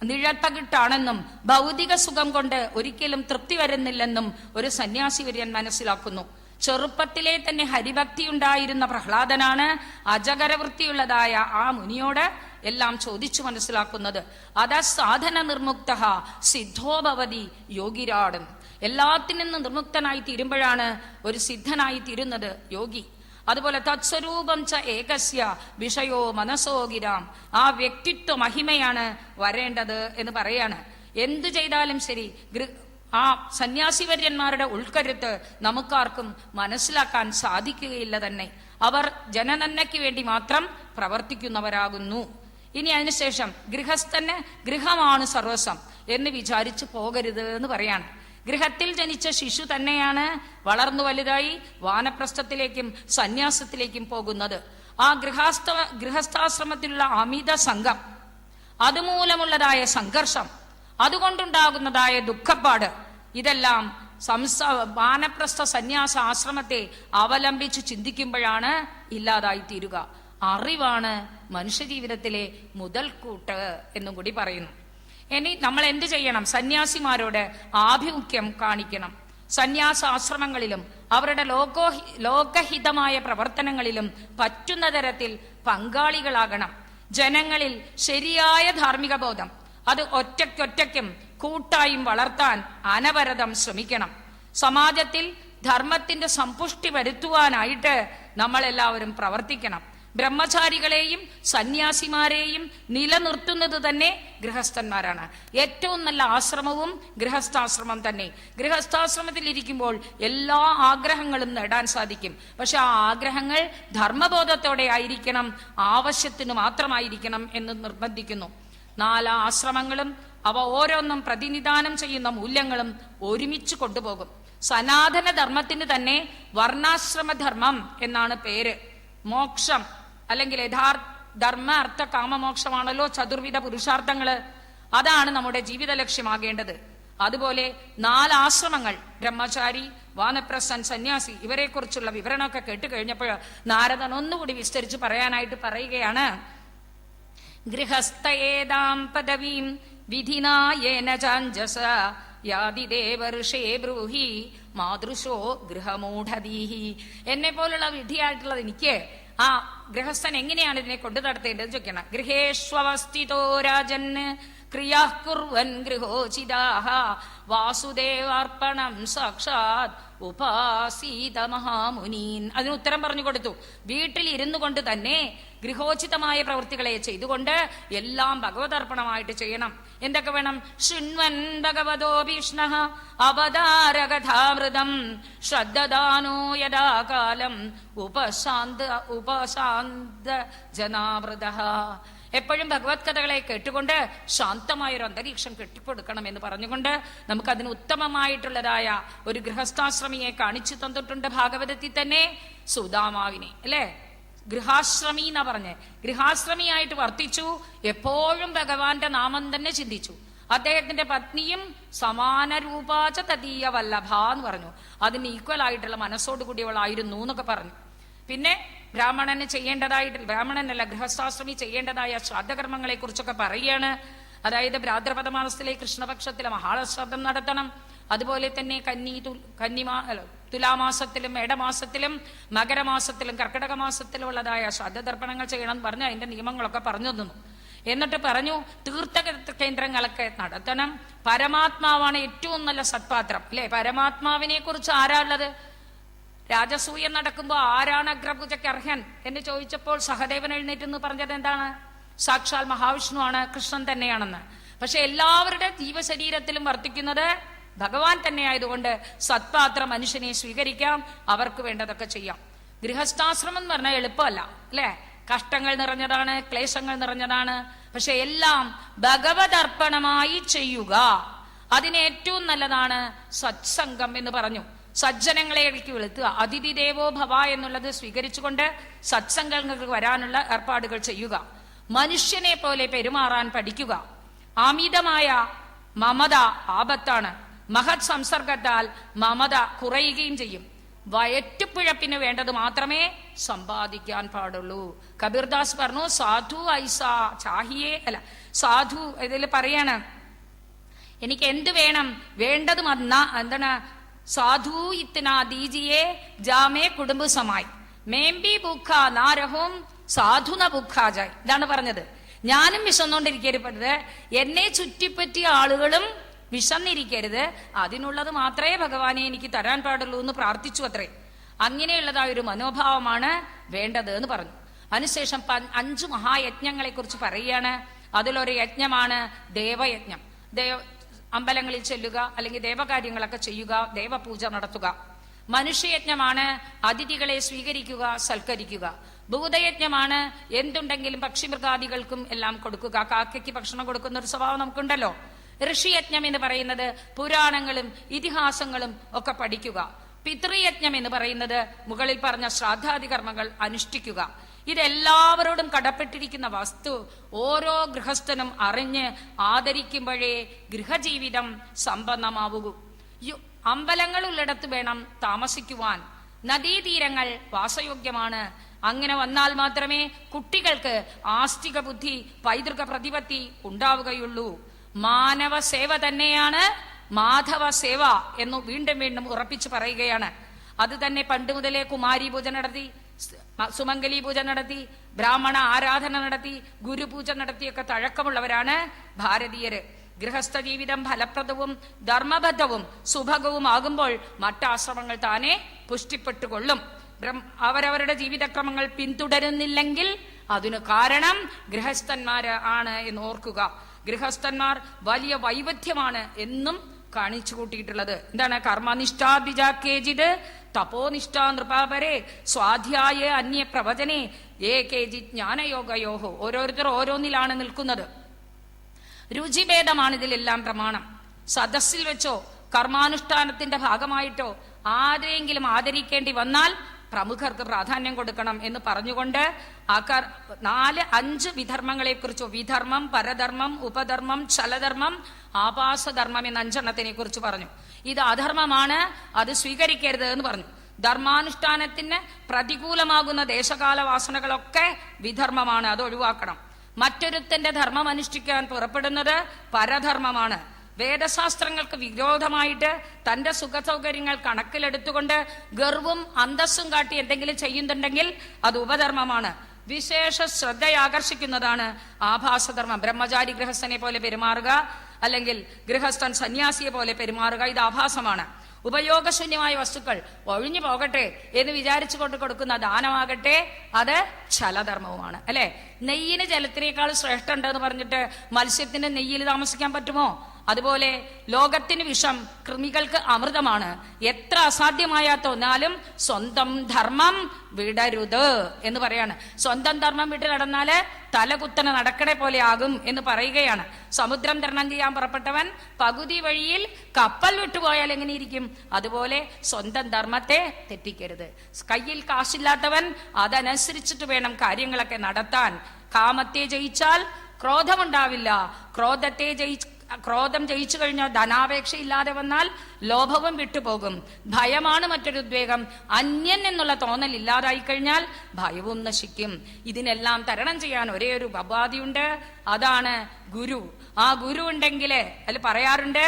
നിഴൽപ്പകിട്ടാണെന്നും ഭൗതിക സുഖം കൊണ്ട് ഒരിക്കലും തൃപ്തി വരുന്നില്ലെന്നും ഒരു സന്യാസിവര്യൻ മനസ്സിലാക്കുന്നു. ചെറുപ്പത്തിലെ തന്നെ ഹരിഭക്തി ഉണ്ടായിരുന്ന പ്രഹ്ലാദനാണ് അജകരവൃത്തിയുള്ളതായ ആ മുനിയോട് എല്ലാം ചോദിച്ചു മനസ്സിലാക്കുന്നത്. അത സാധന നിർമുക്ത സിദ്ധോ ഭവതി യോഗിരാടും. എല്ലാത്തിൽ നിന്നും നിർമുക്തനായി തീരുമ്പോഴാണ് ഒരു സിദ്ധനായി തീരുന്നത് യോഗി. അതുപോലെ തത്സ്വരൂപം ച ഏകസ്യ വിഷയോ മനസോ ഗിരാം. ആ വ്യക്തിത്വ മഹിമയാണ് വരേണ്ടത് എന്ന് പറയാണ്. എന്തു ചെയ്താലും ശരി, ആ സന്യാസിവര്യന്മാരുടെ ഉൾക്കരുത്ത് നമുക്കാർക്കും മനസ്സിലാക്കാൻ സാധിക്കുകയില്ല തന്നെ. അവർ ജനനന്മയ്ക്ക് വേണ്ടി മാത്രം പ്രവർത്തിക്കുന്നവരാകുന്നു. ഇനി അതിനുശേഷം ഗൃഹസ്ഥന് ഗൃഹമാണ് സർവസ്വം എന്ന് വിചാരിച്ചു പോകരുത് എന്ന് പറയാണ്. ഗൃഹത്തിൽ ജനിച്ച ശിശു തന്നെയാണ് വളർന്നു വലുതായി വാനപ്രസ്ഥത്തിലേക്കും സന്യാസത്തിലേക്കും പോകുന്നത്. ആ ഗൃഹസ്ഥാശ്രമത്തിലുള്ള അമിത സംഘം, അതുമൂലമുള്ളതായ സംഘർഷം, അതുകൊണ്ടുണ്ടാകുന്നതായ ദുഃഖപ്പാട്, ഇതെല്ലാം വാനപ്രസ്ഥ സന്യാസ ആശ്രമത്തെ അവലംബിച്ച് ചിന്തിക്കുമ്പോഴാണ് ഇല്ലാതായി തീരുക. അറിവാണ് മനുഷ്യജീവിതത്തിലെ മുതൽക്കൂട്ട് എന്നും കൂടി പറയുന്നു. ഇനി നമ്മൾ എന്ത് ചെയ്യണം? സന്യാസിമാരോട് ആഭിമുഖ്യം കാണിക്കണം. സന്യാസാശ്രമങ്ങളിലും അവരുടെ ലോകഹിതമായ പ്രവർത്തനങ്ങളിലും പറ്റുന്ന തരത്തിൽ പങ്കാളികളാകണം. ജനങ്ങളിൽ ശരിയായ ധാർമ്മിക ബോധം അത് ഒറ്റയ്ക്കൊറ്റയ്ക്കും കൂട്ടായും വളർത്താൻ അനവരതം ശ്രമിക്കണം. സമാജത്തിൽ ധർമ്മത്തിന്റെ സമ്പുഷ്ടി വരുത്തുവാനായിട്ട് നമ്മളെല്ലാവരും പ്രവർത്തിക്കണം. ബ്രഹ്മചാരികളെയും സന്യാസിമാരെയും നിലനിർത്തുന്നത് തന്നെ ഗൃഹസ്ഥന്മാരാണ്. ഏറ്റവും നല്ല ആശ്രമവും ഗൃഹസ്ഥാശ്രമം തന്നെ. ഗൃഹസ്ഥാശ്രമത്തിൽ ഇരിക്കുമ്പോൾ എല്ലാ ആഗ്രഹങ്ങളും നേടാൻ സാധിക്കും. പക്ഷെ ആ ആഗ്രഹങ്ങൾ ധർമ്മബോധത്തോടെ ആയിരിക്കണം, ആവശ്യത്തിന് മാത്രമായിരിക്കണം എന്ന് നിർബന്ധിക്കുന്നു. 4 ആശ്രമങ്ങളും അവ ഓരോന്നും പ്രതിനിധാനം ചെയ്യുന്ന മൂല്യങ്ങളും ഒരുമിച്ച് കൊണ്ടുപോകും. സനാതന ധർമ്മത്തിന് തന്നെ വർണ്ണാശ്രമധർമ്മം എന്നാണ് പേര്. മോക്ഷം അല്ലെങ്കിൽ യഥാർത്ഥ ധർമ്മ അർത്ഥ കാമമോക്ഷമാണല്ലോ ചതുർവിധ പുരുഷാർത്ഥങ്ങള്. അതാണ് നമ്മുടെ ജീവിത ലക്ഷ്യമാകേണ്ടത്. അതുപോലെ 4 ആശ്രമങ്ങൾ, ബ്രഹ്മചാരി, വാനപ്രസ്ഥൻ, സന്യാസി, ഇവരെ കുറിച്ചുള്ള വിവരണമൊക്കെ കേട്ട് കഴിഞ്ഞപ്പോൾ നാരദൻ ഒന്നുകൂടി വിസ്തരിച്ച് പറയാനായിട്ട് പറയുകയാണ്. ഗൃഹസ്ഥയേതാം പദവീം വിധിനായേന ചാഞ്ജസ യാതി ദേവർഷേ ബ്രൂഹി മാതൃശോ ഗൃഹമൂഢതീഹി. എന്നെ പോലുള്ള വിധിയായിട്ടുള്ളത് എനിക്ക് ആ ഗൃഹസ്ഥൻ എങ്ങനെയാണ് ഇതിനെ കൊണ്ടു നടത്തേണ്ടത് ചോദിക്കണം. ഗൃഹേഷ്വസ്ഥിതോ രാജൻ ക്രിയാ കുർവൻ ഗൃഹോചിതാഹ വാസുദേവാർപ്പണം സാക്ഷാത് ഉപാസീത മഹാമുനീൻ. അതിന് ഉത്തരം പറഞ്ഞു കൊടുത്തു. വീട്ടിൽ ഇരുന്നു കൊണ്ട് തന്നെ ഗൃഹോചിതമായ പ്രവൃത്തികളെ ചെയ്തുകൊണ്ട് എല്ലാം ഭഗവതർപ്പണമായിട്ട് ചെയ്യണം. എന്തൊക്കെ വേണം? ശൃണ്വൻ ഭഗവതോ ഭീഷ്ണ അവതാരകഥാമൃതം ശ്രദ്ധദാനോ യഥാകാലം ഉപശാന്ത ജനാമൃത. എപ്പോഴും ഭഗവത് കഥകളെ കേട്ടുകൊണ്ട് ശാന്തമായൊരു അന്തരീക്ഷം കെട്ടിക്കൊടുക്കണം എന്ന് പറഞ്ഞുകൊണ്ട് നമുക്കതിന് ഉത്തമമായിട്ടുള്ളതായ ഒരു ഗൃഹസ്ഥാശ്രമിയെ കാണിച്ചു തന്നിട്ടുണ്ട് ഭാഗവതത്തിൽ തന്നെ. സുദാമാവിനെ അല്ലെ ഗൃഹാശ്രമി എന്നാ പറഞ്ഞ് ഗൃഹാശ്രമിയായിട്ട് വർത്തിച്ചു. എപ്പോഴും ഭഗവാന്റെ നാമം തന്നെ ചിന്തിച്ചു. അദ്ദേഹത്തിന്റെ പത്നിയും സമാന രൂപാച തദീയ വല്ലഭ എന്ന് പറഞ്ഞു. അതിന് ഈക്വൽ ആയിട്ടുള്ള മനസ്സോടുകൂടിയവളായിരുന്നു എന്നൊക്കെ പറഞ്ഞു. പിന്നെ ബ്രാഹ്മണന് ചെയ്യേണ്ടതായിട്ട്, ബ്രാഹ്മണനല്ല ഗൃഹസ്ഥാശ്രമി ചെയ്യേണ്ടതായ ശ്രാദ്ധകർമ്മങ്ങളെ കുറിച്ചൊക്കെ പറയുകയാണ്. അതായത് ഭാദ്രപദ മാസത്തിലെ കൃഷ്ണപക്ഷത്തിലെ മഹാശ്രാദ്ധം നടത്തണം. അതുപോലെ തന്നെ തുലാമാസത്തിലും മേടമാസത്തിലും മകരമാസത്തിലും കർക്കിടക മാസത്തിലും ഉള്ളതായ ശ്രാദ്ധതർപ്പണങ്ങൾ ചെയ്യണം എന്ന് പറഞ്ഞ് അതിന്റെ നിയമങ്ങളൊക്കെ പറഞ്ഞു തന്നു. എന്നിട്ട് പറഞ്ഞു തീർത്ഥ കേന്ദ്രങ്ങളൊക്കെ നടത്തണം. പരമാത്മാവാണ് ഏറ്റവും നല്ല സത്പാത്രം അല്ലെ. പരമാത്മാവിനെ കുറിച്ച് ആരാ ഉള്ളത്? രാജസൂയം നടക്കുമ്പോ ആരാണ് അഗ്രപൂജയ്ക്ക് അർഹൻ എന്ന് ചോദിച്ചപ്പോൾ സഹദേവൻ എഴുന്നേറ്റെന്ന് പറഞ്ഞത് എന്താണ്? സാക്ഷാൽ മഹാവിഷ്ണു ആണ്, കൃഷ്ണൻ തന്നെയാണെന്ന്. പക്ഷെ എല്ലാവരുടെ ജീവശരീരത്തിലും വർത്തിക്കുന്നത് ഭഗവാൻ തന്നെയായതുകൊണ്ട് സത്പാത്രം മനുഷ്യനെ സ്വീകരിക്കാം, അവർക്ക് വേണ്ടതൊക്കെ ചെയ്യാം. ഗൃഹസ്ഥാശ്രമം എന്ന് പറഞ്ഞാൽ എളുപ്പമല്ല അല്ലെ. കഷ്ടങ്ങൾ നിറഞ്ഞതാണ്, ക്ലേശങ്ങൾ നിറഞ്ഞതാണ്. പക്ഷെ എല്ലാം ഭഗവതർപ്പണമായി ചെയ്യുക. അതിന് ഏറ്റവും നല്ലതാണ് സത്സംഗം എന്ന് പറഞ്ഞു. സജ്ജനങ്ങളെ ഇടയ്ക്ക് വിളിക്കുക. അതിഥി ദേവോ ഭവ എന്നുള്ളത് സ്വീകരിച്ചുകൊണ്ട് സത്സംഗങ്ങൾക്ക് വരാനുള്ള ഏർപ്പാടുകൾ ചെയ്യുക. മനുഷ്യനെ പോലെ പെരുമാറാൻ പഠിക്കുക. അമിതമായ മമത ആപത്താണ്. മഹത് സംസർഗത്താൽ മമത കുറയുകയും ചെയ്യും. വയറ്റുപിഴപ്പിന് വേണ്ടത് മാത്രമേ സമ്പാദിക്കാൻ പാടുള്ളൂ. കബീർദാസ് പറഞ്ഞു സാധു ഐസ ചാഹിയേ അല്ല സാധു ഇതിൽ പറയാണ് എനിക്ക് എന്ത് വേണം, വേണ്ടത് എന്താണ്? സാധു ഇത്തനാ ദീജിയെ ജാമേ കുടുംബ സമായി മേംബി ഭൂഖ നാരഹോം സാധുന ഭൂഖാജായ്. ഇതാണ് പറഞ്ഞത്. ഞാനും വിശന്നോണ്ടിരിക്കരുത്, എന്നെ ചുറ്റിപ്പറ്റിയ ആളുകളും വിശന്നിരിക്കരുത്, അതിനുള്ളത് മാത്രമേ ഭഗവാനെ എനിക്ക് തരാൻ പാടുള്ളൂ എന്ന് പ്രാർത്ഥിച്ചു അത്രേ. അങ്ങനെയുള്ളതായ ഒരു മനോഭാവമാണ് വേണ്ടത് എന്ന് പറഞ്ഞു. അതിനുശേഷം 5 മഹായജ്ഞങ്ങളെ കുറിച്ച് പറയുകയാണ്. അതിലൊരു യജ്ഞമാണ് ദേവയജ്ഞം. അമ്പലങ്ങളിൽ ചെല്ലുക, അല്ലെങ്കിൽ ദേവകാര്യങ്ങളൊക്കെ ചെയ്യുക, ദേവപൂജ നടത്തുക. മനുഷ്യയജ്ഞമാണ് അതിഥികളെ സ്വീകരിക്കുക, സൽക്കരിക്കുക. ഭൂതയജ്ഞമാണ് എന്തുണ്ടെങ്കിലും പക്ഷിമൃഗാദികൾക്കും എല്ലാം കൊടുക്കുക. കാക്കയ്ക്ക് ഭക്ഷണം കൊടുക്കുന്ന ഒരു സ്വഭാവം നമുക്കുണ്ടല്ലോ. ഋഷിയജ്ഞം എന്ന് പറയുന്നത് പുരാണങ്ങളും ഇതിഹാസങ്ങളും ഒക്കെ പഠിക്കുക. പിതൃയജ്ഞം എന്ന് പറയുന്നത് മുകളിൽ പറഞ്ഞ ശ്രാദ്ധാദി കർമ്മങ്ങൾ അനുഷ്ഠിക്കുക. ഇതെല്ലാവരോടും കടപ്പെട്ടിരിക്കുന്ന വസ്തു ഓരോ ഗൃഹസ്ഥനും അറിഞ്ഞ് ആദരിക്കുമ്പോഴേ ഗൃഹജീവിതം സമ്പന്നമാവൂ. അമ്പലങ്ങൾ ഉള്ളിടത്ത് വേണം താമസിക്കുവാൻ. നദീതീരങ്ങൾ വാസയോഗ്യമാണ്. അങ്ങനെ വന്നാൽ മാത്രമേ കുട്ടികൾക്ക് ആസ്തിക ബുദ്ധി, പൈതൃക പ്രതിപത്തി ഉണ്ടാവുകയുള്ളൂ. മാനവ സേവ തന്നെയാണ് മാധവ സേവ എന്ന് വീണ്ടും വീണ്ടും ഉറപ്പിച്ചു പറയുകയാണ്. അത് തന്നെ പണ്ട് മുതലേ കുമാരി പൂജ നടത്തി, സുമംഗലി പൂജ നടത്തി, ബ്രാഹ്മണ ആരാധന നടത്തി, ഗുരുപൂജ നടത്തിയൊക്കെ തഴക്കമുള്ളവരാണ് ഭാരതീയര്. ഗൃഹസ്ഥ ജീവിതം ഫലപ്രദവും ധർമ്മബദ്ധവും സുഭഗവും ആകുമ്പോൾ മറ്റാശ്രമങ്ങൾ താനെ പുഷ്ടിപ്പെട്ടുകൊള്ളും. അവരവരുടെ ജീവിതക്രമങ്ങൾ പിന്തുടരുന്നില്ലെങ്കിൽ അതിനു കാരണം ഗൃഹസ്ഥന്മാര് ആണ് എന്ന് ഓർക്കുക. ഗൃഹസ്ഥന്മാർ വലിയ വൈവിധ്യമാണ് എന്നും കാണിച്ചു കൂട്ടിയിട്ടുള്ളത്. എന്താണ്? കർമ്മനിഷ്ഠാദ്വിജാക്കേജിത് തപോനിഷ്ഠാ നൃപാപരെ സ്വാധ്യായ അന്യ പ്രവചനെ ഏ കേജി ജ്ഞാനയോഗയോഹോ. ഓരോരുത്തർ ഓരോന്നിലാണ് നിൽക്കുന്നത്. രുചിഭേദമാണ് ഇതിലെല്ലാം പ്രമാണം. സദസ്സിൽ വെച്ചോ കർമാനുഷ്ഠാനത്തിന്റെ ഭാഗമായിട്ടോ ആരെയെങ്കിലും ആദരിക്കേണ്ടി വന്നാൽ പ്രമുഖർക്ക് പ്രാധാന്യം കൊടുക്കണം എന്ന് പറഞ്ഞുകൊണ്ട് 4-5 വിധർമ്മങ്ങളെ കുറിച്ച്, വിധർമ്മം, പരധർമ്മം, ഉപധർമ്മം, ഛലധർമ്മം, ആപാസധർമ്മം എന്ന 5 കുറിച്ച് പറഞ്ഞു. ഇത് അധർമ്മമാണ്, അത് സ്വീകരിക്കരുത് എന്ന് പറഞ്ഞു. ധർമാനുഷ്ഠാനത്തിന് പ്രതികൂലമാകുന്ന ദേശകാല വാസനകളൊക്കെ വിധർമ്മമാണ്, അത് ഒഴിവാക്കണം. മറ്റൊരുത്തന്റെ ധർമ്മം അനുഷ്ഠിക്കാൻ പുറപ്പെടുന്നത് പരധർമ്മമാണ്. വേദശാസ്ത്രങ്ങൾക്ക് വിരോധമായിട്ട് തന്റെ സുഖസൗകര്യങ്ങൾ കണക്കിലെടുത്തുകൊണ്ട് ഗർവും അന്തസ്സും കാട്ടി എന്തെങ്കിലും ചെയ്യുന്നുണ്ടെങ്കിൽ അത് ഉപധർമ്മമാണ്. വിശേഷ ശ്രദ്ധ ആകർഷിക്കുന്നതാണ് ആഭാസധർമ്മം. ബ്രഹ്മചാരി ഗൃഹസ്ഥനെ പോലെ പെരുമാറുക, അല്ലെങ്കിൽ ഗൃഹസ്ഥൻ സന്യാസിയെ പോലെ പെരുമാറുക, ഇത് ആഭാസമാണ്. ഉപയോഗശൂന്യമായ വസ്തുക്കൾ ഒഴിഞ്ഞു പോകട്ടെ എന്ന് വിചാരിച്ചു കൊണ്ട് കൊടുക്കുന്ന ദാനമാകട്ടെ അത് ഛലധർമ്മവുമാണ്. അല്ലെ, നെയ്യിന് ജലത്തിനേക്കാൾ ശ്രേഷ്ഠ ഉണ്ടെന്ന് പറഞ്ഞിട്ട് മത്സ്യത്തിന് നെയ്യിൽ താമസിക്കാൻ പറ്റുമോ? അതുപോലെ ലോകത്തിന് വിഷം, കൃമികൾക്ക് അമൃതമാണ്. എത്ര അസാധ്യമായ തോന്നാലും സ്വന്തം ധർമ്മം വിടരുത് എന്ന് പറയാണ്. സ്വന്തം ധർമ്മം വിട്ട് നടന്നാല് തലകുത്തന നടക്കണെ പോലെ ആകും എന്ന് പറയുകയാണ്. സമുദ്രം തരണം ചെയ്യാൻ പുറപ്പെട്ടവൻ പകുതി വഴിയിൽ കപ്പൽ വിട്ടുപോയാൽ എങ്ങനെയിരിക്കും? അതുപോലെ സ്വന്തം ധർമ്മത്തെ തെറ്റിക്കരുത്. കയ്യിൽ കാശില്ലാത്തവൻ അതനുസരിച്ചിട്ട് വേണം കാര്യങ്ങളൊക്കെ നടത്താൻ. കാമത്തെ ജയിച്ചാൽ ക്രോധമുണ്ടാവില്ല. ക്രോധം ജയിച്ചു കഴിഞ്ഞാൽ ധനാപേക്ഷ ഇല്ലാതെ വന്നാൽ ലോഭവും വിട്ടുപോകും. ഭയമാണ് മറ്റൊരു ഉദ്വേഗം. അന്യൻ എന്നുള്ള തോന്നൽ ഇല്ലാതായി കഴിഞ്ഞാൽ ഭയവും നശിക്കും. ഇതിനെല്ലാം തരണം ചെയ്യാൻ ഒരേ ഒരു ഉപാധിയുണ്ട്, അതാണ് ഗുരു. ആ ഗുരു ഉണ്ടെങ്കില് അതിൽ പറയാറുണ്ട്,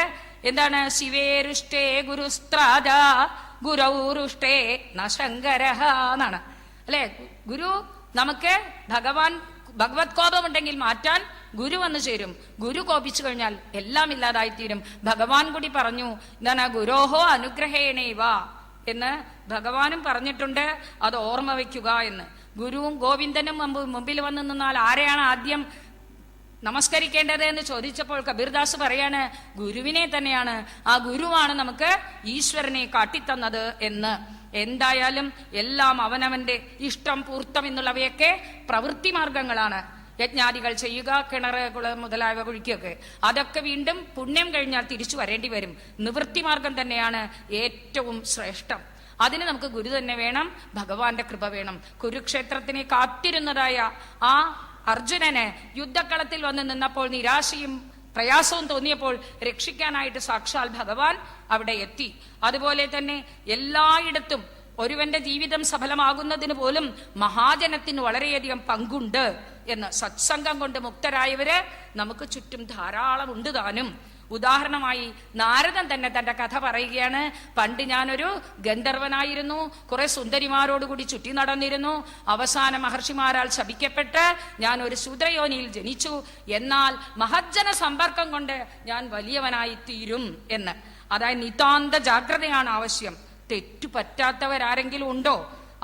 എന്താണ്? ശിവേരുഷ്ടേ ഗുരുസ്ത്രാദ ഗുരൗരുഷ്ടേ നശങ്കരഹ എന്നാണ്. അല്ലെ, ഗുരു നമുക്ക് ഭഗവത് കോപമുണ്ടെങ്കിൽ മാറ്റാൻ ഗുരു വന്നു ചേരും. ഗുരു കോപിച്ചു കഴിഞ്ഞാൽ എല്ലാം ഇല്ലാതായിത്തീരും. ഭഗവാൻ കൂടി പറഞ്ഞു, എന്താണ്? ഗുരോഹോ അനുഗ്രഹേണേവ എന്ന് ഭഗവാനും പറഞ്ഞിട്ടുണ്ട്. അത് ഓർമ്മ വയ്ക്കുക എന്ന്. ഗുരുവും ഗോവിന്ദനും മുമ്പിൽ വന്നു നിന്നാൽ ആരെയാണ് ആദ്യം നമസ്കരിക്കേണ്ടത് എന്ന് ചോദിച്ചപ്പോൾ കബീർദാസ് പറയാണ്, ഗുരുവിനെ തന്നെയാണ്. ആ ഗുരുവാണ് നമുക്ക് ഈശ്വരനെ കാട്ടിത്തന്നത് എന്ന്. എന്തായാലും എല്ലാം അവനവന്റെ ഇഷ്ടം പൂർത്തം എന്നുള്ളവയൊക്കെ പ്രവൃത്തി മാർഗങ്ങളാണ്. യജ്ഞാദികൾ ചെയ്യുക, കിണറ് കുളം മുതലായവ കുഴിക്കുകയൊക്കെ, അതൊക്കെ വീണ്ടും പുണ്യം കഴിഞ്ഞാൽ തിരിച്ചു വരേണ്ടി വരും. നിവൃത്തി മാർഗം തന്നെയാണ് ഏറ്റവും ശ്രേഷ്ഠം. അതിന് നമുക്ക് ഗുരു തന്നെ വേണം, ഭഗവാന്റെ കൃപ വേണം. കുരുക്ഷേത്രത്തിനെ കാത്തിരുന്നതായ ആ അർജുനന് യുദ്ധക്കളത്തിൽ വന്ന് നിന്നപ്പോൾ നിരാശയും പ്രയാസവും തോന്നിയപ്പോൾ രക്ഷിക്കാനായിട്ട് സാക്ഷാൽ ഭഗവാൻ അവിടെ എത്തി. അതുപോലെ തന്നെ എല്ലായിടത്തും ഒരുവന്റെ ജീവിതം സഫലമാകുന്നതിന് പോലും മഹാജനത്തിന് വളരെയധികം പങ്കുണ്ട് എന്ന്. സത്സംഗം കൊണ്ട് മുക്തരായവര് നമുക്ക് ചുറ്റും ധാരാളം ഉണ്ട് താനും. ഉദാഹരണമായി നാരദൻ തന്നെ തന്റെ കഥ പറയുകയാണ്. പണ്ട് ഞാനൊരു ഗന്ധർവനായിരുന്നു, കുറെ സുന്ദരിമാരോടുകൂടി ചുറ്റി നടന്നിരുന്നു. അവസാന മഹർഷിമാരാൽ ശപിക്കപ്പെട്ട് ഞാൻ ഒരു ശൂദ്രയോനിയിൽ ജനിച്ചു. എന്നാൽ മഹജ്ജന സമ്പർക്കം കൊണ്ട് ഞാൻ വലിയവനായി തീരും എന്ന്. അതായത് നിതാന്ത ജാഗ്രതയാണ് ആവശ്യം. തെറ്റു പറ്റാത്തവരാരെങ്കിലും ഉണ്ടോ?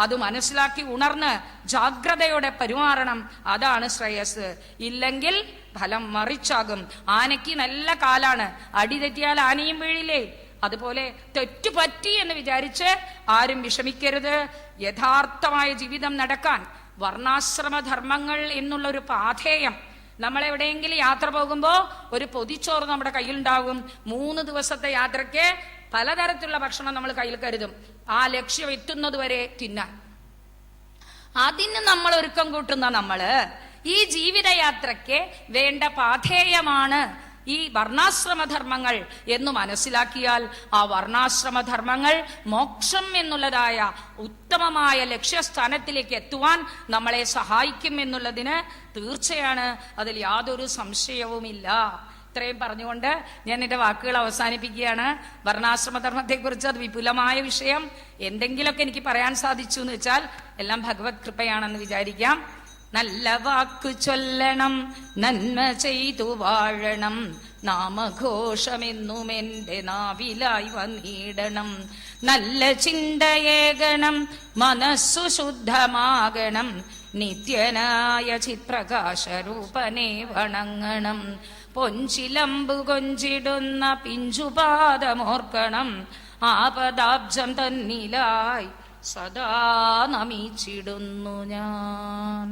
അത് മനസ്സിലാക്കി ഉണർന്ന് ജാഗ്രതയോടെ പെരുമാറണം. അതാണ് ശ്രേയസ്. ഇല്ലെങ്കിൽ ഫലം മറിച്ചാകും. ആനയ്ക്ക് നല്ല കാലാണ്, അടി തെറ്റിയാൽ ആനയും വീഴില്ലേ? അതുപോലെ തെറ്റുപറ്റി എന്ന് വിചാരിച്ച് ആരും വിഷമിക്കരുത്. യഥാർത്ഥമായ ജീവിതം നടക്കാൻ വർണ്ണാശ്രമധർമ്മങ്ങൾ എന്നുള്ളൊരു പാഥേയം. നമ്മളെവിടെയെങ്കിലും യാത്ര പോകുമ്പോ ഒരു പൊതിച്ചോറ് നമ്മുടെ കയ്യിലുണ്ടാകും. 3 ദിവസത്തെ യാത്രയ്ക്ക് പലതരത്തിലുള്ള ഭക്ഷണം നമ്മൾ കയ്യിൽ കരുതും, ആ ലക്ഷ്യം എത്തുന്നത് വരെ തിന്നാൻ. അതിന് നമ്മൾ ഒരുക്കം കൂട്ടുന്ന നമ്മള് ഈ ജീവിതയാത്രയ്ക്ക് വേണ്ട പാഥേയമാണ് ഈ വർണ്ണാശ്രമധർമ്മങ്ങൾ എന്ന് മനസ്സിലാക്കിയാൽ ആ വർണ്ണാശ്രമധർമ്മങ്ങൾ മോക്ഷം എന്നുള്ളതായ ഉത്തമമായ ലക്ഷ്യസ്ഥാനത്തിലേക്ക് എത്തുവാൻ നമ്മളെ സഹായിക്കും എന്നുള്ളതിന് തീർച്ചയാണ്, അതിൽ യാതൊരു സംശയവുമില്ല. ഇത്രയും പറഞ്ഞുകൊണ്ട് ഞാൻ എന്റെ വാക്കുകൾ അവസാനിപ്പിക്കുകയാണ്. വർണ്ണാശ്രമധർമ്മത്തെക്കുറിച്ച് അത് വിപുലമായ വിഷയം. എന്തെങ്കിലുമൊക്കെ എനിക്ക് പറയാൻ സാധിച്ചു എന്ന് വെച്ചാൽ എല്ലാം ഭഗവത് കൃപയാണെന്ന് വിചാരിക്കാം. നല്ല വാക്കു ചൊല്ലണം, നന്മ ചെയ്തു വാഴണം, നാമഘോഷമെന്നും എന്റെ നാവിലായി വന്നിടണം. നല്ല ചിന്തയേകണം, മനസ്സു ശുദ്ധമാകണം, നിത്യനായ ചിത്പ്രകാശരൂപനെ വണങ്ങണം. പൊഞ്ചിലമ്പു കൊഞ്ചിടുന്ന പിഞ്ചുപാദമോർക്കണം, ആപദാബ്ജം തന്നിലായി സദാ നമിച്ചിടുന്നു ഞാൻ.